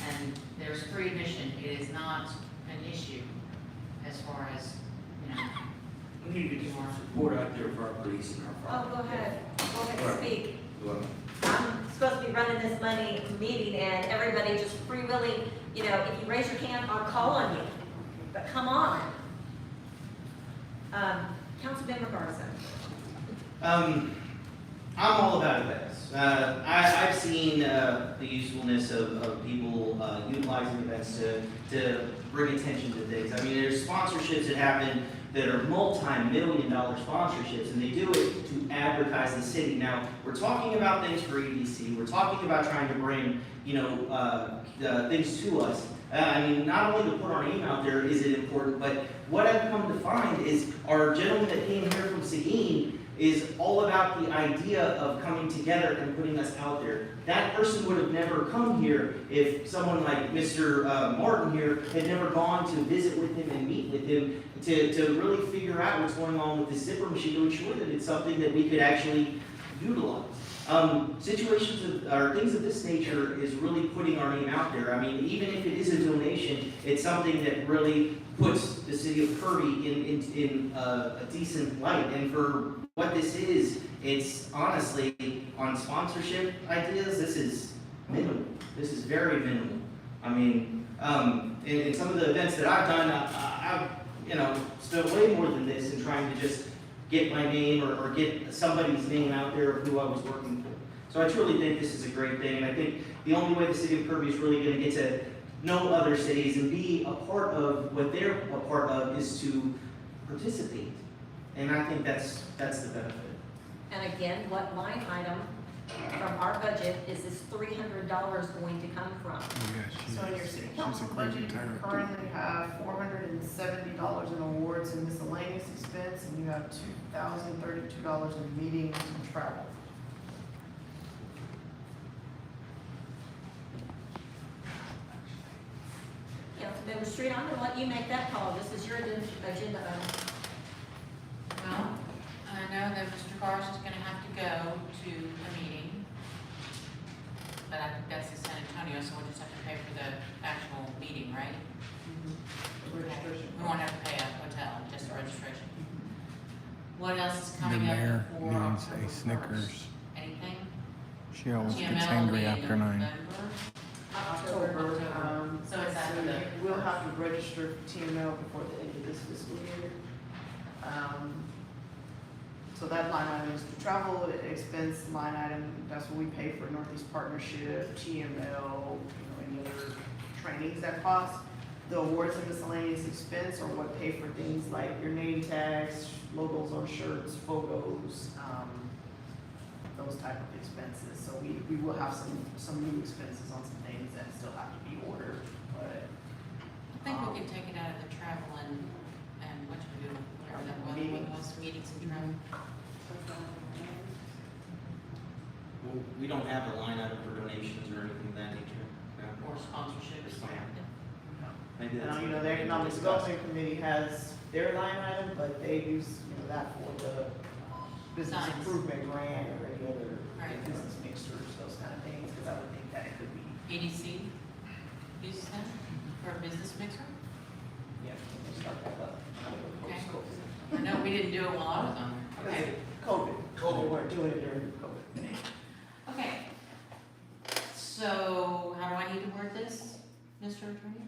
And there's free admission. It is not an issue as far as, We need to get more support out there for our police and our Oh, fire. go ahead and speak. Well, I'm supposed to be running this meeting and everybody just freewheeling, if you raise your hand, I'll call on you. But come on. Councilmember Garza. I I'm all about events. I've seen the usefulness of people utilizing events to bring attention to things. I mean, there's sponsorships that happen that are multi-million-dollar sponsorships, and they do it to advertise the city. Now, we're talking about things for EDC. We're talking about trying to bring, things to us. I mean, not only to put our name out there is it important, but what I've come to find is our gentleman that came here from Seguin is all about the idea of coming together and putting us out there. That person would have never come here if someone like Mr. Martin here had never gone to visit with him and meet with him to really figure out what's going on with the zipper machine to ensure that it's something that we could actually utilize. Situations or things of this nature is really putting our name out there. I mean, even if it is a donation, it's something that really puts the city of Kirby in a decent light. And for what this is, it's honestly, on sponsorship ideas, this is minimal. This is very minimal. I mean, in some of the events that I've done, I've spent way more than this in trying to just get my name or get somebody's name out there of who I was working for. So I truly think this is a great thing, and I think the only way the city of Kirby is really going to get to know other cities and be a part of what they're a part of is to participate. And I think that's the benefit. And again, what line item from our budget is this $300 going to come from? So in your city council budget, you currently have $470 in awards and miscellaneous expense, and you have $2,032 in meetings and travel. Councilmember Street, I'm gonna let you make that call. This is your agenda item. Well, I know that Mr. Carson is gonna have to go to a meeting, but I think that's in San Antonio, so we'll just have to pay for the actual meeting, right? Registration. We won't have to pay a hotel, just the registration. What else is The coming up mayor for needs October a 1st? Snickers. Anything? She always gets GML angry will be after in 9. November. October, So it's after that. we'll have to register for TML before the end of this fiscal year. So that line item is the travel expense line item, that's what we pay for Northeast Partnership, TML, any other trainings that cost. The awards and miscellaneous expense are what pay for things like your name tags, logos on shirts, photos, those type of expenses. So we will have some new expenses on some things that still have to be ordered, but. I think we can take it out of the travel and what you do, whatever that was, meetings and travel. Well, we don't have a line item for donations or anything of that nature. Or sponsorship or something. Maybe that's. And, the Economic Development Committee has their line item, but they use, that for the business Nice. improvement grant or any other Right. business mixers, those kind of things, because I would think that it could be, EDC uses that for a business mixer? we'll start that up. Okay. I know we didn't do it while I was on there. Okay. COVID, we weren't doing it during COVID. Okay. So how do I need to word this, Mr. Attorney?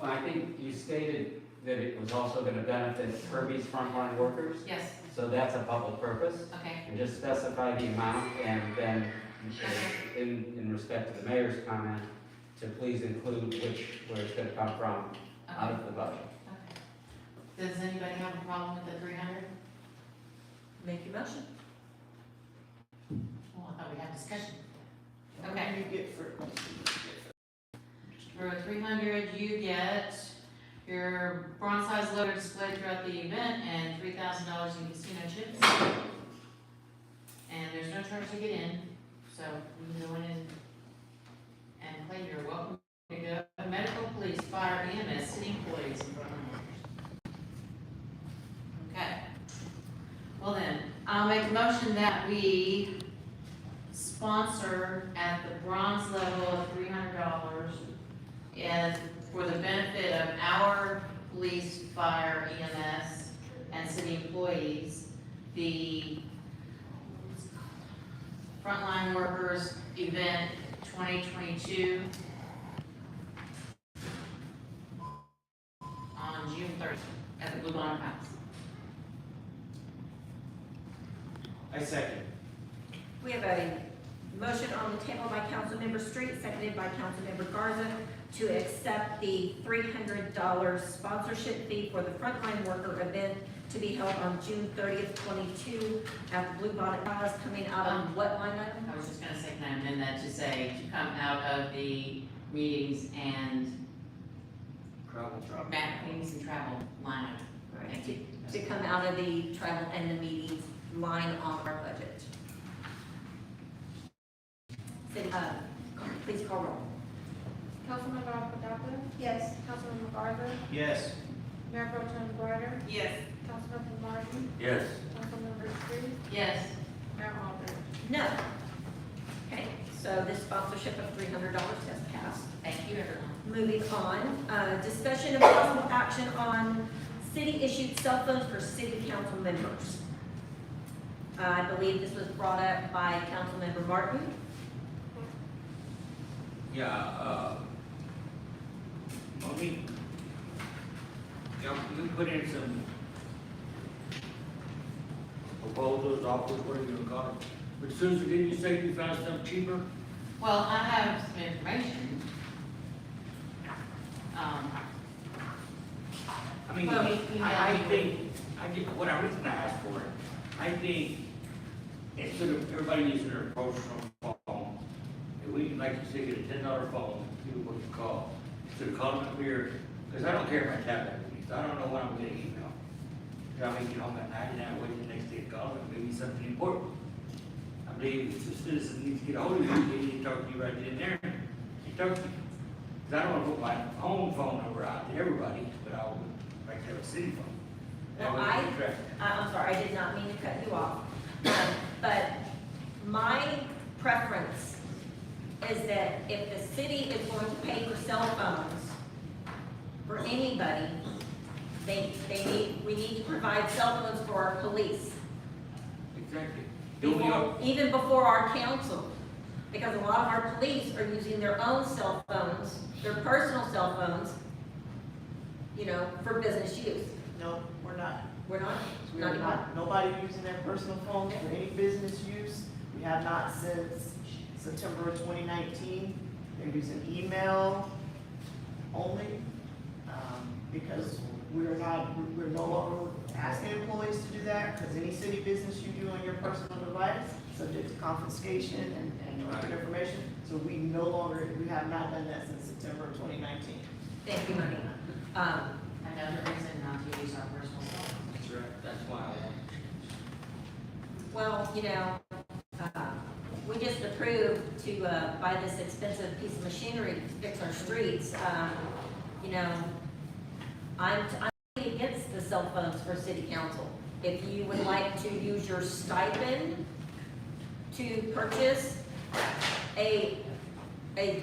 Well, I think you stated that it was also going to benefit Kirby's frontline workers. Yes. So that's a public purpose. Okay. And just specify the amount and then in respect to the mayor's comment, to please include where it's going to come from out of the budget. Okay. Does anybody have a problem with the 300? Make your motion. Well, I thought we had discussion. What Okay. do you get for? For 300, you get your bronze size loader displayed throughout the event and $3,000 in casino chips. And there's no charge to get in, so you can go in and play. You're welcome to go. Medical, police, fire, EMS, city employees, and frontline workers. Okay. Well then, I'll make a motion that we sponsor at the bronze level of $300 and for the benefit of our police, fire, EMS, and city employees, the Frontline Workers Event 2022 on June 30th at the Blue Bonnet House. I second. We have a motion on the table by Councilmember Street, seconded by Councilmember Garza, to accept the $300 sponsorship fee for the Frontline Worker event to be held on June 30th, 22 at the Blue Bonnet Palace, coming out of what line item? I was just gonna say, can I amend that to say, to come out of the meetings and meetings and travel line item. Thank you. To come out of the travel and the meetings line on our budget. Please call roll. Councilmember Apadapa? Yes. Councilmember Garza? Yes. Mayor Pro Tem Ryder? Yes. Councilmember Martin? Yes. Councilmember Street? Yes. Mayor Aldridge? No. Okay, so this sponsorship of $300 has passed. Thank you, everyone. Moving on, discussion of possible action on city-issued cell phones for city council members. I believe this was brought up by Councilmember Martin. Yeah, Monique, we put in some proposals, offers, what are you gonna call it? But Susan, didn't you say you found something cheaper? Well, I have some information. I mean, Well, I think, what I reason I asked for it, I think instead of everybody using their personal phone, if we can, like you said, get a $10 phone, do what you call, instead of calling up here, because I don't care if I tap that piece, I don't know when I'm getting email. I may get home at night and I wait the next day to call, it maybe something important. I believe if the citizen needs to get a hold of you, they need to talk to you right then and there, they talk to you. Because I don't want to put my home phone number out to everybody, but I would like to have a city phone. That Well, would I, be correct. I'm sorry, I did not mean to cut you off. But my preference is that if the city is going to pay for cell phones for anybody, we need to provide cell phones for our police. Exactly. Even before our council. Because a lot of our police are using their own cell phones, their personal cell phones, you know, for business use. No, we're not. We're not? We Not are anymore? not, nobody using their personal phones for any business use. We have not since September of 2019. They're using email only, because we're no longer asking employees to do that, because any city business you do on your personal device, subject to confiscation and open information. So we have not done that since September of 2019. Thank you, Marina. Another reason not to use our personal cell phones. That's right, that's why I want. Well, you know, we just approved to buy this expensive piece of machinery to fix our streets. You know, I'm against the cell phones for city council. If you would like to use your stipend to purchase a $10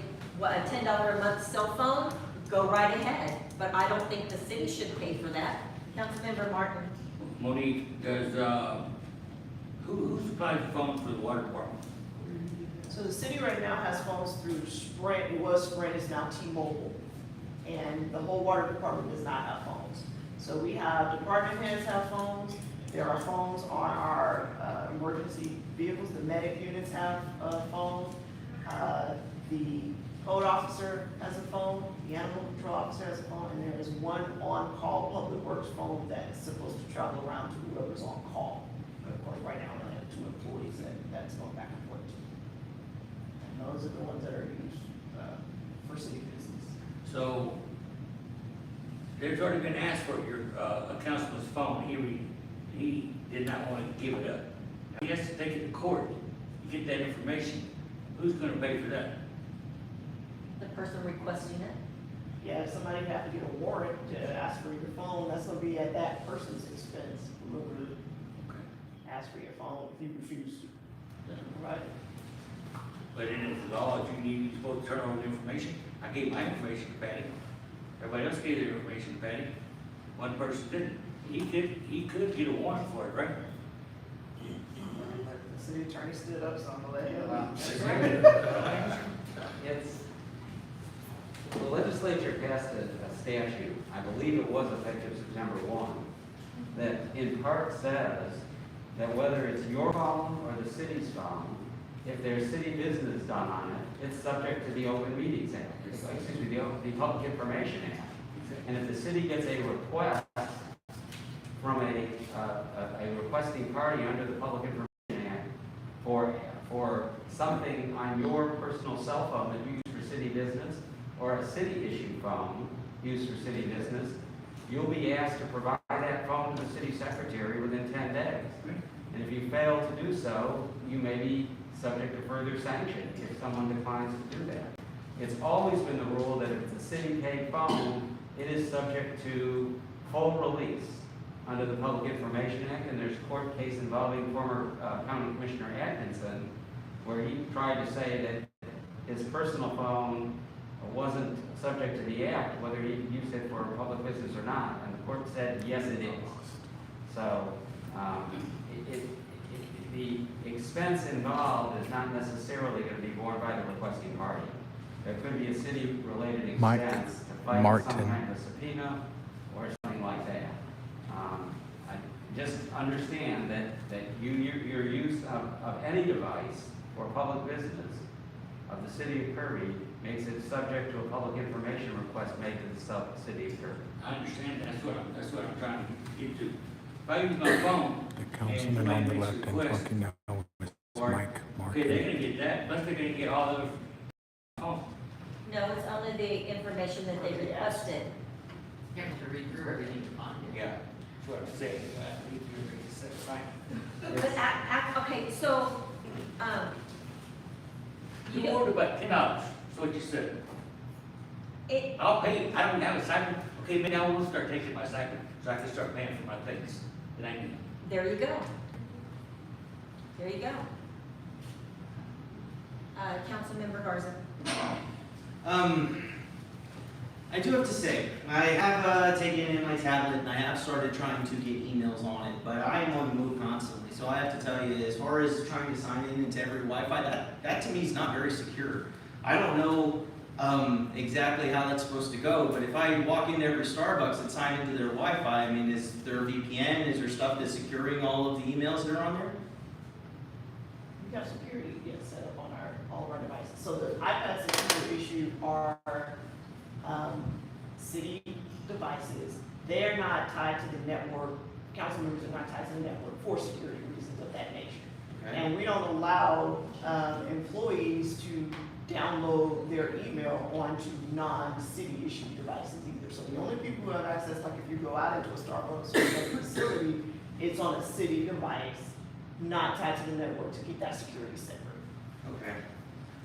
a month cell phone, go right ahead. But I don't think the city should pay for that. Councilmember Martin. Monique, does, who supplies the phones for the water department? So the city right now has phones through Sprint. It was Sprint, it's now T-Mobile. And the whole water department does not have phones. So we have, department heads have phones. There are phones on our emergency vehicles. The medic units have phones. The code officer has a phone. The animal control officer has a phone. And there is one on-call public works phone that is supposed to travel around to whoever's on call. But of course, right now, we only have 2 employees that's going back and forth to. And those are the ones that are used for city business. So, there's already been asked for your, a councilman's phone, he did not want to give it up. He has to take it to court, to get that information. Who's gonna pay for that? The person requesting it. Yeah, if somebody have to get a warrant to ask for your phone, that's gonna be at that person's expense. Whoever ask for your phone, if you refuse to provide it. But in the law, you're supposed to turn over the information. I gave my information to Patty. Everybody else gave their information to Patty. One person didn't. He could get a warrant for it, right? The city attorney stood up, so I'm gonna let him. It's, the legislature passed a statute, I believe it was effective September 1, that in part says that whether it's your phone or the city's phone, if there's city business done on it, it's subject to the Open Meetings Act, excuse me, the Public Information Act. And if the city gets a request from a requesting party under the Public Information Act for something on your personal cell phone that you use for city business, or a city-issued phone used for city business, you'll be asked to provide that phone to the city secretary within 10 days. And if you fail to do so, you may be subject to further sanction if someone declines to do that. It's always been the rule that if it's a city-paid phone, it is subject to full release under the Public Information Act, and there's a court case involving former County Commissioner Atkinson, where he tried to say that his personal phone wasn't subject to the act, whether he used it for public business or not, and the court said, yes, it is. So the expense involved is not necessarily going to be borne by the requesting party. There could be a city-related expense to fight some kind of subpoena or something like that. I just understand that your use of any device for public business of the city of Kirby makes it subject to a public information request made to the city of Kirby. I understand, that's what I'm trying to get to. If I use my phone, The councilman on the left and talking now is Mike Martin. okay, they're gonna get that, plus they're gonna get all of, oh, No, it's only the information that they requested. You have to read through everything to find it. yeah, that's what I'm saying. Okay, so, You ordered about $10, that's what you said. I'll pay, I don't have a cycle, okay, maybe I will start taking my cycle, so I can start paying for my things that I need. there you go. There you go. Councilmember Garza. I do have to say, I have taken in my tablet and I have started trying to get emails on it, but I am on the move constantly. So I have to tell you, as far as trying to sign in into every Wi-Fi, that to me is not very secure. I don't know exactly how that's supposed to go, but if I walk into every Starbucks and sign into their Wi-Fi, I mean, is there a VPN? Is there stuff that's securing all of the emails that are on there? We have security set up on all of our devices. So the iPads that you issue are city devices. They're not tied to the network. Council members are not tied to the network for security reasons of that nature. Okay. And we don't allow employees to download their email onto non-city issued devices either. So the only people who have access, like if you go out into a Starbucks or a facility, it's on a city device, not tied to the network to keep that security separate. Okay.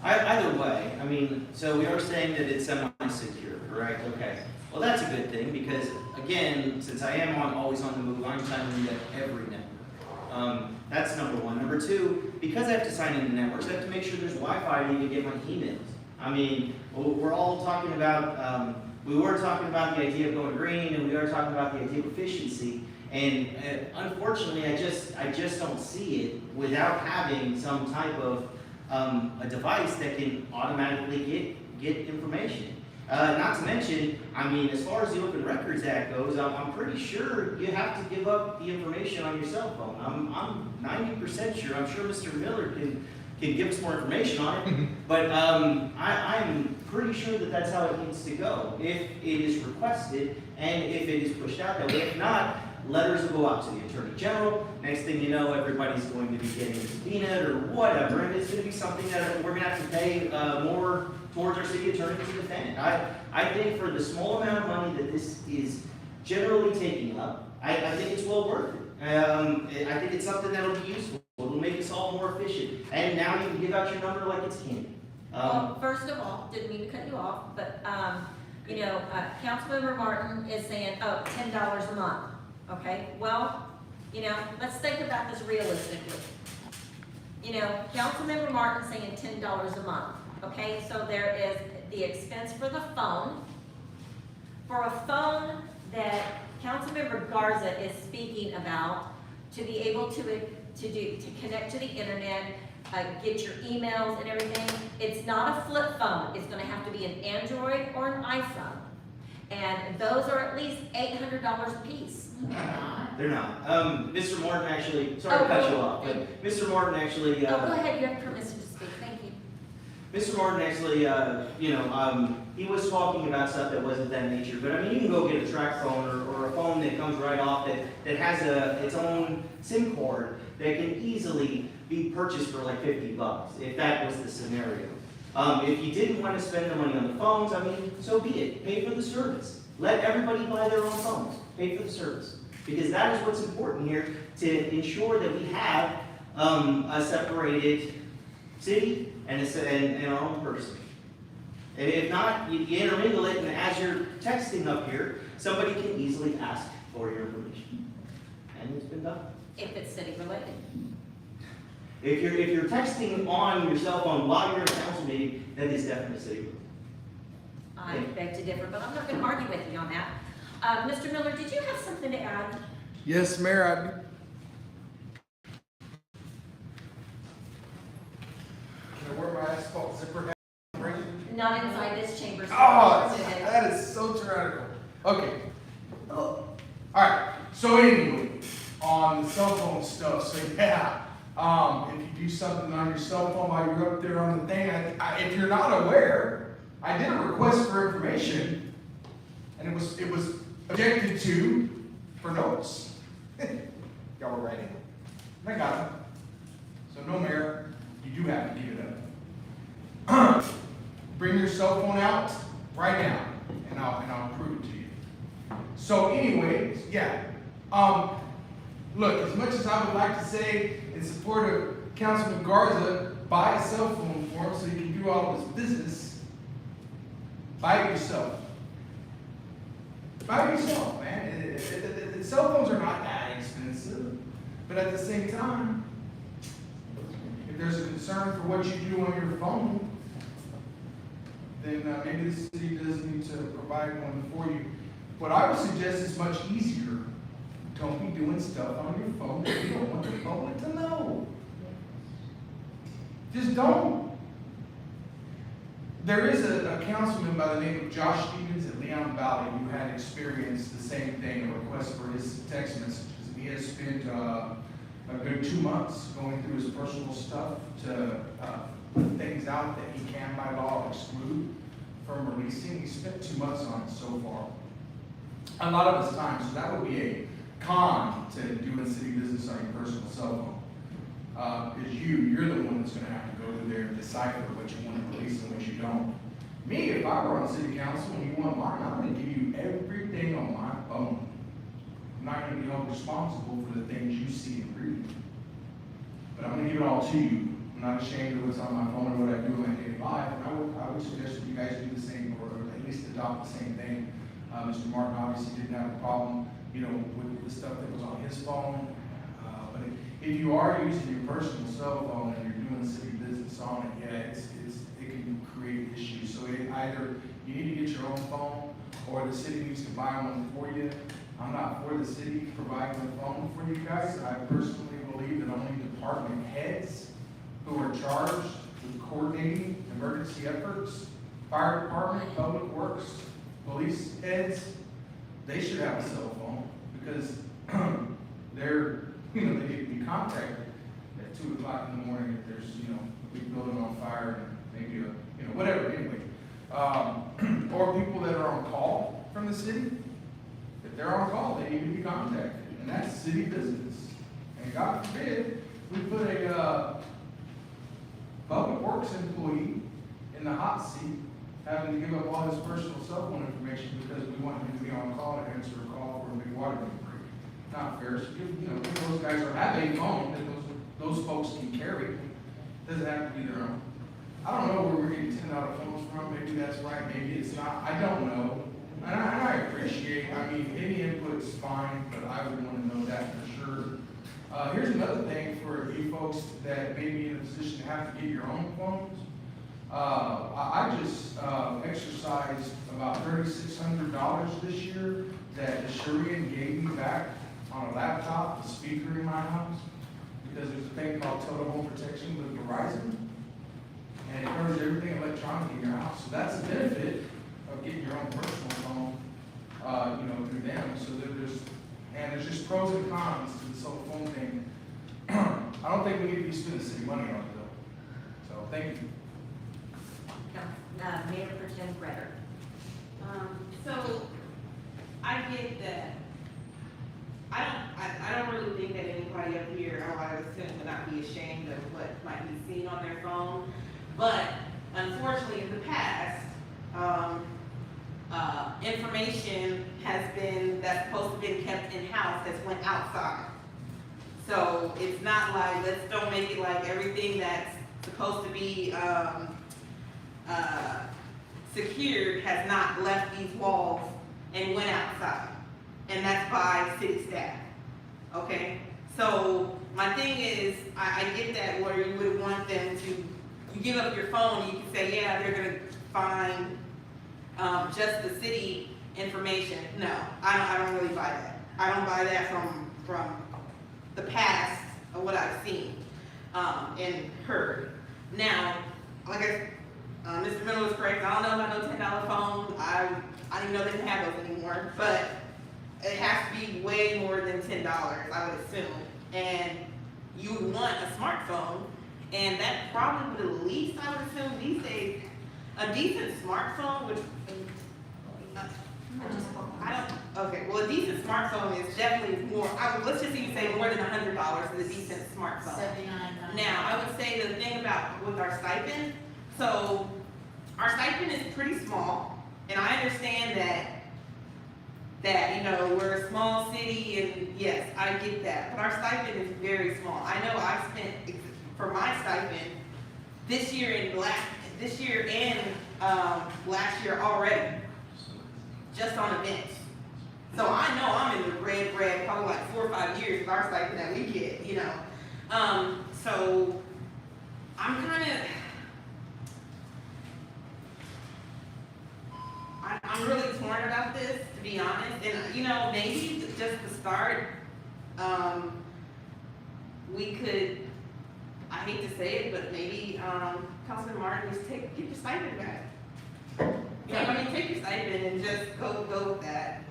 Either way, I mean, so we are saying that it's semi-secure, correct? Okay. Well, that's a good thing because, again, since I am always on the move, I'm signing into every network. That's number one. Number two, because I have to sign into networks, I have to make sure there's Wi-Fi to even get my emails. I mean, we're all talking about, we were talking about the idea of going green, and we are talking about the idea of efficiency. And unfortunately, I just don't see it without having some type of a device that can automatically get information. Not to mention, I mean, as far as the Open Records Act goes, I'm pretty sure you have to give up the information on your cell phone. I'm 90% sure. I'm sure Mr. Miller can give us more information on it. But I'm pretty sure that that's how it needs to go if it is requested and if it is pushed out that way. If not, letters will go out to the Attorney General. Next thing you know, everybody's going to be getting subpoenaed or whatever, and it's going to be something that we're going to have to pay more towards our city attorney to defend. I think for the small amount of money that this is generally taking up, I think it's well worth it. I think it's something that'll be useful. It'll make us all more efficient. And now you can give out your number like it's candy. Well, first of all, didn't mean to cut you off, but, Councilmember Martin is saying, $10 a month. Okay, well, let's think about this realistically. Councilmember Martin saying $10 a month. Okay, so there is the expense for the phone. For a phone that Councilmember Garza is speaking about, to be able to connect to the internet, get your emails and everything, it's not a flip phone. It's going to have to be an Android or an iPhone. And those are at least $800 a piece. They're not. Mr. Martin actually, sorry to cut you off, but Mr. Martin actually, Oh, go ahead, you have permission to speak, thank you. Mr. Martin actually, he was talking about stuff that wasn't that nature, but I mean, you can go get a track phone or a phone that comes right off that has its own SIM card that can easily be purchased for like $50, if that was the scenario. If you didn't want to spend the money on the phones, I mean, so be it. Pay for the service. Let everybody buy their own phones. Pay for the service. Because that is what's important here, to ensure that we have a separated city and our own person. And if not, you intermingle it, and as you're texting up here, somebody can easily ask for your information. And it's been done. If it's city related. If you're texting on your cell phone while you're in a council meeting, that is definitely city related. I beg to differ, but I'm not going to argue with you on that. Mr. Miller, did you have something to add? Yes, Mayor, Can I wear my asphalt zipper hat? Not inside this chamber. Oh, that is so tyrannical. Okay. All right. So anyway, on the cell phone stuff, so yeah, if you do something on your cell phone while you're up there on the thing, if you're not aware, I did a request for information, and it was objected to for notes. Y'all were writing. And I got it. So no, Mayor, you do have to give it up. Bring your cell phone out right now, and I'll prove it to you. So anyways, yeah. Look, as much as I would like to say in support of Councilman Garza, buy a cell phone for him so he can do all of his business, buy it yourself. Buy it yourself, man. Cell phones are not that expensive, but at the same time, if there's a concern for what you do on your phone, then maybe the city does need to provide one for you. What I would suggest is much easier. Don't be doing stuff on your phone that you don't want the public to know. Just don't. There is a councilman by the name of Josh Stevens at Leon Valley who had experienced the same thing, a request for his text messages. He has spent a good 2 months going through his personal stuff to put things out that he can by law exclude from releasing. He spent 2 months on it so far. A lot of his time, so that would be a con to doing city business on your personal cell phone. Is you're the one that's going to have to go through there and decipher what you want to release and what you don't. Me, if I were on city council and you want mine, I'm going to give you everything on my phone. I'm not going to be held responsible for the things you see and read. But I'm going to give it all to you. I'm not ashamed of what's on my phone or what I do in my daily life. And I would suggest that you guys do the same, or at least adopt the same thing. Mr. Martin obviously didn't have a problem, with the stuff that was on his phone. But if you are using your personal cell phone and you're doing city business on it, yeah, it can create issues. So either you need to get your own phone, or the city needs to buy one for you. I'm not for the city providing a phone for you guys. I personally believe that only department heads who are charged with coordinating emergency efforts, fire department, public works, police heads, they should have a cell phone, because they can be contacted at 2 o'clock in the morning if there's, a big building on fire and maybe whatever, anyway. Or people that are on call from the city. If they're on call, they need to be contacted, and that's city business. And God forbid, we put a public works employee in the hot seat, having to give up all his personal cell phone information because we want him to be on call to answer a call for a big water main break. Not fair. So give those guys or have a phone that those folks can carry. Doesn't have to be their own. I don't know where we're getting 10 out of phones from. Maybe that's right. Maybe it's not. I don't know. And I appreciate. Any input's fine, but I would want to know that for sure. Here's another thing for you folks that may be in a position to have to get your own phones. I just exercised about $3,600 this year that the Shurian gave me back on a laptop, a speaker in my house, because there's a thing called Total Home Protection with Verizon, and it covers everything electronic in your house. So that's the benefit of getting your own personal phone through them. So there's just pros and cons to this whole phone thing. I don't think we need to be spending city money on it though. So thank you. Mayor Pro Tem Bretter. So I get that. I don't really think that anybody up here, or I would assume, would not be ashamed of what might be seen on their phone. But unfortunately, in the past, information that's supposed to be kept in-house has went outside. So it's not like, don't make it like everything that's supposed to be secured has not left these walls and went outside. And that's by city staff, okay? So my thing is, I get that where you would want them to, you give up your phone, you can say, yeah, they're gonna find just the city information. No, I don't really buy that. I don't buy that from the past of what I've seen and heard. Now, like Mr. Miller was correct, I don't know about no $10 phone. I didn't even know they didn't have those anymore, but it has to be way more than $10, I would assume. And you would want a smartphone, and that probably would at least, I would assume these days, a decent smartphone, which, okay, well, a decent smartphone is definitely more, let's just even say more than $100 is a decent smartphone. $79. Now, I would say the thing about with our stipend, so our stipend is pretty small, and I understand that we're a small city, and yes, I get that, but our stipend is very small. I know I spent for my stipend this year and last year already, just on events. So I know I'm in the red probably like 4 or 5 years of our stipend that we get, so I'm I'm really torn about this, to be honest, and maybe just to start, we could, I hate to say it, but maybe Councilman Martin just get your stipend back. Take your stipend and just go with that.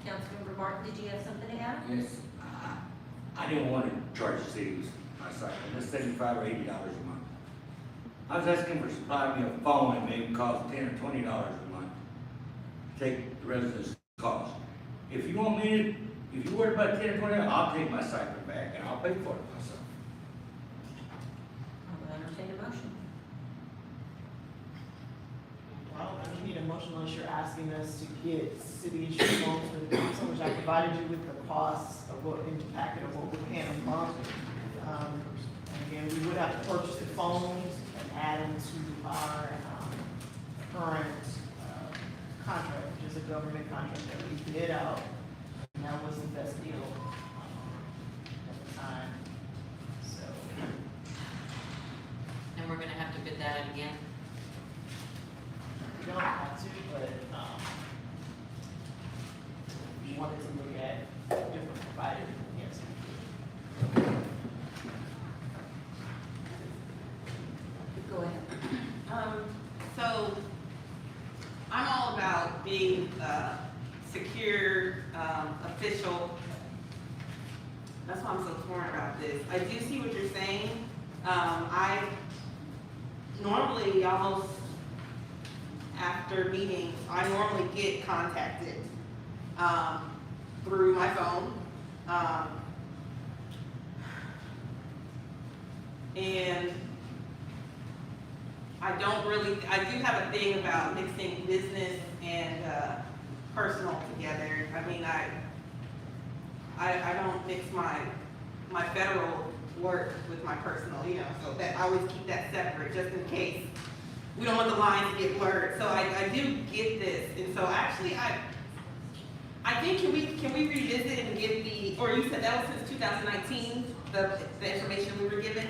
Councilmember Martin, did you have something to add? Yes, I didn't want to charge the city my stipend, that's $75 or $80 a month. I was asking for supplying me a phone that maybe cost $10 or $20 a month to take the residents' cost. If you want me to, if you worry about $10 or $20, I'll take my stipend back and I'll pay for it myself. I will entertain a motion. Well, I don't need a motion unless you're asking us to get city issued loans for the council, which I provided you with the costs of what in the packet of what we're paying a month. And again, we would have to purchase the phones and add them to our current contract, which is a government contract that we bid out, and that was the best deal at the time. So. And we're gonna have to bid that out again? We don't have to, but we wanted to look at different providers, yes. Go ahead. So I'm all about being secure, official. That's why I'm so torn about this. I do see what you're saying. I normally almost after meetings, I normally get contacted through my phone. And I do have a thing about mixing business and personal together. I mean, I don't mix my federal work with my personal, so that I always keep that separate just in case. We don't want the lines to get blurred. So I do get this. And so actually I think can we revisit and get or you said that was since 2019, the information we were given?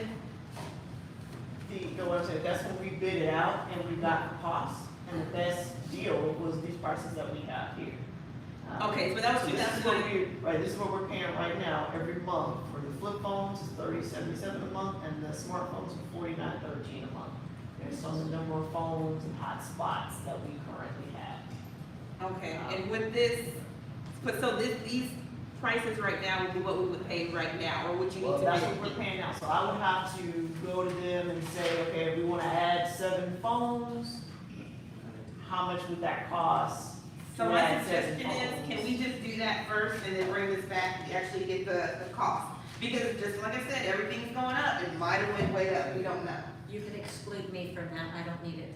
What I'm saying, that's when we bid it out and we got the cost, and the best deal was these prices that we have here. Okay, so that was 2019. Right, this is what we're paying right now every month. For the flip phones, it's $30.77 a month, and the smartphones are $49.13 a month. Based on the number of phones and hotspots that we currently have. Okay, and with this, but so these prices right now would be what we would pay right now, or would you Well, need to that's make? what we're paying now, so I would have to go to them and say, okay, we wanna add 7 phones, how much would that cost? So to my add 7 suggestion is, phones? can we just do that first and then bring this back and actually get the cost? Because just like I said, everything's going up, it might have went way up, we don't know. You can exclude me from that, I don't need it.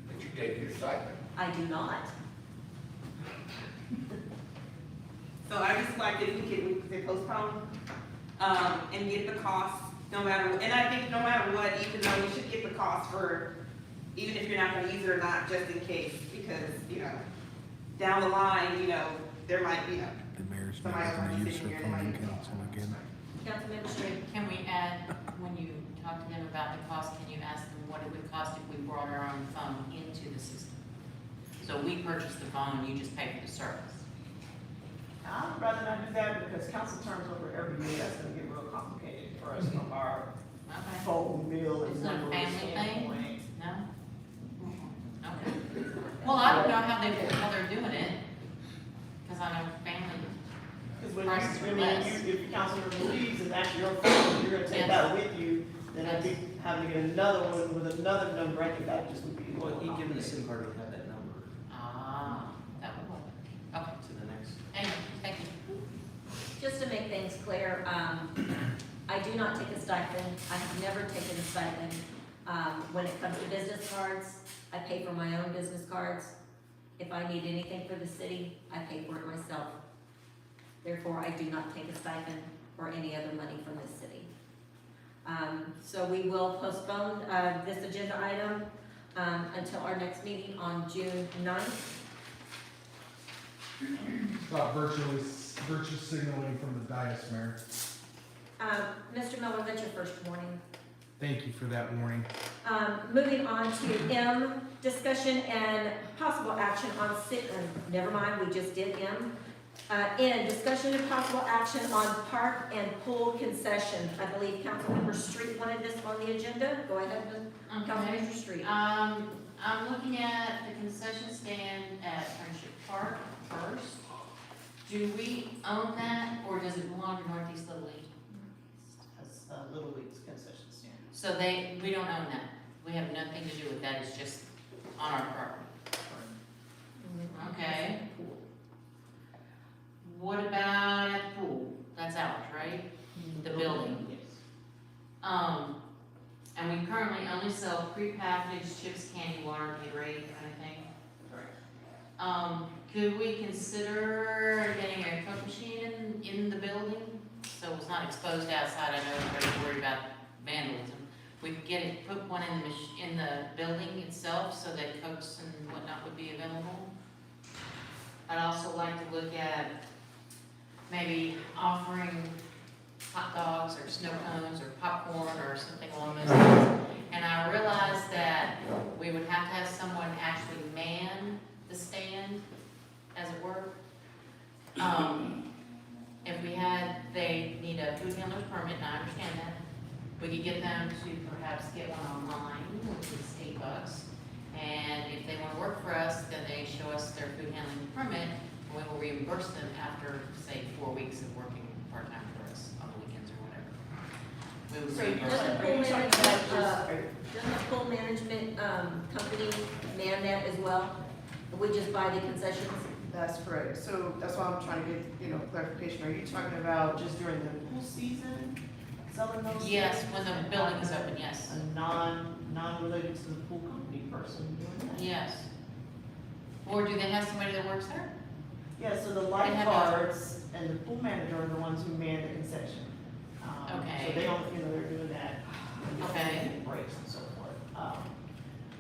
But you take your stipend. I do not. So I just like if we could postpone, and get the cost, no matter, and I think no matter what, even though we should get the cost for, even if you're not gonna use it or not, just in case, because, down the line, there might be, The mayor's somebody else not might gonna be use sitting her here and phone might. in council again. Councilmember Street, Can we add, when you talk to them about the cost, can you ask them what it would cost if we brought our own phone into the system? So we purchase the phone, you just pay for the service. I'd rather not do that because council turns over every year, that's gonna get real complicated for us from our Okay. phone bill and It's not a number family thing? standpoint. No? Okay. Well, I don't know how they're doing it, because I know family Because when prices you, are I mean, less. if your council member leaves and that's your phone, you're gonna take Yes. that with you, then I think having to get another one with another number, I think that just would be. Well, you give them the SIM card and have that number Ah, that would work. Okay, to the next. anyway, thank you. just to make things clear, I do not take a stipend. I have never taken a stipend. When it comes to business cards, I pay for my own business cards. If I need anything for the city, I pay for it myself. Therefore, I do not take a stipend or any other money from the city. So we will postpone this agenda item until our next meeting on June 9th. Stop virtue signaling from the dais, Mayor. Mr. Miller, that's your first warning. Thank you for that warning. Moving on to M, discussion and possible action on never mind, we just did M. N, discussion and possible action on park and pool concessions. I believe Councilmember Street wanted this on the agenda. Go ahead, Councilmember Street. I'm looking at the concession stand at Friendship Park first. Do we own that, or does it belong to Northeast Little League? That's Little League's concession stand. So we don't own that. We have nothing to do with that, it's just on our property. Okay. What about at the pool? That's ours, right? The building. Yes. And we currently only sell prepackaged chips, candy, water, Gatorade, kind of thing. Correct. Could we consider getting a Coke machine in the building? So it's not exposed outside, I know everybody's worried about vandalism. We could put one in the building itself so that Cokes and whatnot would be available. I'd also like to look at maybe offering hot dogs or snow cones or popcorn or something along those lines. And I realized that we would have to have someone actually man the stand, as it were. If they need a food handler's permit, and I understand that, we could get them to perhaps get one online, which is $8. And if they want to work for us, then they show us their food handling permit, and we will reimburse them after, say, 4 weeks of working part-time for us on the weekends or whatever. We would reimburse them. Doesn't the pool management company man that as well? We just buy the concessions? That's correct. So that's why I'm trying to get, clarification. Are you talking about just during the pool season, selling those? Yes, when the building is open, yes. A non-related to the pool company person doing that? Yes. Or do they have somebody that works there? Yeah, so the have lifeguards and the pool manager are the ones who man the concession. Okay. So they don't, they're doing that. Okay. Breaks and so forth.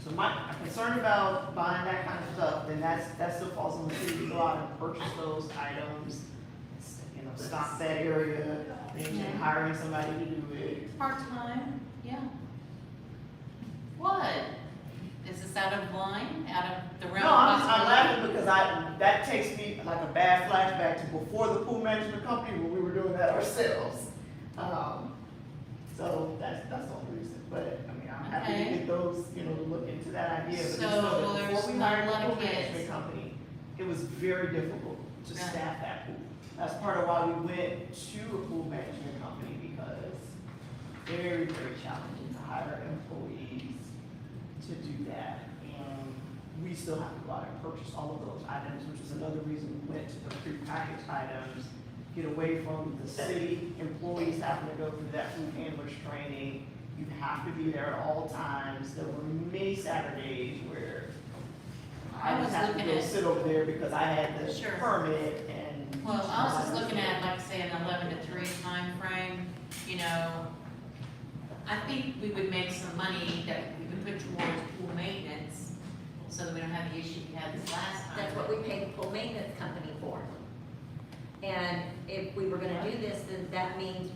So my concern about buying that kind of stuff, then that still falls on the city to go out and purchase those items, stock that area, and hiring somebody to do it. Part-time, yeah. What? Is this out of line, out of the realm No, of I'm possibility? laughing because that takes me like a bad flashback to before the pool management company when we were doing that ourselves. So that's the only reason, but I mean, I'm happy to Okay. get those, to look into that idea. But So, just know that there's before we not a hired lot the of pool kids. management company, it was very difficult to staff that pool. That's part of why we went to a pool management company, because very, very challenging to hire employees to do that. And we still have to go out and purchase all of those items, which is another reason we went to the prepackaged items, get away from the city employees having to go through that food handlers training. You have to be there at all times. There were many Saturdays where I was just had to looking go at- sit over there because I had the Sure. permit and. Well, I was just looking at, like, say, an 11 to 3 time frame. You know, I think we would make some money that we could put towards pool maintenance, so that we don't have the issue we had this last time. That's what we paid the pool maintenance company for. And if we were gonna do this, then that means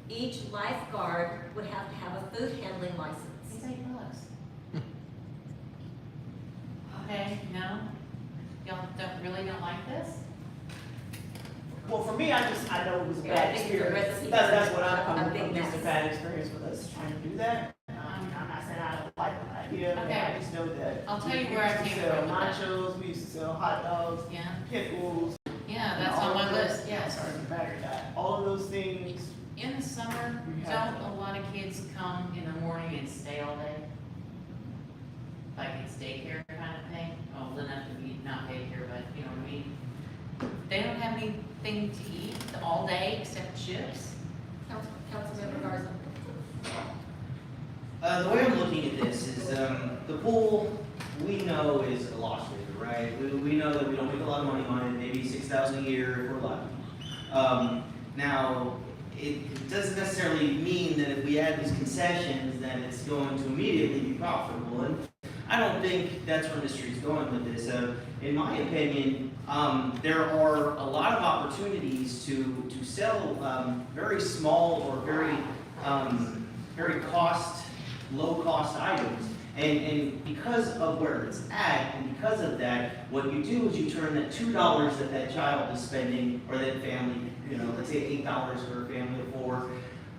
each lifeguard would have to have a food handling license. It's $8. Okay, no? Y'all really don't like this? Well, for me, I know it was a Yeah, I bad think it's a experience. recipe That's what for I'm a coming big from, just a mess. bad experience with us trying to do that. I'm not saying I don't like the idea, but Okay. I just know that. I'll tell you we where I used to came sell from with that. nachos, we used to sell hot dogs, Yeah, pickles. yeah, that's all on my of those- list, yes. Sorry, the battery died. All of those things, In the summer, You have don't a lot of kids come in the morning and stay all day? Like it's daycare kind of thing? Oh, doesn't have to be, not daycare, but you know what I mean? They don't have anything to eat all day except chips? Councilmember Garza. The way I'm looking at this is, the pool, we know is a loss leader, right? We know that we don't make a lot of money on it, maybe 6,000 a year if we're lucky. Now, it doesn't necessarily mean that if we add these concessions, then it's going to immediately be profitable. And I don't think that's where the street's going with this. In my opinion, there are a lot of opportunities to sell very small or very low cost items. And because of where it's at, and because of that, what you do is you turn that $2 that that child is spending, or that family, you know, let's say $8 for a family of 4,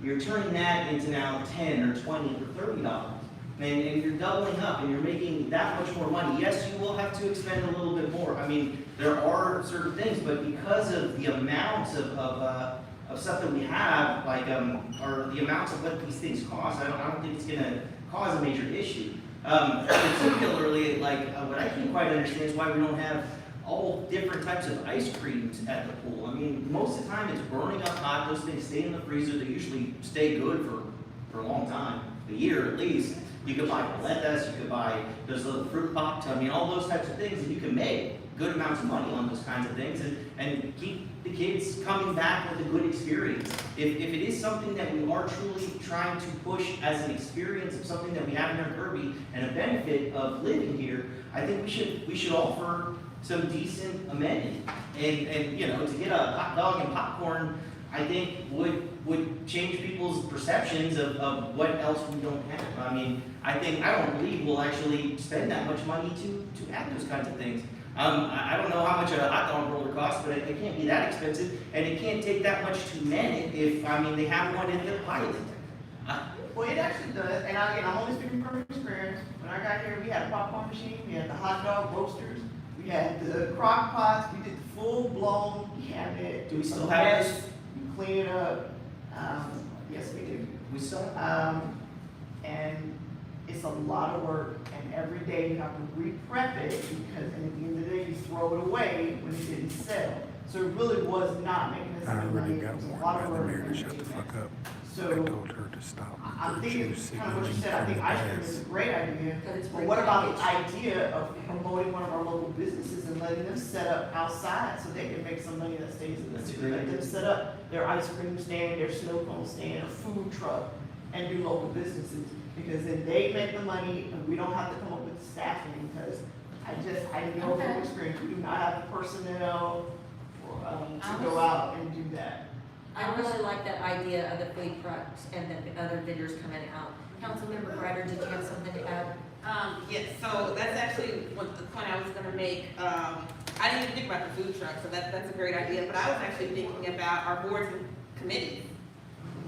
you're turning that into now 10 or 20 or $30. And you're doubling up, and you're making that much more money. Yes, you will have to expend a little bit more. I mean, there are certain things, but because of the amounts of stuff that we have, like, or the amounts of what these things cost, I don't think it's gonna cause a major issue. Particularly, like, what I can't quite understand is why we don't have all different types of ice creams at the pool. I mean, most of the time it's burning up hot, those things stay in the freezer, they usually stay good for a long time, a year at least. You could buy paletas, you could buy those little fruit pops, I mean, all those types of things, and you can make good amounts of money on those kinds of things, and keep the kids coming back with a good experience. If it is something that we are truly trying to push as an experience of something that we have in our Kirby and a benefit of living here, I think we should offer some decent amenity. And you know, to get a hot dog and popcorn, I think would change people's perceptions of what else we don't have. I mean, I don't believe we'll actually spend that much money to have those kinds of things. I don't know how much a hot dog roller costs, but it can't be that expensive, and it can't take that much to man it if, I mean, they have one in the pilot. well, it actually does, and I'm only speaking from experience. When I got here, we had a popcorn machine, we had the hot dog roasters, we had the crock pots, we did the full-blown cabinet. Do we still a have mess, this? We clean it up, yes, we do. We still And it's a lot of work, and every day you have to re-prep it, because at the end of the day, you throw it away when it didn't sell. So it really was not making us I any already money, it got was a warned lot by of the work. mayor to and shut the maintenance. fuck up. So, I told her to stop. I'm but thinking she was kind of what you signaling said, I from think the ice cream past. is a great idea. Because it's But what about the prepackaged. idea of promoting one of our local businesses and letting them set up outside so they can make some money that stays in the That's a city? great Let idea. them set up their ice cream stand, their snow cone stand, a food truck, and do local businesses. Because then they make the money and we don't have to come up with the staffing, because I know from Okay. experience, we do not have the personnel to I go was- out and do that. I really like that idea of the food trucks and the other vendors coming out. Councilmember Ryder, did you have something to add? Yes, so that's actually what the point I was gonna make. I didn't even think about the food truck, so that's a great idea, but I was actually thinking about our boards and committees.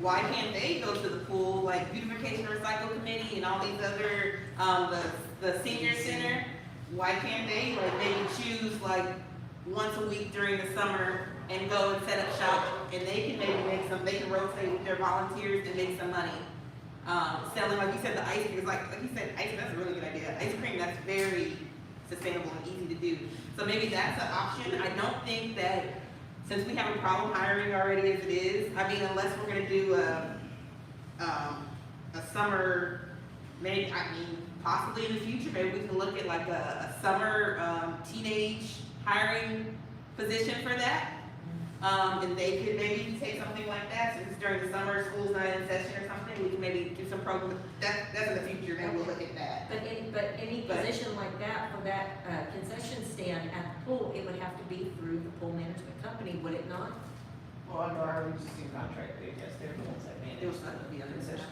Why can't they go to the pool, like beautification and recycle committee and all these other, the senior center? Why can't they, like, maybe choose like once a week during the summer and go and set up shop, and they can maybe they can rotate with their volunteers and make some money. Selling, like you said, the ice cream, like you said, ice cream, that's a really good idea. Ice cream, that's very sustainable and easy to do. So maybe that's an option. I don't think that, since we have a problem hiring already as it is, I mean, unless we're gonna do a summer, maybe, I mean, possibly in the future, maybe we can look at like a summer teenage hiring position for that. And they could maybe take something like that, since during the summer, school's not in session or something, we can maybe do some program, that's in the future, maybe we'll look at that. But any position like that for that concession stand at the pool, it would have to be through the pool management company, would it not? Well, under our existing contract, they, yes, they're the ones that manage. It was not gonna be under concessions.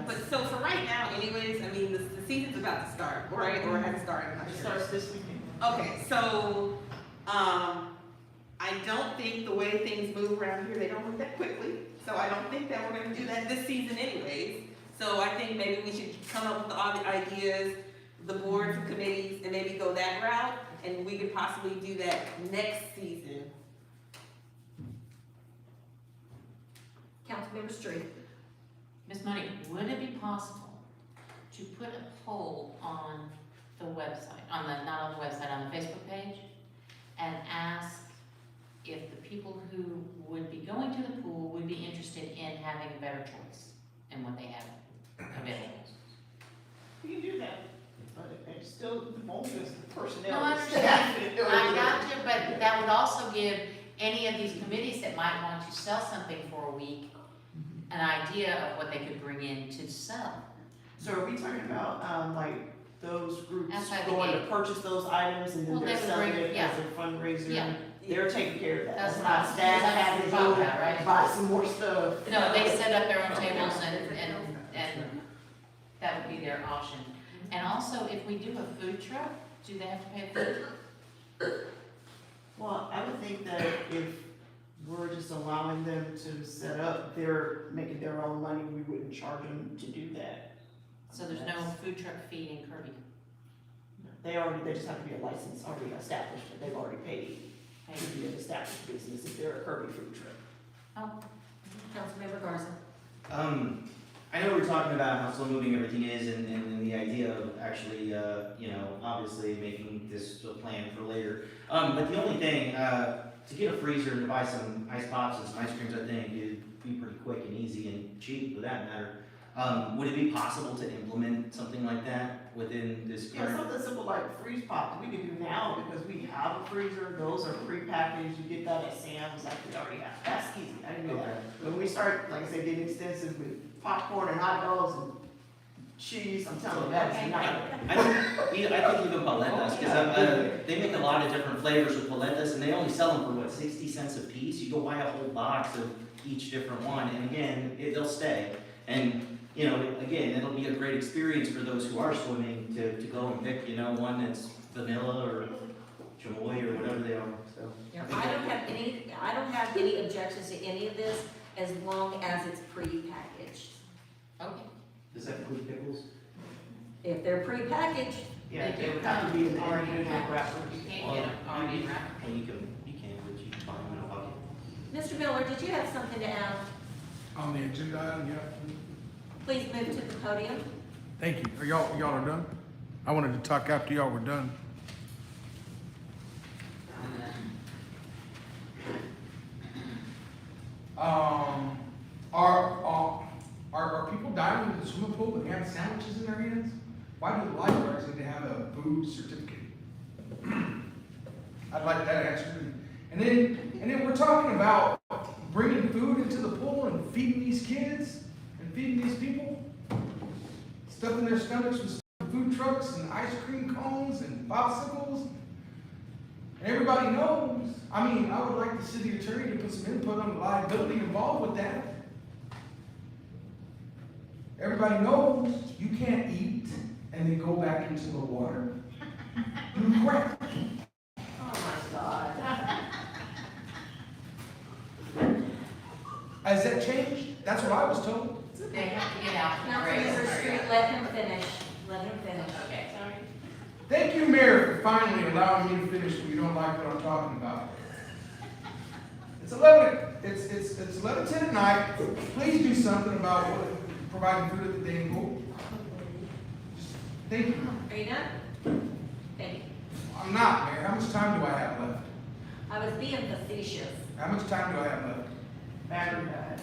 But so for right now anyways, I mean, the season's about to start, right, or has started, I'm not It sure. starts this weekend. Okay, so, I don't think the way things move around here, they don't move that quickly. So I don't think that we're gonna do that this season anyways. So I think maybe we should come up with all the ideas, the boards and committees, and maybe go that route. And we could possibly do that next season. Councilmember Street. Ms. Money, would it be possible to put a poll on the website, not on the website, on the Facebook page, and ask if the people who would be going to the pool would be interested in having a better choice in what they have available? You can do that, but it's still, the moment is the personnel. No, I understand. I got you, but that would also give any of these committees that might want to sell something for a week an idea of what they could bring in to sell. So are we talking about, like, those groups Outside the going to gate. purchase those items and then Well, they're they would selling bring- it yeah. as a fundraiser? Yeah. They're taking care of that. That's That's not not- staff that's having to what we're go talking about, right? buy some more stuff. No, they set up their own tables and that would be their option. And also, if we do a food truck, do they have to pay a food? Well, I would think that if we're just allowing them to set up, they're making their own money, we wouldn't charge them to do that. So there's no food truck fee in Kirby? They just have to be a license already established, but they've already paid to be an established business if they're a Kirby food truck. Oh, Councilmember Garza. I know we're talking about how slow moving everything is and the idea of actually, obviously making this a plan for later. But the only thing, to get a freezer and to buy some ice pops and some ice creams, I think it'd be pretty quick and easy and cheap for that matter. Would it be possible to implement something like that within this Yeah, current? something simple like freeze pop, we can do now because we have a freezer, those are prepackaged, you get that at Sam's, like we already have, that's easy, I didn't know that. When we start, like I said, getting extensive with popcorn and hot dogs and cheese, I'm telling you, that's a nightmare. I think even paletas, because they make a lot of different flavors with paletas, and they only sell them for what, 60 cents a piece? You go buy a whole box of each different one, and again, they'll stay. And again, it'll be a great experience for those who are swimming to go and pick, one that's vanilla or chamoy or whatever they are. So I don't have any objections to any of this as long as it's pre-packaged. Okay. Does that include pickles? If they're pre-packaged, Yeah, they would have to be in the individual wrapper. You can't get them already wrapped. Well, you can, but you can buy them in a bucket. Mr. Miller, did you have something to add? On the agenda item, yeah. Please move to the podium. Thank you. Y'all are done? I wanted to talk after y'all were done. Are people diving into the swimming pool and have sandwiches in their hands? Why do the lifeguards need to have a food certificate? I'd like that answered. And then we're talking about bringing food into the pool and feeding these kids and feeding these people, stuffing their stomachs with food trucks and ice cream cones and popsicles. And everybody knows. I mean, I would like the city attorney to put some input on the liability involved with that. Everybody knows you can't eat and then go back into the water. You crap. Oh my God. Has that changed? That's what I was told. They have to get out. Councilmember Street, let him finish. Let him finish. Okay. Thank you, Mayor, for finally allowing me to finish when you don't like what I'm talking about. It's 11:10 at night. Please do something about providing food at the dating pool. Thank you. Are you done? Thank you. I'm not, Mayor. How much time do I have left? I was being facetious. How much time do I have left? Battery died.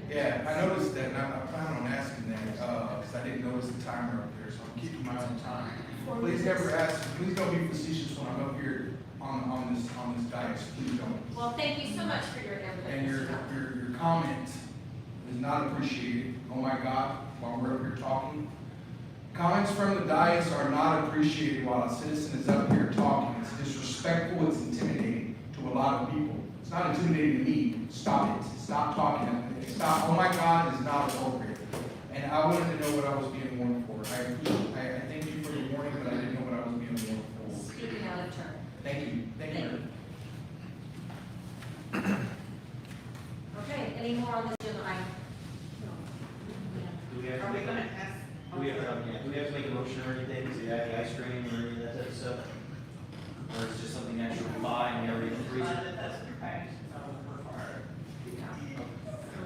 Yeah, I noticed that, and I plan on asking that, because I didn't notice the timer up there, so I'm keeping my own time. Please please don't be facetious when I'm up here on this dais, please don't. Well, thank you so much for your And evidence. your comment is not appreciated. Oh my God, while we're up here talking. Comments from the dais are not appreciated while a citizen is up here talking. It's disrespectful, it's intimidating to a lot of people. It's not intimidating to me. Stop it. Stop talking. Stop. Oh my God is not appropriate. And I wanted to know what I was being warned for. I thank you for the warning, but I didn't know what I was being warned for. Speaking out of turn. Thank you. Thank you. Okay, any more on this agenda item? Do we have Are to we make, gonna ask? do we have to make a motion or anything, to add the ice cream or any of that type of stuff? Or is it just something that you buy and everybody agrees? That's prepackaged, so we're required.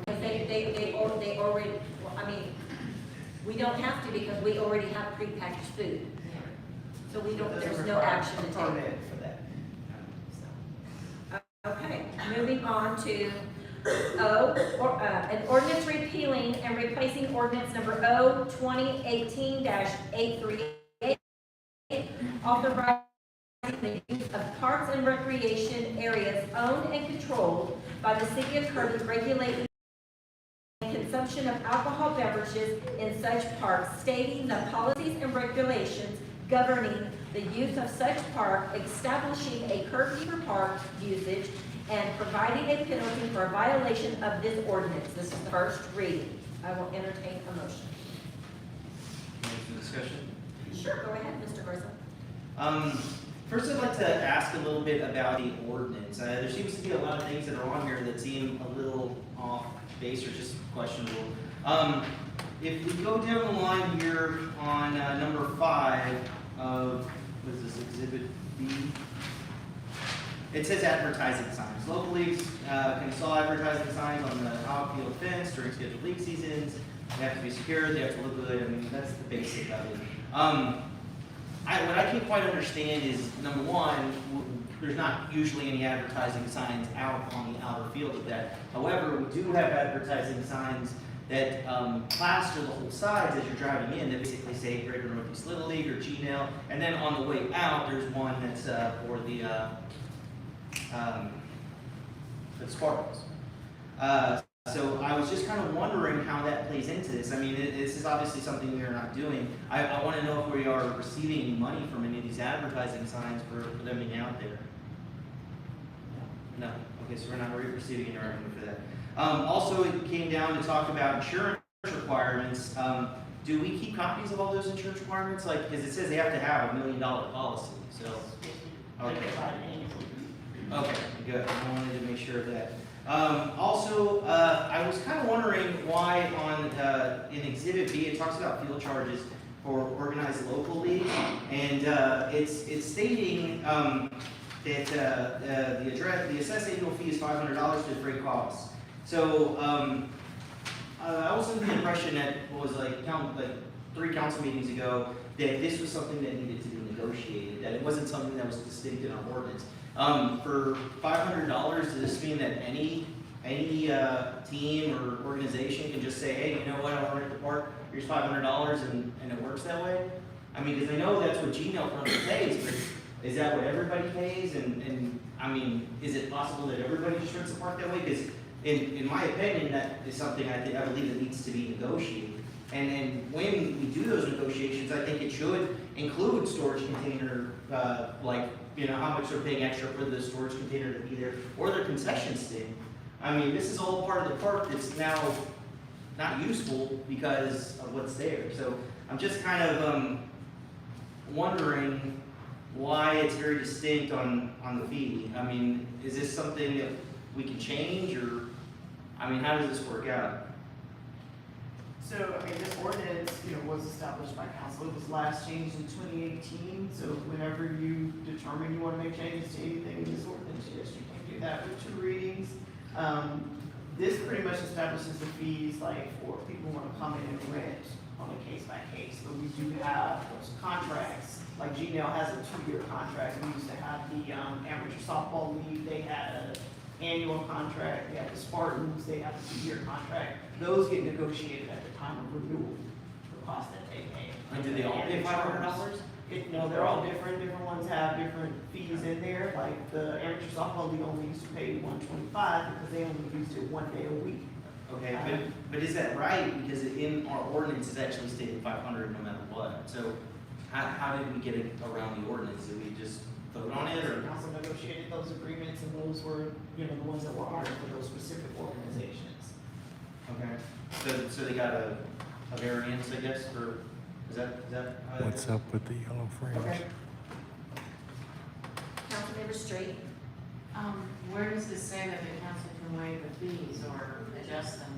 Because they already, well, I mean, we don't have to because we already have prepackaged food. So we don't, there's no action to take. Permit for that. Okay, moving on to an ordinance repealing and replacing ordinance number O 2018-838, authorizing the use of parks and recreation areas owned and controlled by the city of Kirby, regulating consumption of alcohol beverages in such parks, stating the policies and regulations governing the use of such park, establishing a curfew for park usage, and providing a penalty for a violation of this ordinance. This is the first reading. I will entertain a motion. Any discussion? Sure, go ahead, Mr. Garza. First I'd like to ask a little bit about the ordinance. There seems to be a lot of things that are on here that seem a little off base or just questionable. If we go down the line here on number 5 of, what is this, Exhibit B? It says advertising signs. Local leagues can install advertising signs on the outfield fence during scheduled league seasons. They have to be secure, they have to look good. I mean, that's the basic of it. What I can't quite understand is, number one, there's not usually any advertising signs out on the outer field of that. However, we do have advertising signs that plaster the whole sides as you're driving in that basically say Greater Northeast Little League or G-Nail. And then on the way out, there's one that's for the Spartans. So I was just kind of wondering how that plays into this. I mean, this is obviously something we are not doing. I want to know if we are receiving any money from any of these advertising signs for them being out there. No. Okay, so we're not receiving any revenue for that. Also, it came down to talk about insurance requirements. Do we keep copies of all those insurance requirements? Like, because it says they have to have $1 million policy. So, okay. Okay, good. I wanted to make sure of that. Also, I was kind of wondering why on in Exhibit B it talks about field charges for organized local leagues, and it's stating that the assessed annual fee is $500 to free costs. So I was under the impression that was like 3 council meetings ago that this was something that needed to be negotiated, that it wasn't something that was distinct in our ordinance. For $500, does this mean that any team or organization can just say, hey, you know what, I want to rent the park, here's $500 and it works that way? I mean, because I know that's what G-Nail currently pays, but is that what everybody pays? And I mean, is it possible that everybody just rents the park that way? Because in my opinion, that is something I believe that needs to be negotiated. And when we do those negotiations, I think it should include storage container, like, you know, how much they're paying extra for the storage container to be there, or their concession stand. I mean, this is all part of the park that's now not useful because of what's there. So I'm just kind of wondering why it's very distinct on the fee. I mean, is this something that we can change, or, I mean, how does this work out? So, I mean, this ordinance, was established by council. It was last changed in 2018. So whenever you determine you want to make changes to anything in this ordinance, yes, you can do that with 2 readings. This pretty much establishes the fees, like, for people who want to come in and rent on a case by case. But we do have those contracts. Like G-Nail has a 2-year contract. We used to have the amateur softball league. They had an annual contract. We had the Spartans. They have a 2-year contract. Those get negotiated at the time of renewal, the cost that they pay. And do they all pay $500? No, they're all different. Different ones have different fees in there. Like the amateur softball league only used to pay $125 because they only used it 1 day a week. Okay, but is that right? Because in our ordinance, it's actually stated 500 no matter what. So how did we get it around the ordinance? Did we just vote on it, or? Council negotiated those agreements, and those were, the ones that were honored for those specific organizations. Okay. So they got a variance, I guess, or is that how that What's is? up with the yellow frames? Okay. Councilmember Street? Where does it say that the council can waive the fees or adjust them?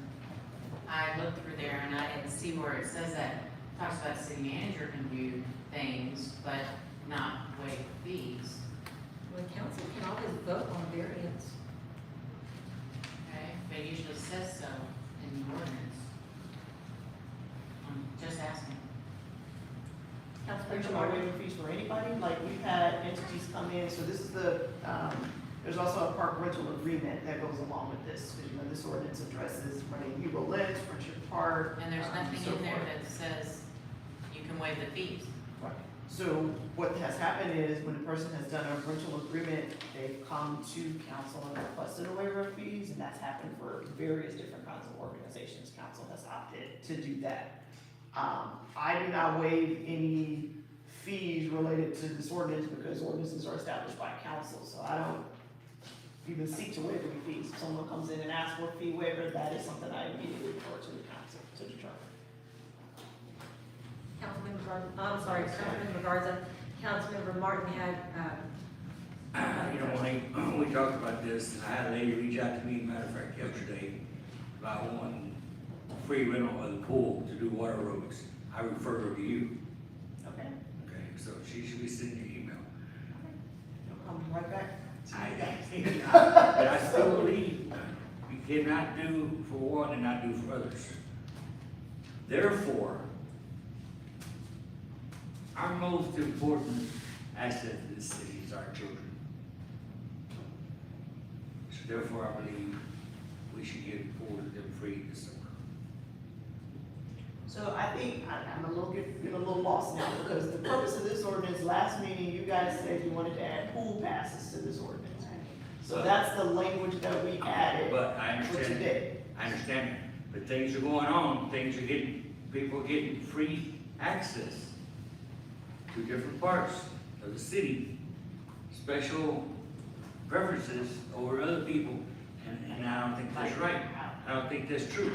I looked through there and I didn't see where it says that. It talks about city manager can do things, but not waive fees. Well, council can always vote on variance. Okay, but it usually says so in the ordinance. I'm just asking. Councilmember Martin, waiving fees for anybody, like we've had entities come in, so this is there's also a park rental agreement that goes along with this. This ordinance addresses running Eagle Lens, Friendship Park. And there's nothing so in there forth. that says you can waive the fees. Right. So what has happened is when a person has done a rental agreement, they've come to council and requested a waiver of fees, and that's happened for various different kinds of organizations. Council has opted to do that. I do not waive any fees related to this ordinance because ordinances are established by council, so I don't even seek to waive any fees. If someone comes in and asks for a fee waiver, that is something I immediately refer to the council to determine. Councilmember Garza, I'm sorry, Councilmember Garza, Councilmember Martin had, When we talked about this, I had a lady reach out to me, matter of fact, yesterday, about wanting free rental of the pool to do water aerobics. I referred her to you. Okay. Okay, so she should be sending you an email. You'll come right back. But I still believe you cannot do for one and not do for others. Therefore, our most important asset to this city is our children. So therefore, I believe we should give them free this summer. So I think I'm getting a little lost now because the purpose of this ordinance, last meeting, you guys said you wanted to add pool passes to this ordinance. So that's the language that we added But I for understand, today. I understand that. But things are going on, people are getting free access to different parts of the city, special preferences over other people, and I don't think that's right. I don't think that's true.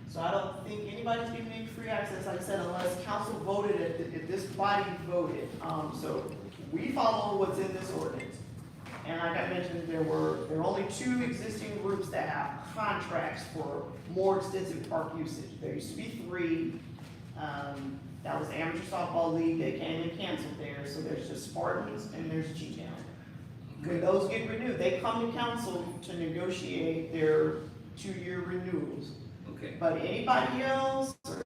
So I don't think anybody's giving any free access, like I said, unless council voted, if this body voted. So we follow what's in this ordinance. And like I mentioned, there are only 2 existing groups that have contracts for more extensive park usage. There used to be 3. That was the Amateur Softball League. They came and canceled theirs. So there's just Spartans and there's G-Town. When those get renewed, they come to council to negotiate their 2-year renewals. Okay. But anybody else or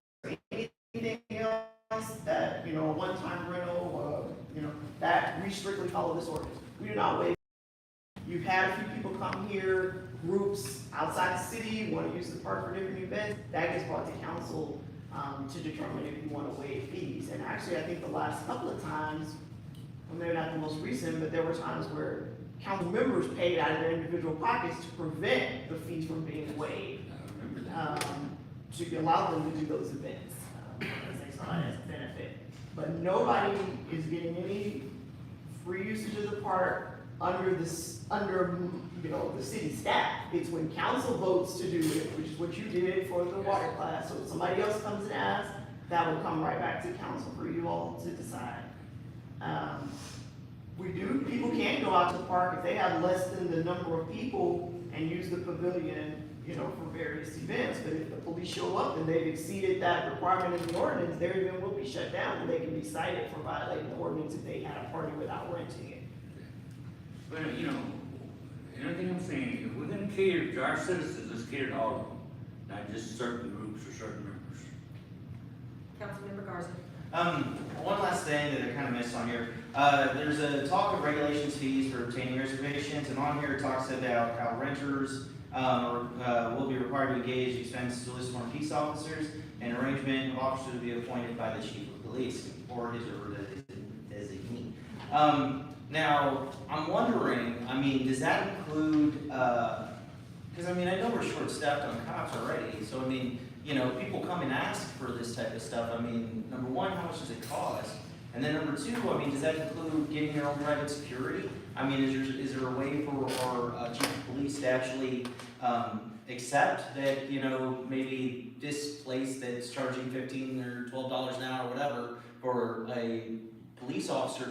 anything else that, a one-time rental, that we strictly follow this ordinance. We do not waive. You've had a few people come here, groups outside the city, want to use the park for different events. That gets brought to council to determine if you want to waive fees. And actually, I think the last couple of times, well, maybe not the most recent, but there were times where council members paid out of their individual pockets to prevent the fees from being waived. To allow them to do those events, because they saw it as a benefit. But nobody is getting any free usage of the park under the city staff. It's when council votes to do it, which is what you did for the water class. So if somebody else comes and asks, that will come right back to council for you all to decide. People can go out to the park if they have less than the number of people and use the pavilion you know, for various events, but if the police show up and they've exceeded that requirement in the ordinance, their event will be shut down, and they can be cited for violating the ordinance if they had a party without renting it. But, you know, another thing I'm saying, if we're gonna cater to our citizens, let's cater to all of them, not just certain groups or certain members. Councilmember Garza. One last thing that I kind of missed on here. There's a talk of regulations fees for obtaining reservations, and on here it talks about how renters will be required to engage expense solicitor and peace officers, and arrangement of officers to be appointed by the chief of police or his or her designee. Now, I'm wondering, I mean, does that include, because I mean, I know we're short-staffed on cops already, so I mean, you know, people come and ask for this type of stuff. I mean, number one, how much does it cost? And then number two, I mean, does that include getting your own private security? I mean, is there a way for our chief of police to actually accept that, you know, maybe this place that's charging $15 or $12 an hour or whatever for a police officer